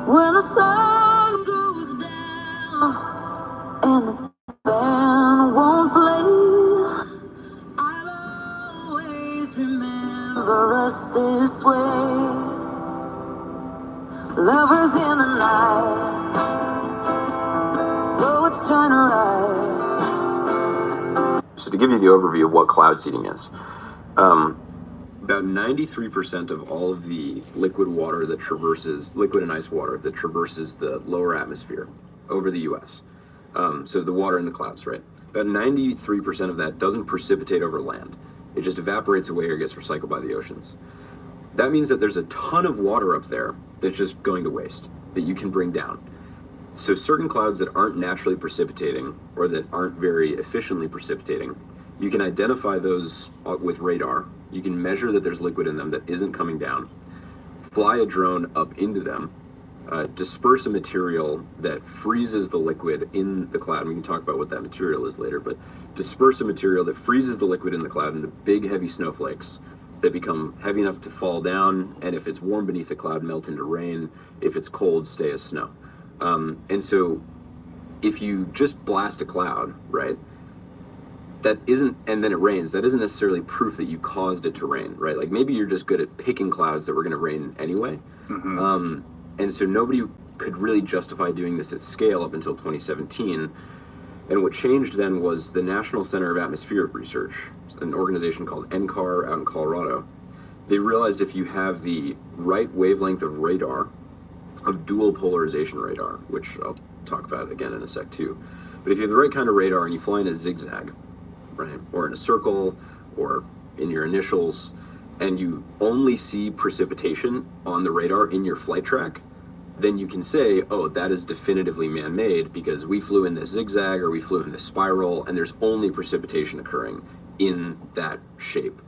When the sun goes down and the band won't play, I'll always remember us this way. Lovers in the night, though it's trying to ride. So to give you the overview of what cloud seeding is, about 93% of all of the liquid and ice water that traverses the lower atmosphere over the US, so the water in the clouds, right? About 93% of that doesn't precipitate over land. It just evaporates away or gets recycled by the oceans. That means that there's a ton of water up there that's just going to waste, that you can bring down. So certain clouds that aren't naturally precipitating or that aren't very efficiently precipitating, you can identify those with radar. You can measure that there's liquid in them that isn't coming down, fly a drone up into them, disperse a material that freezes the liquid in the cloud. We can talk about what that material is later, but disperse a material that freezes the liquid in the cloud into big heavy snowflakes that become heavy enough to fall down, and if it's warm beneath the cloud, melt into rain. If it's cold, stay as snow. And so if you just blast a cloud, right, and then it rains, that isn't necessarily proof that you caused it to rain, right? Like maybe you're just good at picking clouds that were going to rain anyway. And so nobody could really justify doing this at scale up until 2017. And what changed then was the National Center of Atmospheric Research, an organization called NCAR out in Colorado. They realized if you have the right wavelength of radar, of dual polarization radar, which I'll talk about again in a sec too. But if you have the right kind of radar and you fly in a zigzag, right, or in a circle, or in your initials, and you only see precipitation on the radar in your flight track, then you can say, oh, that is definitively man-made because we flew in this zigzag or we flew in this spiral and there's only precipitation occurring in that shape.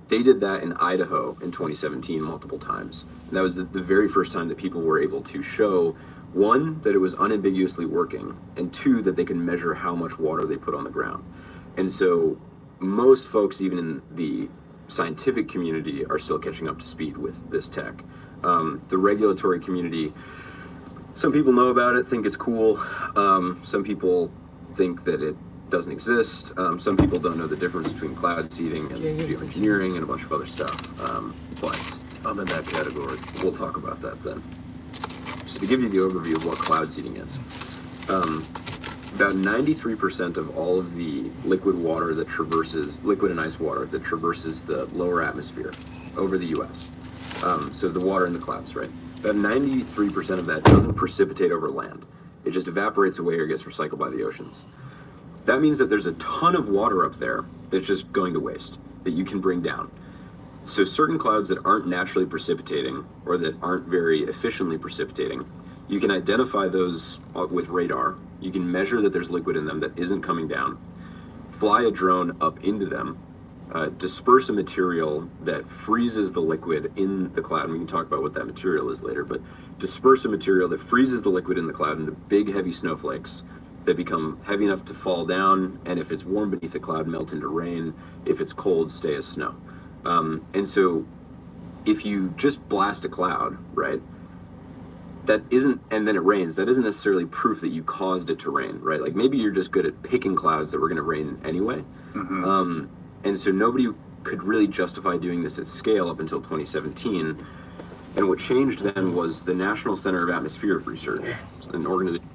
They did that in Idaho in 2017 multiple times. And that was the very first time that people were able to show, one, that it was unambiguously working, and two, that they could measure how much water they put on the ground. And so most folks, even in the scientific community, are still catching up to speed with this tech. The regulatory community, some people know about it, think it's cool. Some people think that it doesn't exist. Some people don't know the difference between cloud seeding and geoengineering and a bunch of other stuff. But I'm in that category. We'll talk about that then. So to give you the overview of what cloud seeding is, about 93% of all of the liquid and ice water that traverses the lower atmosphere over the US, so the water in the clouds, right? About 93% of that doesn't precipitate over land. It just evaporates away or gets recycled by the oceans. That means that there's a ton of water up there that's just going to waste, that you can bring down. So certain clouds that aren't naturally precipitating or that aren't very efficiently precipitating, you can identify those with radar. You can measure that there's liquid in them that isn't coming down, fly a drone up into them, disperse a material that freezes the liquid in the cloud. And we can talk about what that material is later, but disperse a material that freezes the liquid in the cloud into big, heavy snowflakes that become heavy enough to fall down, and if it's warm beneath the cloud, melt into rain. If it's cold, stay as snow. And so if you just blast a cloud, right, that isn't, and then it rains, that isn't necessarily proof that you caused it to rain, right? Like maybe you're just good at picking clouds that were going to rain anyway. And so nobody could really justify doing this at scale up until 2017. And what changed then was the National Center of Atmospheric Research, an organization.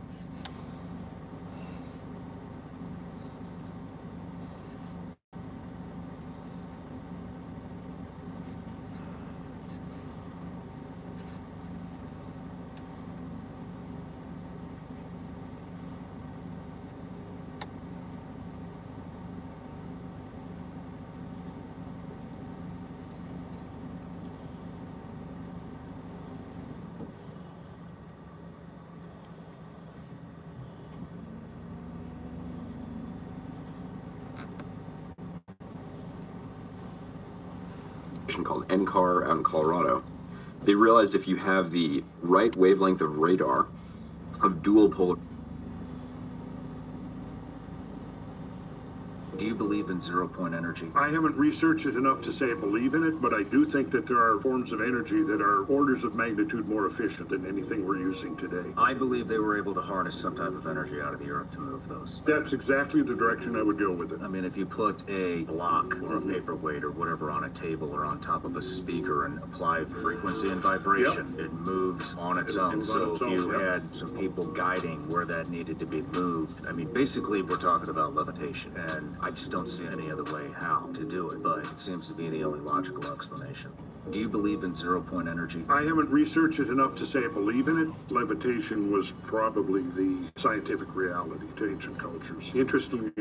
Called NCAR out in Colorado. They realized if you have the right wavelength of radar of dual polar. Do you believe in zero-point energy? I haven't researched it enough to say I believe in it, but I do think that there are forms of energy that are orders of magnitude more efficient than anything we're using today. I believe they were able to harness some type of energy out of the earth to move those. That's exactly the direction I would go with it. I mean, if you put a block or a paperweight or whatever on a table or on top of a speaker and apply frequency and vibration, it moves on its own. So if you had some people guiding where that needed to be moved, I mean, basically we're talking about levitation, and I just don't see any other way how to do it, but it seems to be the only logical explanation. Do you believe in zero-point energy? I haven't researched it enough to say I believe in it. Levitation was probably the scientific reality to ancient cultures. Interestingly,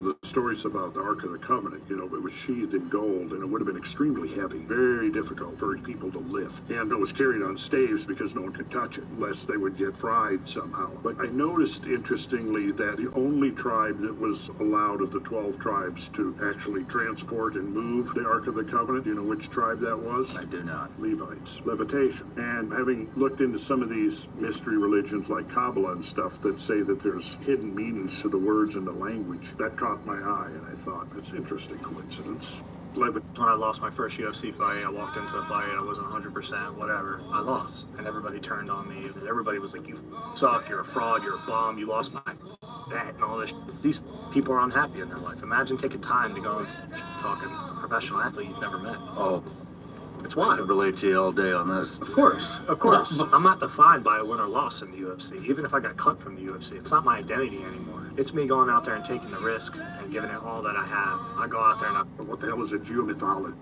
the stories about the Ark of the Covenant, it was sheathed in gold, and it would have been extremely heavy, very difficult for people to lift. And it was carried on staves because no one could touch it, lest they would get fried somehow. But I noticed, interestingly, that the only tribe that was allowed of the 12 tribes to actually transport and move the Ark of the Covenant, you know which tribe that was? I do not. Levites. Levitation. And having looked into some of these mystery religions like Kabbalah and stuff that say that there's hidden meanings to the words in the language, that caught my eye, and I thought, that's an interesting coincidence. When I lost my first UFC fight, I walked into a fight, I wasn't 100%, whatever. I lost, and everybody turned on me. Everybody was like, you suck, you're a fraud, you're a bum, you lost my bet, and all this. These people are unhappy in their life. Imagine taking time to go and talking to a professional athlete you've never met. Oh, it's why. I could relate to you all day on this. Of course. I'm not defined by a win or loss in the UFC. Even if I got cut from the UFC, it's not my identity anymore. It's me going out there and taking the risk and giving it all that I have. I go out there and what the hell is a geomythology?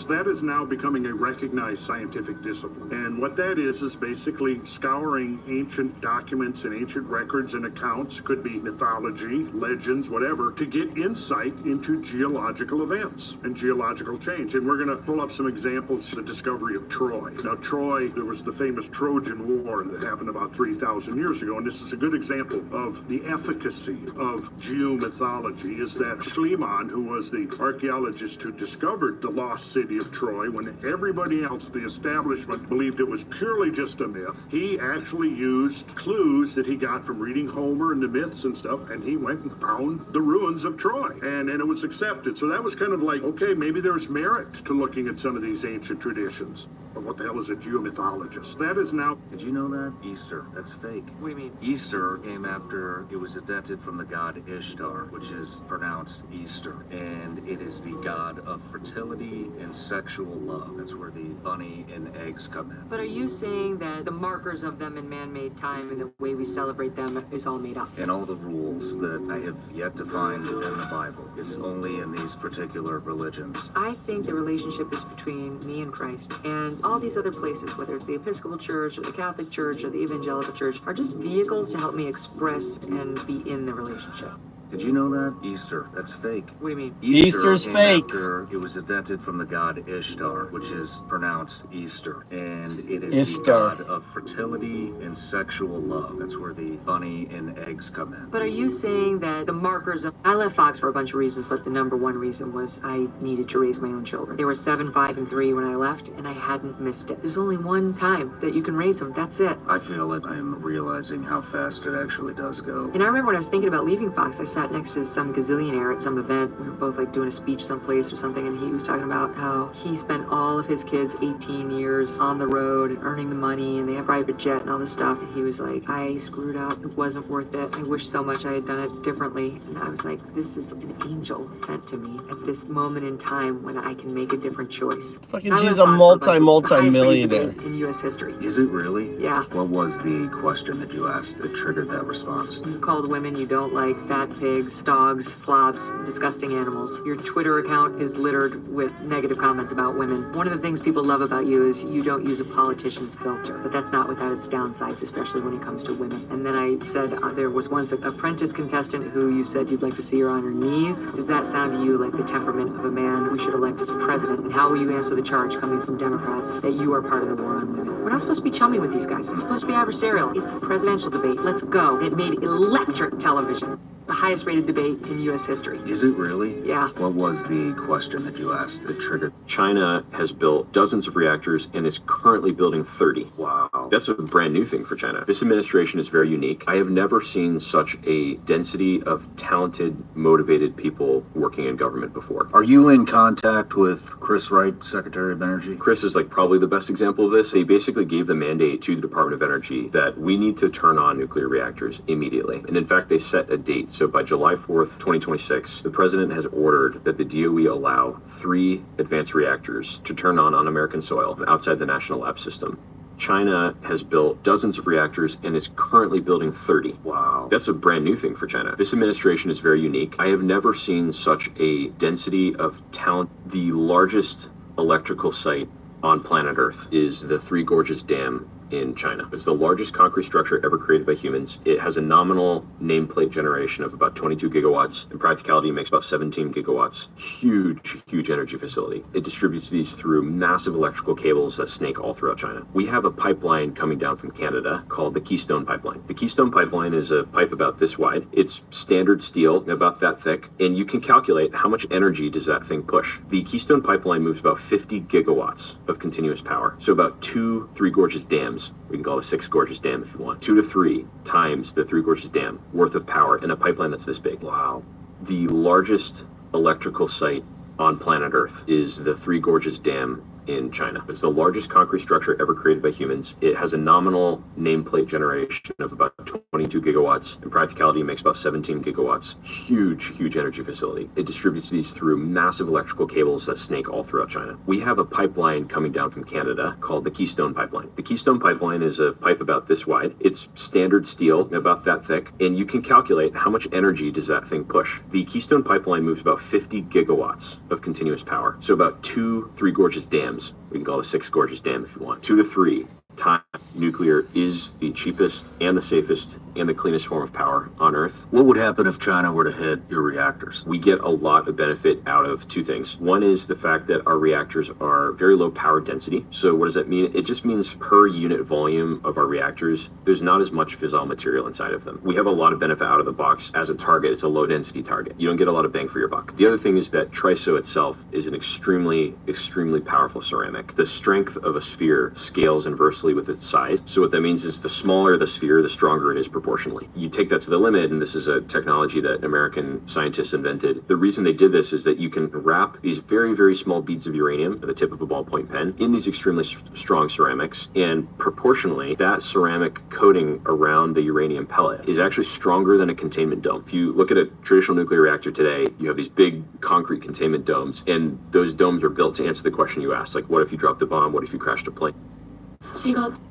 That is now becoming a recognized scientific discipline. And what that is basically scouring ancient documents and ancient records and accounts, could be mythology, legends, whatever, to get insight into geological events and geological change. And we're going to pull up some examples of the discovery of Troy. Now, Troy, there was the famous Trojan War that happened about 3,000 years ago, and this is a good example of the efficacy of geomythology, is that Schliemann, who was the archaeologist who discovered the lost city of Troy, when everybody else, the establishment, believed it was purely just a myth, he actually used clues that he got from reading Homer and the myths and stuff, and he went and found the ruins of Troy, and it was accepted. So that was kind of like, okay, maybe there's merit to looking at some of these ancient traditions. But what the hell is a geomythologist? That is now... Did you know that? Easter. That's fake. What do you mean? Easter came after, it was invented from the god Ishtar, which is pronounced Easter. And it is the god of fertility and sexual love. That's where the bunny and eggs come in. But are you saying that the markers of them in man-made time and the way we celebrate them is all made up? And all the rules that I have yet to find in the Bible. It's only in these particular religions. I think the relationship is between me and Christ, and all these other places, whether it's the Episcopal Church or the Catholic Church or the Evangelical Church, are just vehicles to help me express and be in the relationship. Did you know that? Easter. That's fake. What do you mean? Easter's came fake. After it was invented from the god Ishtar, which is pronounced Easter. And it is Ishtar. the god of fertility and sexual love. That's where the bunny and eggs come in. But are you saying that the markers of... I left Fox for a bunch of reasons, but the number one reason was I needed to raise my own children. They were 7, 5, and 3 when I left, and I hadn't missed it. There's only one time that you can raise them. That's it. I feel it. I'm realizing how fast it actually does go. And I remember when I was thinking about leaving Fox, I sat next to some gazillionaire at some event. We were both like doing a speech someplace or something, and he was talking about how he spent all of his kids' 18 years on the road and earning the money, and they have private jet and all this stuff. And he was like, I screwed up. It wasn't worth it. I wish so much I had done it differently. And I was like, this is an angel sent to me at this moment in time when I can make a different choice. Fucking she's a multi-millionaire. In U.S. history. Is it really? Yeah. What was the question that you asked that triggered that response? You called women you don't like fat pigs, dogs, slobs, disgusting animals. Your Twitter account is littered with negative comments about women. One of the things people love about you is you don't use a politician's filter, but that's not without its downsides, especially when it comes to women. And then I said there was once an apprentice contestant who you said you'd like to see her on her knees. Does that sound to you like the temperament of a man we should elect as president? And how will you answer the charge coming from Democrats that you are part of the war on women? We're not supposed to be chummy with these guys. It's supposed to be adversarial. It's a presidential debate. Let's go. It made electric television. The highest rated debate in U.S. history. Is it really? Yeah. What was the question that you asked that triggered? China has built dozens of reactors and is currently building 30. Wow. That's a brand new thing for China. This administration is very unique. I have never seen such a density of talented, motivated people working in government before. Are you in contact with Chris Wright, Secretary of Energy? Chris is like probably the best example of this. They basically gave the mandate to the Department of Energy that we need to turn on nuclear reactors immediately. And in fact, they set a date. So by July 4th, 2026, the president has ordered that the DOE allow 3 advanced reactors to turn on American soil outside the national lab system. China has built dozens of reactors and is currently building 30. Wow. That's a brand new thing for China. This administration is very unique. I have never seen such a density of talent. The largest electrical site on planet Earth is the Three Gorges Dam in China. It's the largest concrete structure ever created by humans. It has a nominal nameplate generation of about 22 gigawatts. In practicality, it makes about 17 gigawatts. Huge energy facility. It distributes these through massive electrical cables that snake all throughout China. We have a pipeline coming down from Canada called the Keystone Pipeline. The Keystone Pipeline is a pipe about this wide. It's standard steel, about that thick, and you can calculate how much energy does that thing push. The Keystone Pipeline moves about 50 gigawatts of continuous power. So about 2 Three Gorges dams. We can call it 6 Gorges Dam if you want. 2 to 3 times the Three Gorges Dam worth of power in a pipeline that's this big. Wow. The largest electrical site on planet Earth is the Three Gorges Dam in China. It's the largest concrete structure ever created by humans. It has a nominal nameplate generation of about 22 gigawatts. In practicality, it makes about 17 gigawatts. Huge energy facility. It distributes these through massive electrical cables that snake all throughout China. We have a pipeline coming down from Canada called the Keystone Pipeline. The Keystone Pipeline is a pipe about this wide. It's standard steel, about that thick, and you can calculate how much energy does that thing push. The Keystone Pipeline moves about 50 gigawatts of continuous power. So about 2 Three Gorges dams. We can call it 6 Gorges Dam if you want. 2 to 3 times nuclear is the cheapest and the safest and the cleanest form of power on Earth. What would happen if China were to hit your reactors? We get a lot of benefit out of 2 things. One is the fact that our reactors are very low power density. So what does that mean? It just means per unit volume of our reactors, there's not as much fissile material inside of them. We have a lot of benefit out of the box as a target. It's a low density target. You don't get a lot of bang for your buck. The other thing is that TRISO itself is an extremely powerful ceramic. The strength of a sphere scales inversely with its size. So what that means is the smaller the sphere, the stronger it is proportionally. You take that to the limit, and this is a technology that American scientists invented. The reason they did this is that you can wrap these very small beads of uranium at the tip of a ballpoint pen in these extremely strong ceramics, and proportionally, that ceramic coating around the uranium pellet is actually stronger than a containment dome. If you look at a traditional nuclear reactor today, you have these big concrete containment domes, and those domes are built to answer the question you asked, like what if you dropped a bomb, what if you crashed a plane?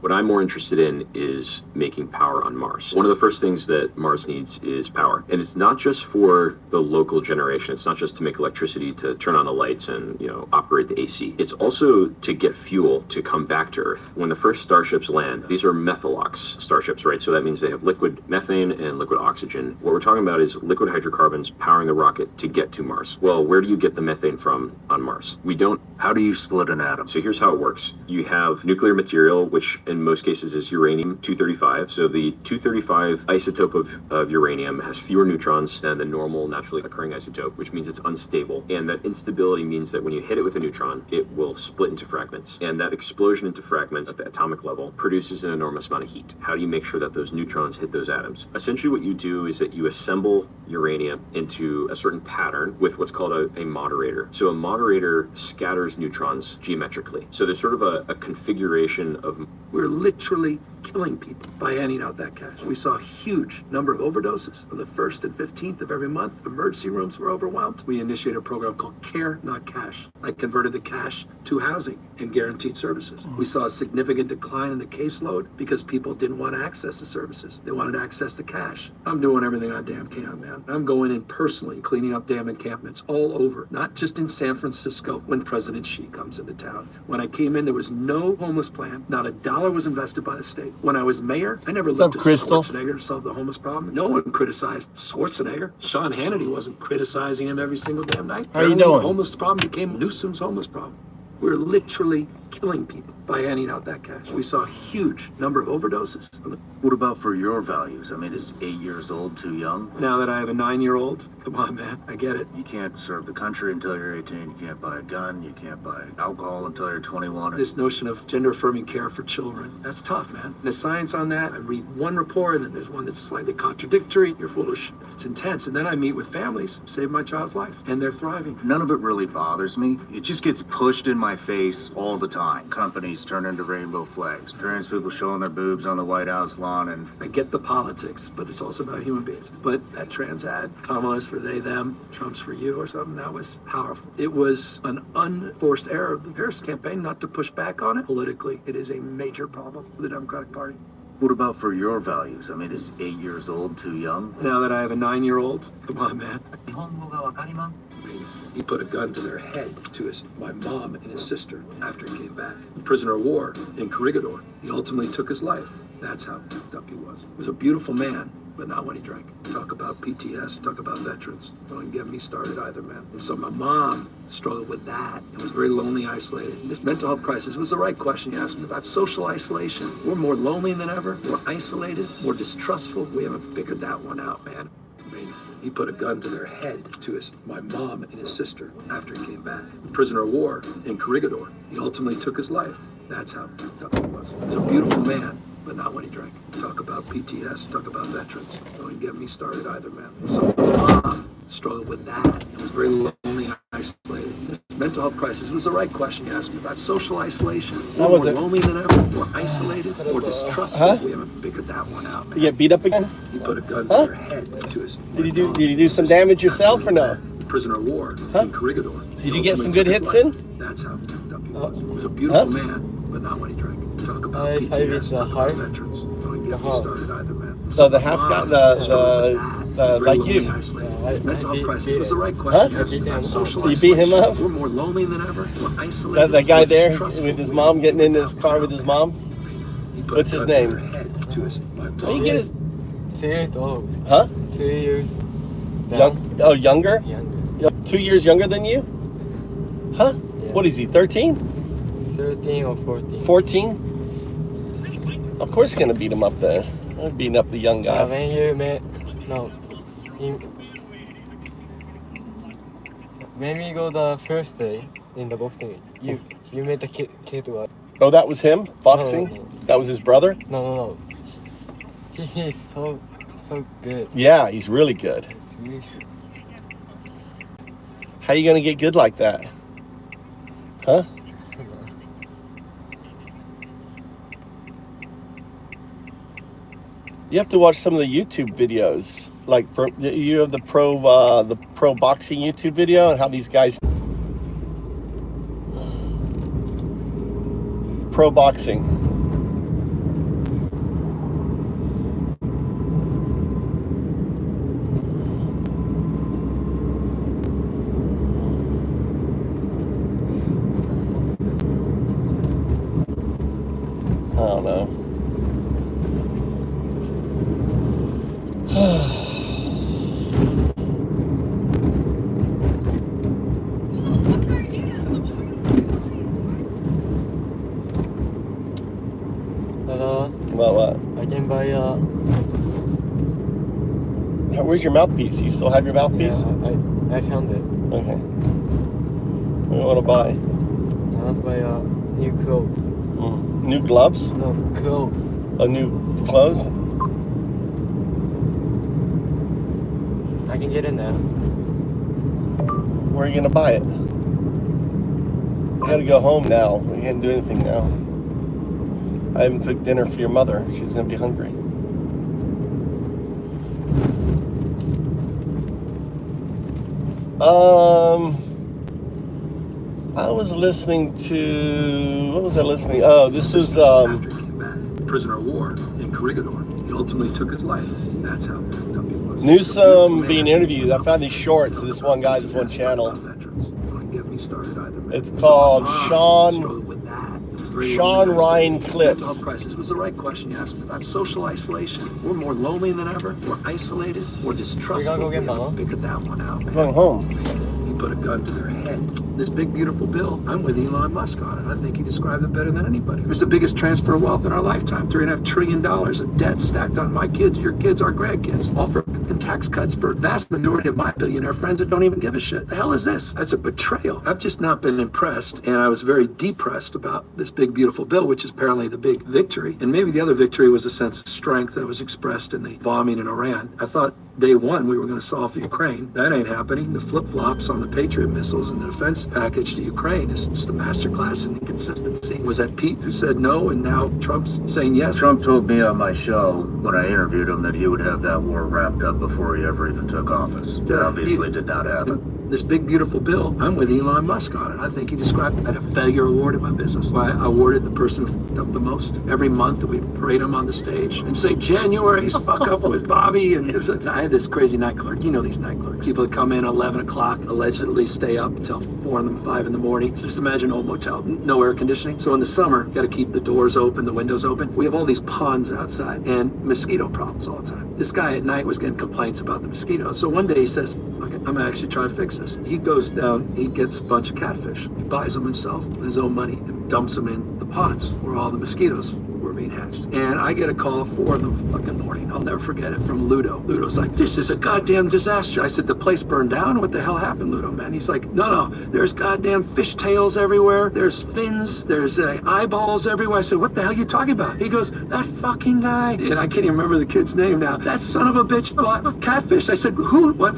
What I'm more interested in is making power on Mars. One of the first things that Mars needs is power. And it's not just for the local generation. It's not just to make electricity to turn on the lights and, operate the AC. It's also to get fuel to come back to Earth. When the first starships land, these are methalox starships, right? So that means they have liquid methane and liquid oxygen. What we're talking about is liquid hydrocarbons powering the rocket to get to Mars. Well, where do you get the methane from on Mars? We don't. How do you split an atom? So here's how it works. You have nuclear material, which in most cases is uranium-235. So the 235 isotope of uranium has fewer neutrons than the normal naturally occurring isotope, which means it's unstable. And that instability means that when you hit it with a neutron, it will split into fragments. And that explosion into fragments at the atomic level produces an enormous amount of heat. How do you make sure that those neutrons hit those atoms? Essentially what you do is that you assemble uranium into a certain pattern with what's called a moderator. So a moderator scatters neutrons geometrically. So there's sort of a configuration of... We're literally killing people by handing out that cash. We saw a huge number of overdoses. On the 1st and 15th of every month, emergency rooms were overwhelmed. We initiated a program called Care, Not Cash. I converted the cash to housing and guaranteed services. We saw a significant decline in the caseload because people didn't want to access the services. They wanted to access the cash. I'm doing everything I damn can, man. I'm going in personally, cleaning up damn encampments all over, not just in San Francisco when President Xi comes into town. When I came in, there was no homeless plan. Not a dollar was invested by the state. When I was mayor, I never looked at Schwarzenegger to solve the homeless problem. No one criticized Schwarzenegger. Sean Hannity wasn't criticizing him every single damn night. How you doing? The homeless problem became Newsom's homeless problem. We're literally killing people by handing out that cash. We saw a huge number of overdoses. What about for your values? I mean, is 8 years old too young? Now that I have a 9-year-old, come on, man, I get it. You can't serve the country until you're 18. You can't buy a gun. You can't buy alcohol until you're 21. This notion of gender-affirming care for children, that's tough, man. The science on that, I read one report and then there's one that's slightly contradictory. You're full of shit. It's intense. And then I meet with families, save my child's life, and they're thriving. None of it really bothers me. It just gets pushed in my face all the time. Companies turn into rainbow flags. Trans people showing their boobs on the White House lawn, and I get the politics, but it's also about human beings. But that trans ad, Kamala's for they, them, Trump's for you or something, that was powerful. It was an unforced error of the Harris campaign not to push back on it. Politically, it is a major problem for the Democratic Party. What about for your values? I mean, is 8 years old too young? Now that I have a 9-year-old, come on, man. He put a gun to their head to my mom and his sister after he came back. Prisoner of war in Corregidor. He ultimately took his life. That's how fucked up he was. He was a beautiful man, but not when he drank. Talk about PTS, talk about veterans. Don't even get me started either, man. And so my mom struggled with that and was very lonely, isolated. This mental health crisis was the right question you asked me about. Social isolation. We're more lonely than ever. We're isolated, more distrustful. We haven't figured that one out, man. He put a gun to their head to my mom and his sister after he came back. Prisoner of war in Corregidor. He ultimately took his life. That's how fucked up he was. He was a beautiful man, but not when he drank. Talk about PTS, talk about veterans. Don't even get me started either, man. So my mom struggled with that and was very lonely, isolated. This mental health crisis was the right question you asked me about. Social isolation. We're more lonely than ever. We're isolated, more distrustful. We haven't figured that one out, man. You get beat up again? He put a gun to their head to Did you do some damage yourself or no? Prisoner of war in Corregidor. Did you get some good hits in? That's how fucked up he was. He was a beautiful man, but not when he drank. Talk about PTS, talk about veterans. Don't get me started either, man. So the half guy, the like you. Mental health crisis was the right question. Social You beat him up? We're more lonely than ever. We're isolated. That guy there with his mom getting in his car with his mom? What's his name? How you get his... 2 years old. Huh? 2 years. Oh, younger? Younger. 2 years younger than you? Huh? Yeah. What is he, 13? 13 or 14. 14? Of course he's gonna beat him up there. I'm beating up the young guy. When you met, no, when we go the first day in the boxing, you met the kid what? Oh, that was him? Boxing? No. That was his brother? No. He is so good. Yeah, he's really good. It's really good. How you gonna get good like that? Huh? You have to watch some of the YouTube videos, like you have the pro boxing YouTube video and how these guys pro boxing. don't know. Hello. What? I can buy Where's your mouthpiece? You still have your mouthpiece? Yeah, I found it. Okay. What do you want to buy? I want to buy new clothes. New gloves? No, clothes. New clothes? I can get it now. Where are you gonna buy it? I gotta go home now. We can't do anything now. I haven't cooked dinner for your mother. She's gonna be hungry. I was listening to, what was I listening? Oh, this was Prisoner of war in Corregidor. He ultimately took his life. That's how dumb he was. Newsom being interviewed. I found these shorts of this one guy, this one channel. It's called Sean Ryan Clips. It was the right question you asked me. I'm social isolation. We're more lonely than ever. We're isolated. We're distrustful. We're gonna go get Mama. Figured that one out. We're going home. He put a gun to their head. This big, beautiful bill, I'm with Elon Musk on it. I think he described it better than anybody. It was the biggest transfer of wealth in our lifetime. $3.5 trillion of debt stacked on my kids, your kids, our grandkids. All for tax cuts for the vast majority of my billionaire friends that don't even give a shit. The hell is this? That's a betrayal. I've just not been impressed, and I was very depressed about this big, beautiful bill, which is apparently the big victory. And maybe the other victory was a sense of strength that was expressed in the bombing in Iran. I thought day one we were going to solve Ukraine. That ain't happening. The flip-flops on the Patriot missiles and the defense package to Ukraine is just a masterclass in inconsistency. Was that Pete who said no, and now Trump's saying yes? Trump told me on my show when I interviewed him that he would have that war wrapped up before he ever even took office. That obviously did not happen. This big, beautiful bill, I'm with Elon Musk on it. I think he described it as a failure award in my business. I awarded the person who fucked up the most. Every month that we parade him on the stage and say, January's fuck up with Bobby. And I had this crazy night clerk. You know these night clerks. People that come in at 11 o'clock, allegedly stay up until 4 and 5 in the morning. So just imagine an old motel, no air conditioning. So in the summer, got to keep the doors open, the windows open. We have all these ponds outside and mosquito problems all the time. This guy at night was getting complaints about the mosquitoes. So one day he says, okay, I'm gonna actually try to fix this. He goes down, he gets a bunch of catfish. He buys them himself with his own money and dumps them in the pots where all the mosquitoes were being hatched. And I get a call 4 in the fucking morning. I'll never forget it, from Ludo. Ludo's like, this is a goddamn disaster. I said, the place burned down? What the hell happened, Ludo, man? He's like, no, there's goddamn fish tails everywhere. There's fins. There's eyeballs everywhere. I said, what the hell are you talking about? He goes, that fucking guy. And I can't even remember the kid's name now. That son of a bitch bought catfish. I said, who? What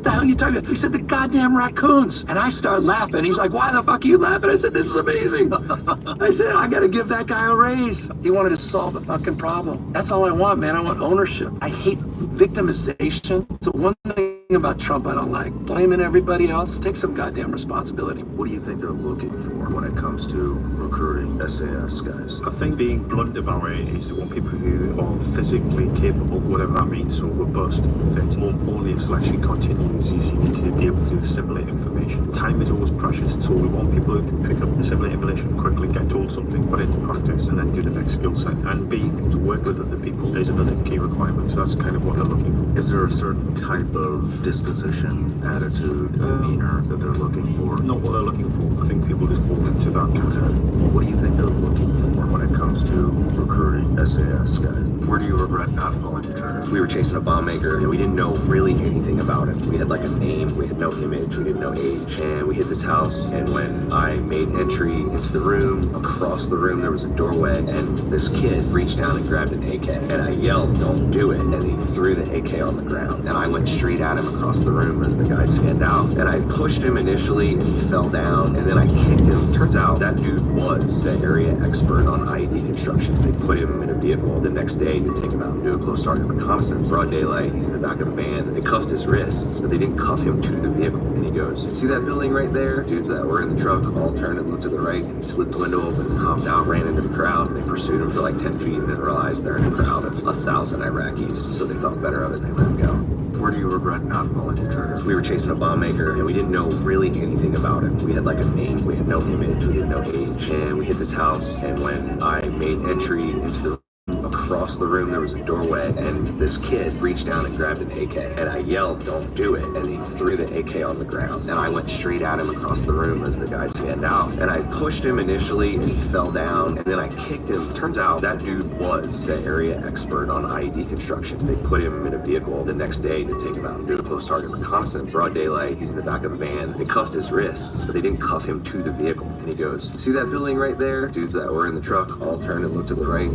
the hell are you talking about? He said, the goddamn raccoons. And I started laughing. He's like, why the fuck are you laughing? I said, this is amazing. I said, I gotta give that guy a raise. He wanted to solve the fucking problem. That's all I want, man. I want ownership. I hate victimization. So one thing about Trump I don't like, blaming everybody else. Take some goddamn responsibility. What do you think they're looking for when it comes to recruiting SAS guys? I think being blunt about it is they want people who are physically capable, whatever that means, or robust. Fit. More importantly, it's actually continues. You need to be able to assimilate information. Time is always precious, so we want people who can pick up, assimilate information quickly, get told something, put it into practice, and then do the next skill set. And B, to work with other people is another key requirement. So that's kind of what they're looking for. Is there a certain type of disposition, attitude, demeanor that they're looking for? Not what they're looking for. I think people just fall into that category. What do you think they're looking for when it comes to recruiting SAS guys? Where do you regret not pulling the trigger? We were chasing a bomb maker, and we didn't know really anything about him. We had like a name, we had no image, we didn't know age, and we hit this house, and when I made entry into the room, across the room there was a doorway, and this kid reached down and grabbed an AK, and I yelled, don't do it, and he threw the AK on the ground, and I went straight at him across the room as the guy scanned out, and I pushed him initially, and he fell down, and then I kicked him. Turns out that dude was the area expert on IED construction. They put him in a vehicle the next day to take him out and do a close target reconnaissance. Broad daylight, he's in the back of a van. They cuffed his wrists, but they didn't cuff him to the vehicle. And he goes, see that building right there? Dudes that were in the truck all turned and looked to the right, and he slid the window open and hopped out, ran into the crowd, and they pursued him for like 10 feet and then realized they're in a crowd of 1,000 Iraqis, so they thought better of it and they let him go. Where do you regret not pulling the trigger? We were chasing a bomb maker, and we didn't know really anything about him. We had like a name, we had no image, we had no age, and we hit this house, and when I made entry into the across the room there was a doorway, and this kid reached down and grabbed an AK, and I yelled, "Don't do it," and he threw the AK on the ground, and I went straight at him across the room as the guy scanned out, and I pushed him initially, and he fell down, and then I kicked him. Turns out that dude was the area expert on IED construction. They put him in a vehicle the next day to take him out and do a close target reconnaissance. Broad daylight, he's in the back of the van. They cuffed his wrists, but they didn't cuff him to the vehicle, and he goes, "See that building right there?" Dudes that were in the truck all turned and looked to the right,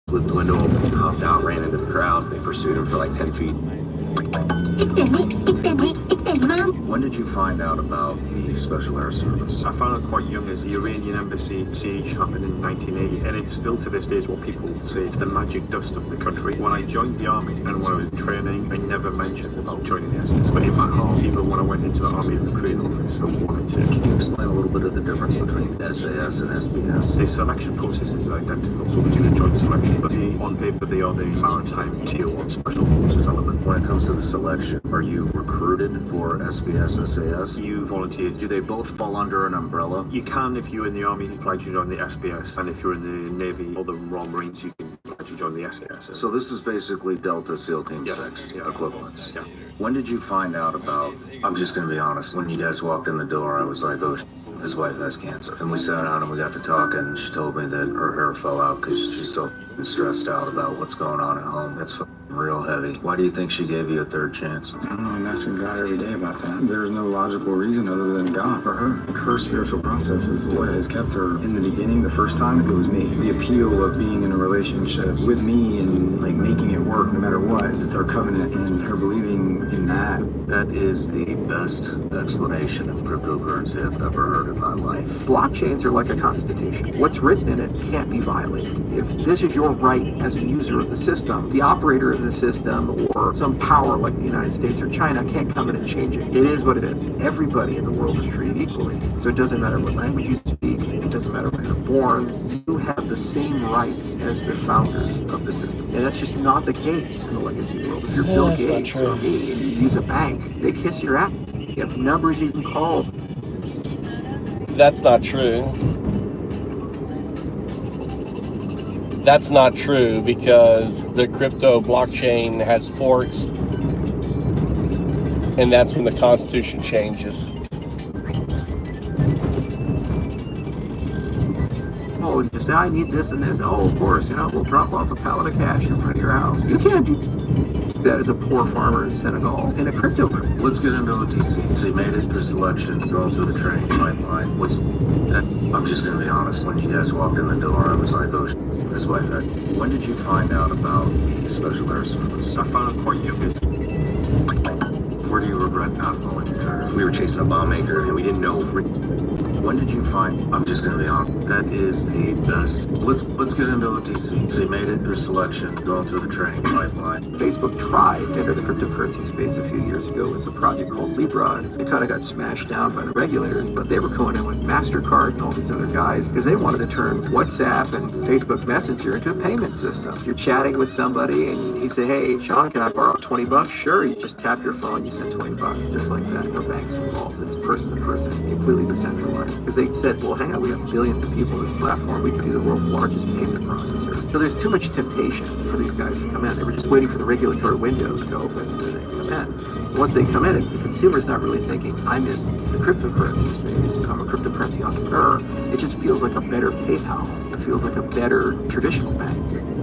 flipped the window open, hopped out, ran into the crowd. They pursued him for like 10 feet. When did you find out about the Special Air Service? I found out quite young as the Iranian embassy siege happened in 1980, and it's still to this day is what people say it's the magic dust of the country. When I joined the army and when I was in training, I never mentioned about joining the SS, but in my heart, even when I went into the army as a recruiting officer, I wanted to. Can you explain a little bit of the difference between SAS and SBS? The selection process is identical, so we do the joint selection, but on paper they are the maritime tier 1 special forces element. When it comes to the selection, are you recruited for SBS, SAS? You volunteer. Do they both fall under an umbrella? You can if you're in the army, apply to join the SBS, and if you're in the Navy or the Royal Marines, you can apply to join the SAS. So this is basically Delta SEAL Team 6 equivalents. Yeah. When did you find out about, I'm just going to be honest, when you guys walked in the door, I was like, oh, his wife has cancer. And we sat down and we got to talking, and she told me that her hair fell out because she's so stressed out about what's going on at home. That's real heavy. Why do you think she gave you a third chance? I don't know, I'm asking God every day about that. There's no logical reason other than God for her. Her spiritual process is what has kept her in the beginning. The first time, it was me. The appeal of being in a relationship with me and like making it work no matter what. It's our covenant, and her believing in that. That is the best explanation of cryptocurrency I've ever heard in my life. Blockchains are like a constitution. What's written in it can't be violated. If this is your right as a user of the system, the operator of the system or some power like the United States or China can't come in and change it. It is what it is. Everybody in the world is treated equally. So it doesn't matter what language you speak, it doesn't matter when you're born, you have the same rights as the founders of the system. And that's just not the case in the legacy world. If you're Bill Gates or me and you use a bank, they kiss your ass. You have numbers you can call. That's not true. That's not true because the crypto blockchain has forks, and that's when the Constitution changes. Oh, and just say, I need this and this. Oh, of course, we'll drop off a pallet of cash in front of your house. You can't do that as a poor farmer in Senegal in a cryptocurrency. Let's get into OTC. So you made it through selection, going through the training pipeline. I'm just going to be honest. When you guys walked in the door, I was like, oh, this way. When did you find out about the Special Air Service? I found out quite young. Where do you regret not pulling the trigger? We were chasing a bomb maker, and we didn't know. When did you find, I'm just going to be honest, that is the best. Let's get into OTC. So you made it through selection, going through the training pipeline. Facebook tried to enter the cryptocurrency space a few years ago with a project called Libra. It kind of got smashed down by the regulators, but they were going in with MasterCard and all these other guys because they wanted to turn WhatsApp and Facebook Messenger into a payment system. You're chatting with somebody and you say, hey, Sean, can I borrow $20? Sure, you just tap your phone, you send $20, just like that. No banks involved. It's person to person, completely decentralized. Because they said, well, hang on, we have billions of people on this platform. We could be the world's largest payment processor. So there's too much temptation for these guys to come in. They were just waiting for the regulatory windows to open and then they come in. Once they come in, the consumer's not really thinking, I'm in the cryptocurrency space. I'm a cryptocurrency entrepreneur. It just feels like a better PayPal. It feels like a better traditional bank.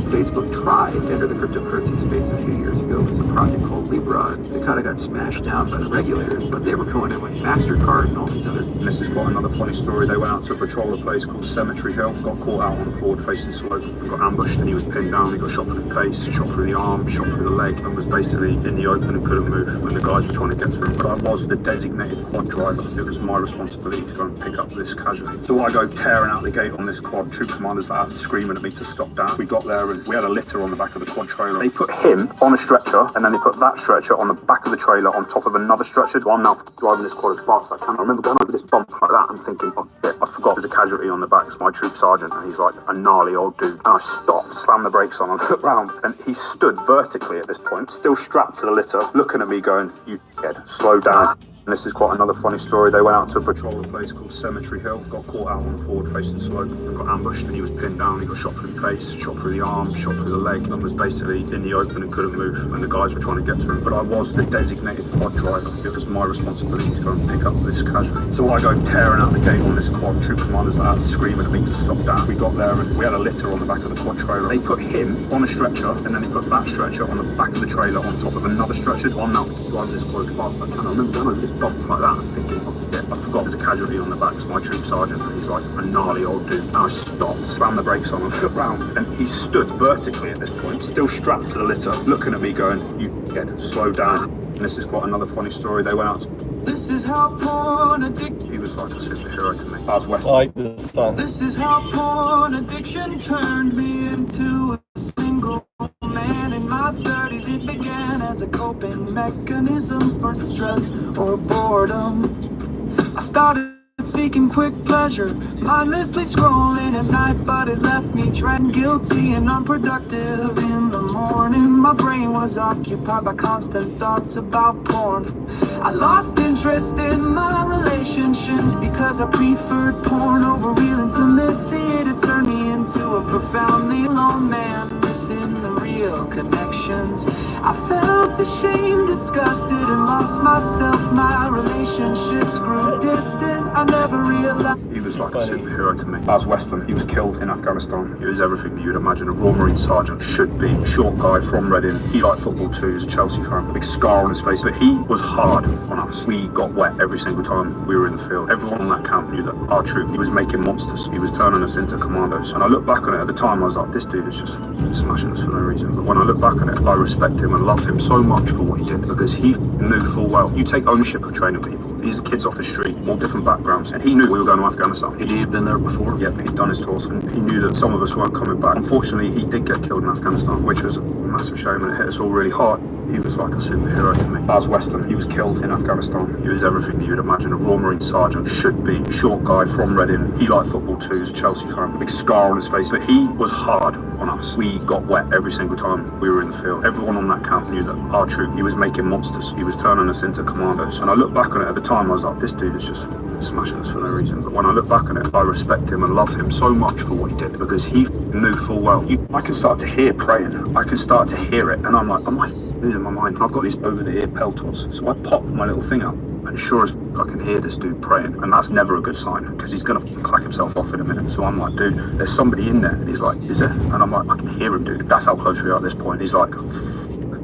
Facebook tried to enter the cryptocurrency space a few years ago with a project called Libra. It kind of got smashed down by the regulators, but they were going in with MasterCard and all these other. And this is quite another funny story. They went out to patrol a place called Cemetery Hill, got caught out on a forward-facing slope, got ambushed, and he was pinned down. He got shot through the face, shot through the arm, shot through the leg, and was basically in the open and couldn't move when the guys were trying to get through. But I was the designated quad driver. It was my responsibility to go and pick up this casualty. So I go tearing out the gate on this quad. Troop commanders are screaming at me to stop that. We got there there and we had a litter on the back of the quad trailer. They put him on a stretcher and then they put that stretcher on the back of the trailer on top of another stretcher. So I'm now driving this quad as fast as I can. I remember going over this bump like that and thinking, oh shit, I forgot there's a casualty on the back. It's my troop sergeant and he's like a gnarly old dude. And I stopped, slammed the brakes on and looked round and he stood vertically at this point, still strapped to the litter, looking at me going, you dead, slow down. And this is quite another funny story. They went out to patrol a place called Cemetery Hill, got caught out on the forward-facing slope, and got ambushed, and he was pinned down. He got shot through the face, shot through the arm, shot through the leg, and was basically in the open and couldn't move. And the guys were trying to get to him. But I was the designated quad driver. It was my responsibility to go and pick up this casualty. So I go tearing out the gate on this quad. Troop commanders are out screaming at me to stop that. We got there and we had a litter on the back of the quad trailer. They put him on a stretcher, and then they put that stretcher on the back of the trailer on top of another stretcher. I'm now driving this quad as fast as I can. I remember going over this bump like that. Thinking, oh shit, I forgot there's a casualty on the back. It's my troop sergeant and he's like a gnarly old dude. And I stopped, slammed the brakes on and looked round and he stood vertically at this point, still strapped to the litter, looking at me going, you dead, slow down. And this is quite another funny story. They went out to... This is how porn addiction. He was like a superhero to me. I was West. Like this stuff. This is how porn addiction turned me into a single man in my 30s. It began as a coping mechanism for stress or boredom. I started seeking quick pleasure, mindlessly scrolling at night, but it left me dreading guilty and unproductive in the morning. My brain was occupied by constant thoughts about porn. I lost interest in my relationship because I preferred porn over real intimacy. It turned me into a profoundly alone man, missing the real connections. I felt ashamed, disgusted, and lost myself. My relationships grew distant. I never realized. He was like a superhero to me. I was Western. He was killed in Afghanistan. He was everything you'd imagine a Royal Marine sergeant should be. Short guy from Reading. He liked football too. He was a Chelsea fan. Big scar on his face. But he was hard on us. We got wet every single time we were in the field. Everyone on that camp knew that our troop, he was making monsters. He was turning us into commandos. And I look back on it at the time, I was like, this dude is just smashing us for no reason. But when I look back on it, I respect him and love him so much for what he did, because he knew full well. You take ownership of training people. These are kids off the street, all different backgrounds, and he knew we were going to Afghanistan. Had he been there before? Yep, he'd done his tours, and he knew that some of us weren't coming back. Unfortunately, he did get killed in Afghanistan, which was a massive shame, and it hit us all really hard. He was like a superhero to me. I was Western. He was killed in Afghanistan. He was everything you'd imagine a Royal Marine sergeant should be. Short guy from Reading. He liked football too. He was a Chelsea fan. Big scar on his face. But he was hard on us. We got wet every single time we were in the field. Everyone on that camp knew that our troop, he was making monsters. He was turning us into commandos. And I look back on it at the time, I was like, this dude is just smashing us for no reason. But when I look back on it, I respect him and love him so much for what he did, because he knew full well. I can start to hear praying. I can start to hear it. And I'm like, am I losing my mind? I've got these over-the-ear peltors. So I pop my little thing up. And sure as I can hear this dude praying, and that's never a good sign, because he's gonna clack himself off in a minute. So I'm like, dude, there's somebody in there. And he's like, is there? And I'm like, I can hear him, dude. That's how close we are at this point. He's like,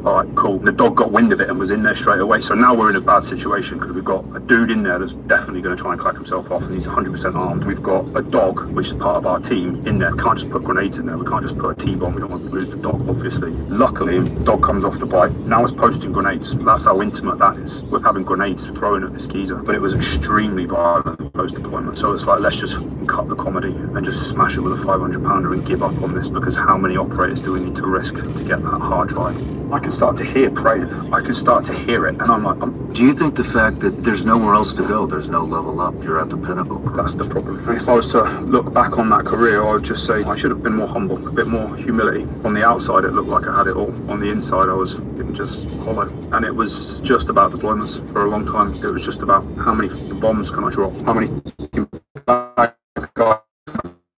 all right, cool. The dog got wind of it and was in there straight away. So now we're in a bad situation, because we've got a dude in there that's definitely going to try and clack himself off, and he's 100% armed. We've got a dog, which is part of our team, in there. We can't just put grenades in there. We can't just put a T-bomb. We don't want to lose the dog, obviously. Luckily, the dog comes off the bike. Now it's posting grenades. That's how intimate that is. We're having grenades thrown at this geezer. But it was extremely violent post-deployment. So it's like, let's just cut the comedy and just smash it with a 500-pounder and give up on this, because how many operators do we need to risk to get that hard drive? I can start to hear praying. I can start to hear it, and I'm like, Do you think the fact that there's nowhere else to go, there's no level up, you're at the pinnacle? That's the problem. If I was to look back on that career, I would just say I should have been more humble, a bit more humility. On the outside, it looked like I had it all. On the inside, I was just hollow. And it was just about deployments for a long time. It was just about how many bombs can I drop? How many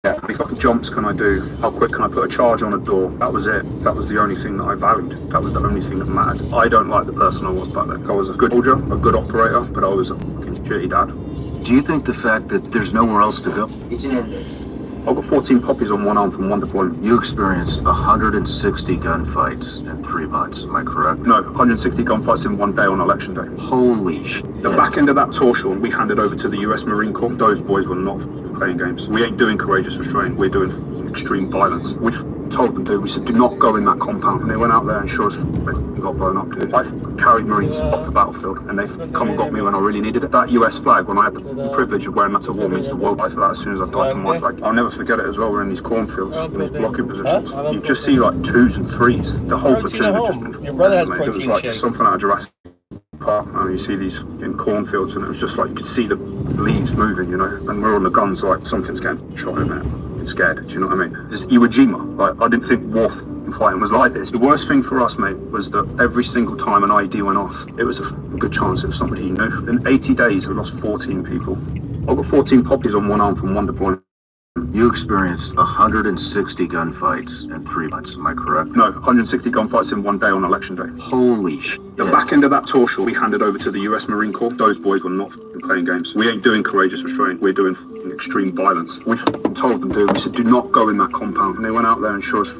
how many fucking jumps can I do? How quick can I put a charge on a door? That was it. That was the only thing that I valued. That was the only thing that mattered. I don't like the person I was back then. I was a good soldier, a good operator, but I was a fucking shitty dad. Do you think the fact that there's nowhere else to go? I've got 14 poppies on one arm from one deployment. You experienced 160 gunfights in 3 months, am I correct? No, 160 gunfights in 1 day on election day. Holy shit. The back end of that tour, Sean, we handed over to the US Marine Corps. Those boys were not playing games. We ain't doing courageous restraint. We're doing extreme violence. We told them to. We said, do not go in that compound. And they went out there and sure as got blown up, dude. I carried Marines off the battlefield and they've come and got me when I really needed it. That US flag, when I had the privilege of wearing that to war, means the world. I for that as soon as I died from my flag. I'll never forget it as well. We're in these cornfields, in these blocking positions. You just see like 2s and 3s. The whole platoon had just been. Your brother has it was protein like shake. something out of Jurassic Park. You see these in cornfields and it was just like you could see the leaves moving, you know, and we're on the guns like something's getting shot in a minute. It's scared, do you know what I mean? Just Iwo Jima. Like, I didn't think war fighting was like this. The worst thing for us, mate, was that every single time an IED went off, it was a good chance it was somebody you knew. In 80 days, we lost 14 people. I got 14 poppies on one arm from one deployment. You experienced 160 gunfights in 3 months, am I correct? No, 160 gunfights in one day on election day. Holy shit. The back end of that torture we handed over to the US Marine Corps. Those boys were not playing games. We ain't doing courageous restraint. We're doing extreme violence. We told them to. We said, do not go in that compound. And they went out there and sure as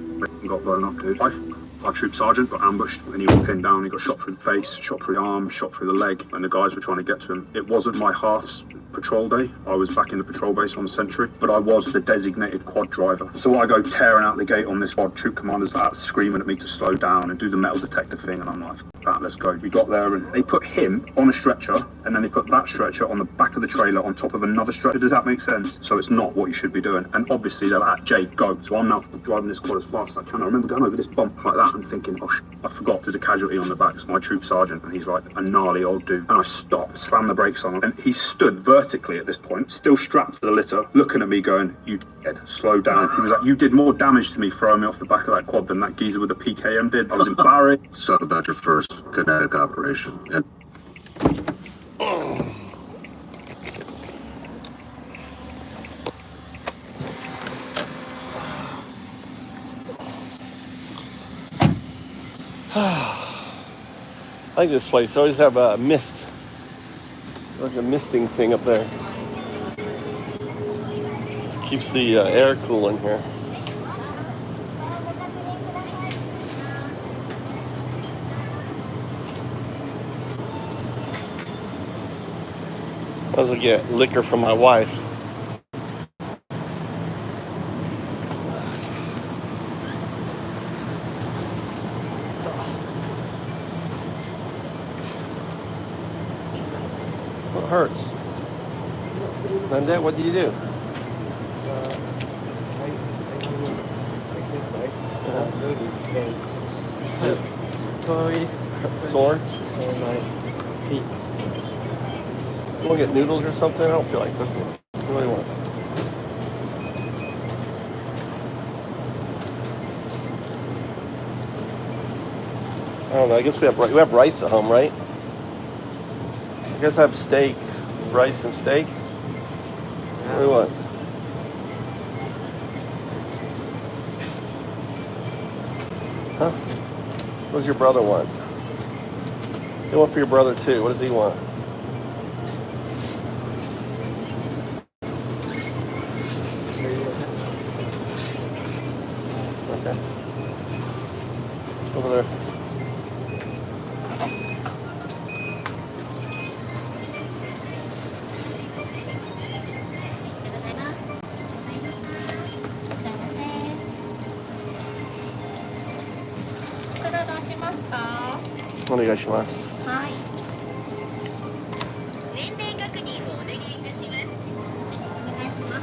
got blown up, dude. Our troop sergeant got ambushed and he was pinned down. He got shot through the face, shot through the arm, shot through the leg, and the guys were trying to get to him. It wasn't my half's patrol day. I was back in the patrol base on the sentry, but I was the designated quad driver. So I go tearing out the gate on this quad. Troop commanders are screaming at me to slow down and do the metal detector thing, and I'm like, let's go. We got there and they put him on a stretcher and then they put that stretcher on the back of the trailer on top of another stretcher. Does that make sense? So it's not what you should be doing. And obviously they're like, Jay, go. So I'm now driving this quad as fast as I can. I remember going over this bump like that and thinking, oh, I forgot there's a casualty on the back. It's my troop sergeant and he's like a gnarly old dude. And I stopped, slammed the brakes on him, and he stood vertically at this point, still strapped to the litter, looking at me going, you dead, slow down. He was like, you did more damage to me throwing me off the back of that quad than that geezer with the PKM did. I was embarrassed. So about your first kinetic operation. And I like this place. I always have a mist, like a misting thing up there. Keeps the air cool in here. I also get liquor from my wife. What hurts? Nandette, what do you do? This way. Sore? On my feet. You want to get noodles or something? I don't feel like cooking. What do you want? I don't know. I guess we have rice at home, right? I guess I have steak, rice and steak. What do you want? Huh? What does your brother want? You want for your brother too. What does he want? Okay. Over there.お願いします。はい。年齢確認をお願いいたします。お願いします。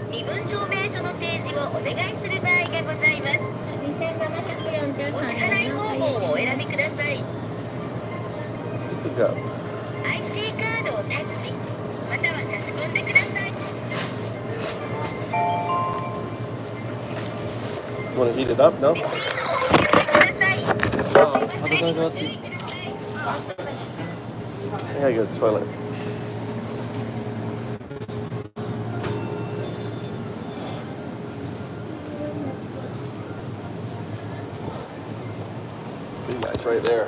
身分証明書の提示をお願いする場合がございます。お支払い方法をお選びください。IC カードをタッチ、または差し込んでください。You want to heat it up? No? レシートをお受け取りください。忘れにご注意ください。I gotta go to the toilet. Pretty nice right there.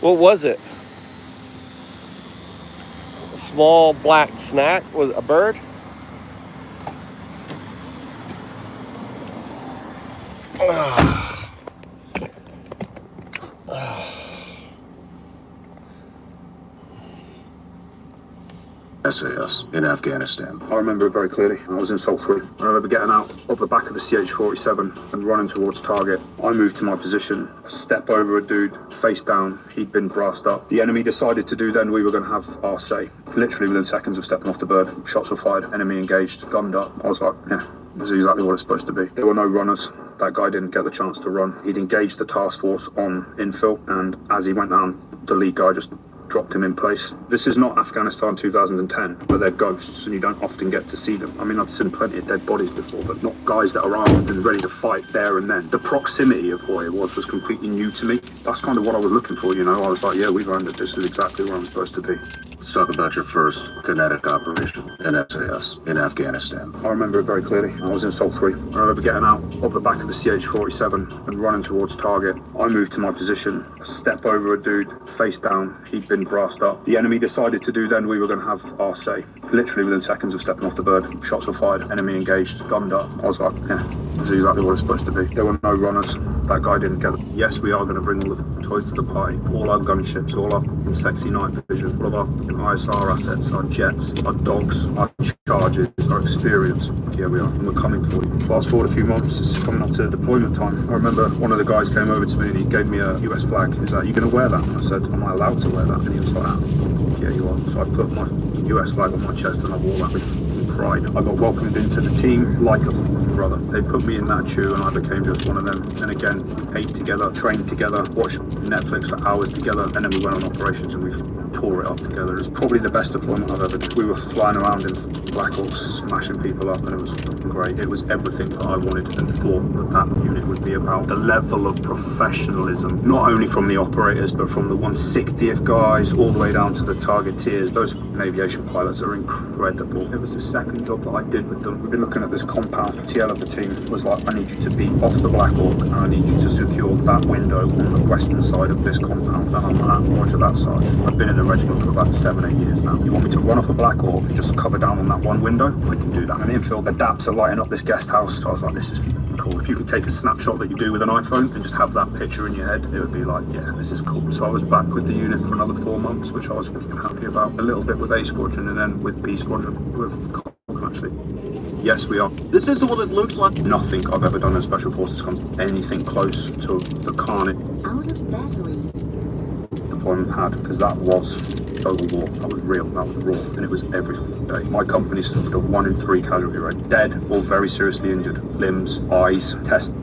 What was it? A small black snack? Was it a bird? SAS in Afghanistan. I remember it very clearly. I was in Salford. I remember getting out of the back of the CH-47 and running towards target. I moved to my position, step over a dude, face down. He'd been brassed up. The enemy decided to do then we were going to have our say. Literally within seconds of stepping off the bird, shots were fired, enemy engaged, gunned up. I was like, yeah, this is exactly what it's supposed to be. There were no runners. That guy didn't get the chance to run. He'd engaged the task force on infill, and as he went down, the lead guy just dropped him in place. This is not Afghanistan 2010, where they're ghosts and you don't often get to see them. I mean, I've seen plenty of dead bodies before, but not guys that are armed and ready to fight there and then. The proximity of what it was completely new to me. That's kind of what I was looking for, you know. I was like, yeah, we've earned it. This is exactly where I'm supposed to be. Let's talk about your first kinetic operation in SAS in Afghanistan. I remember it very clearly. I was in Salford. I remember getting out of the back of the CH-47 and running towards target. I moved to my position, step over a dude, face down. He'd been brassed up. The enemy decided to do then we were going to have our say. Literally within seconds of stepping off the bird, shots were fired, enemy engaged, gunned up. I was like, yeah, this is exactly what it's supposed to be. There were no runners. That guy didn't get it. Yes, we are going to bring all the toys to the party. All our gunships, all our sexy night vision, all of our ISR assets, our jets, our dogs, our charges, our experience. Here we are, and we're coming for you. Fast forward a few months, it's coming up to deployment time. I remember one of the guys came over to me and he gave me a US flag. He's like, you going to wear that? And I said, am I allowed to wear that? And he was like, yeah, you are. So I put my US flag on my chest and I wore that with pride. I got welcomed into the team like a brother. They put me in that shoe and I became just one of them. And again, we ate together, trained together, watched Netflix for hours together, and then we went on operations and we tore it up together. It was probably the best deployment I've ever done. We were flying around in Black Hawks, smashing people up, and it was great. It was everything that I wanted and thought that unit would be about. The level of professionalism, not only from the operators, but from the 160th guys all the way down to the targeteers. Those aviation pilots are incredible. It was the second job that I did with them. We've been looking at this compound. The TL of the team was like, I need you to be off the Black Hawk, and I need you to secure that window on the western side of this compound. And I'm at roger that side. I've been in the regiment for about 7-8 years now. You want me to run off a Black Hawk and just cover down on that one window? I can do that. And infill, the DAPs are lighting up this guest house. So I was like, this is cool. If you could take a snapshot that you do with an iPhone and just have that picture in your head, it would be like, yeah, this is cool. So I was back with the unit for another 4 months, which I was happy about. A little bit with A Squadron and then with B Squadron, with actually. Yes, we are. This is what it looks like. Nothing I've ever done in Special Forces comes anything close to the carnage deployment had, because that was total war. That was real, that was raw, and it was every day. My company suffered a 1 in 3 casualty rate. Dead or very seriously injured. Limbs, eyes, test,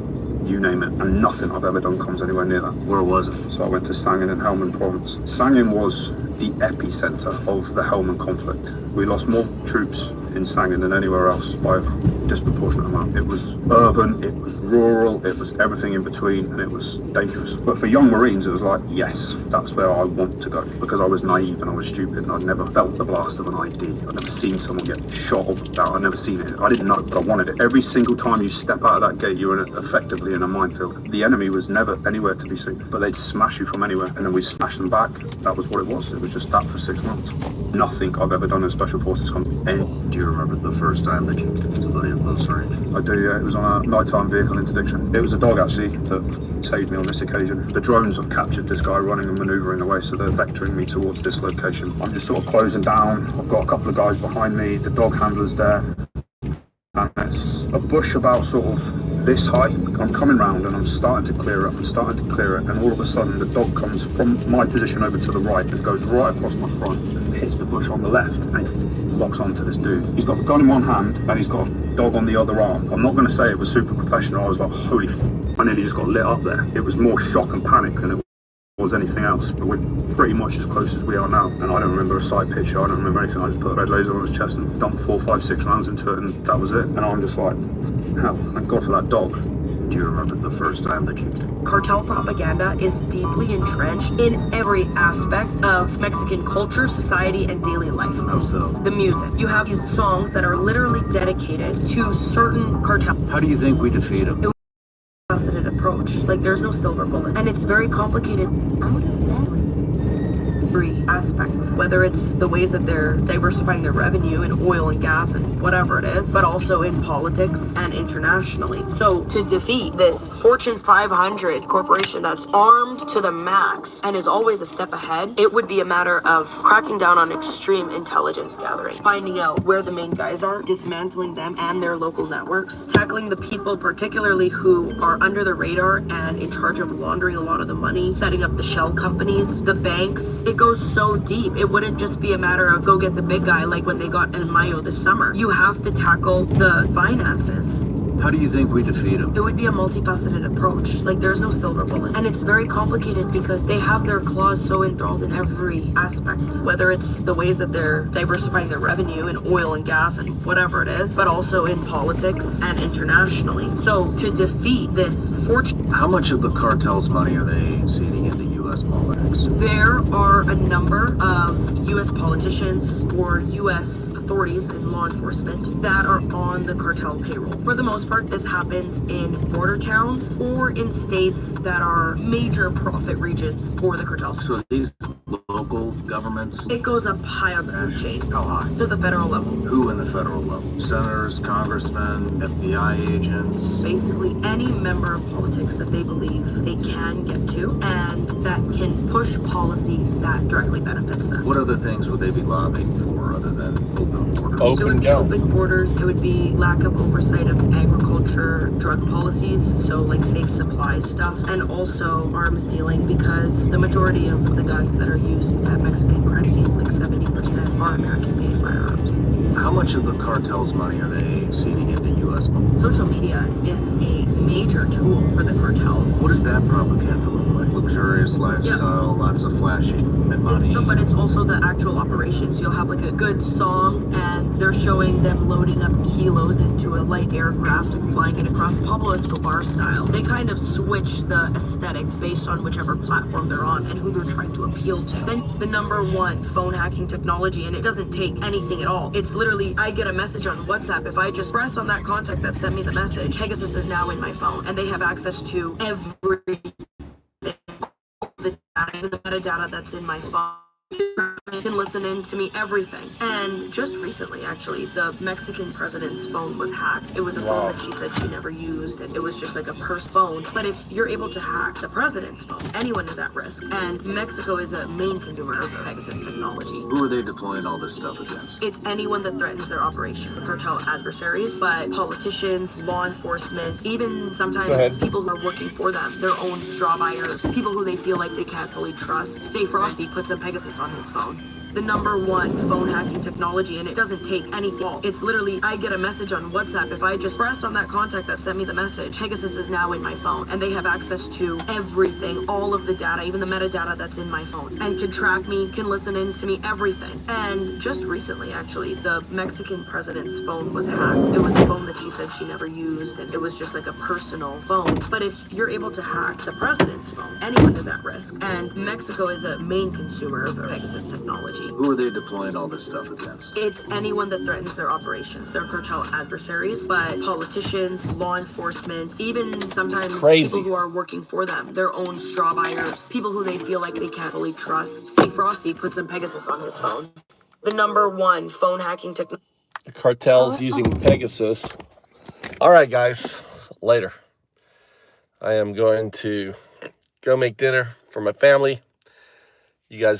you name it, and nothing I've ever done comes anywhere near that. Where was it? So I went to Sangin in Helmand province. Sangin was the epicenter of the Helmand conflict. We lost more troops in Sangin than anywhere else by a disproportionate amount. It was urban, it was rural, it was everything in between, and it was dangerous. But for young Marines, it was like, yes, that's where I want to go, because I was naive and I was stupid and I'd never felt the blast of an ID. I'd never seen someone get shot or that. I'd never seen it. I didn't know, but I wanted it. Every single time you step out of that gate, you're effectively in a minefield. The enemy was never anywhere to be seen, but they'd smash you from anywhere, and then we smashed them back. That was what it was. It was just that for 6 months. Nothing I've ever done in Special Forces comes any. Do you remember the first time that you took somebody in close range? I do, yeah. It was on a nighttime vehicle interdiction. It was a dog, actually, that saved me on this occasion. The drones have captured this guy running and manoeuvring away, so they're vectoring me towards this location. I'm just sort of closing down. I've got a couple of guys behind me. The dog handler's there. And it's a bush about sort of this height. I'm coming round and I'm starting to clear it. And all of a sudden the dog comes from my position over to the right and goes right across my front and hits the bush on the left, and it locks onto this dude. He's got the gun in one hand and he's got a dog on the other arm. I'm not going to say it was super professional. I was like, holy f***, I nearly just got lit up there. It was more shock and panic than it was anything else, but we're pretty much as close as we are now, and I don't remember a sight picture, I don't remember anything. I just put a red laser on his chest and dumped 4, 5, 6 rounds into it, and that was it. And I'm just like, hell, thank God for that dog. Do you remember the first time that you... Cartel propaganda is deeply entrenched in every aspect of Mexican culture, society, and daily life. How so? The music. You have these songs that are literally dedicated to certain cartels. How do you think we defeat them? Faceted approach. Like, there's no silver bullet, and it's very complicated. every aspect, whether it's the ways that they're diversifying their revenue in oil and gas and whatever it is, but also in politics and internationally. So to defeat this Fortune 500 corporation that's armed to the max and is always a step ahead, it would be a matter of cracking down on extreme intelligence gathering, finding out where the main guys are, dismantling them and their local networks, tackling the people particularly who are under the radar and in charge of laundering a lot of the money, setting up the shell companies, the banks. It goes so deep. It wouldn't just be a matter of go get the big guy like when they got El Mayo this summer. You have to tackle the finances. How do you think we defeat them? It would be a multifaceted approach. Like, there's no silver bullet. And it's very complicated because they have their claws so enthralled in every aspect, whether it's the ways that they're diversifying their revenue in oil and gas and whatever it is, but also in politics and internationally. So to defeat this fortune... How much of the cartel's money are they seeding into U.S. politics? There are a number of U.S. politicians or U.S. authorities and law enforcement that are on the cartel payroll. For the most part, this happens in border towns or in states that are major profit regions for the cartels. So these local governments? It goes up high on the food chain. How high? To the federal level. Who in the federal level? Senators, congressmen, FBI agents? Basically any member of politics that they believe they can get to and that can push policy that directly benefits them. What other things would they be lobbying for other than open borders? Open borders. It would be lack of oversight of agriculture, drug policies, so like safe supply stuff, and also arms dealing, because the majority of the guns that are used at Mexican crime scenes, like 70%, are American-made firearms. How much of the cartel's money are they seeding into U.S. politics? Social media is a major tool for the cartels. What does that propaganda look like? Luxurious lifestyle, lots of flashy money. But it's also the actual operations. You'll have like a good song and they're showing them loading up kilos into a light aircraft and flying it across Pablo Escobar style. They kind of switch the aesthetic based on whichever platform they're on and who they're trying to appeal to. Then the number one, phone hacking technology, and it doesn't take anything at all. It's literally, I get a message on WhatsApp. If I just press on that contact that sent me the message, Pegasus is now in my phone and they have access to everything. The metadata that's in my phone. They can listen in to me, everything. And just recently, actually, the Mexican president's phone was hacked. It was a phone that she said she never used, and it was just like a purse phone. But if you're able to hack the president's phone, anyone is at risk. And Mexico is a main consumer of Pegasus technology. Who are they deploying all this stuff against? It's anyone that threatens their operation. The cartel adversaries, but politicians, law enforcement, even sometimes people who are working for them, their own straw buyers, people who they feel like they can't fully trust. Stay Frosty puts a Pegasus on his phone. The number one phone hacking technology, and it doesn't take any fault. It's literally, I get a message on WhatsApp. If I just press on that contact that sent me the message, Pegasus is now in my phone, and they have access to everything, all of the data, even the metadata that's in my phone, and can track me, can listen in to me, everything. And just recently, actually, the Mexican president's phone was hacked. It was a phone that she said she never used, and it was just like a personal phone. But if you're able to hack the president's phone, anyone is at risk. And Mexico is a main consumer of Pegasus technology. Who are they deploying all this stuff against? It's anyone that threatens their operations. They're cartel adversaries, but politicians, law enforcement, even sometimes people who are working for them, their own straw buyers, people who they feel like they can't fully trust. Stay Frosty puts some Pegasus on his phone. The number one phone hacking technology. The cartels using Pegasus. All right, guys. Later. I am going to go make dinner for my family. You guys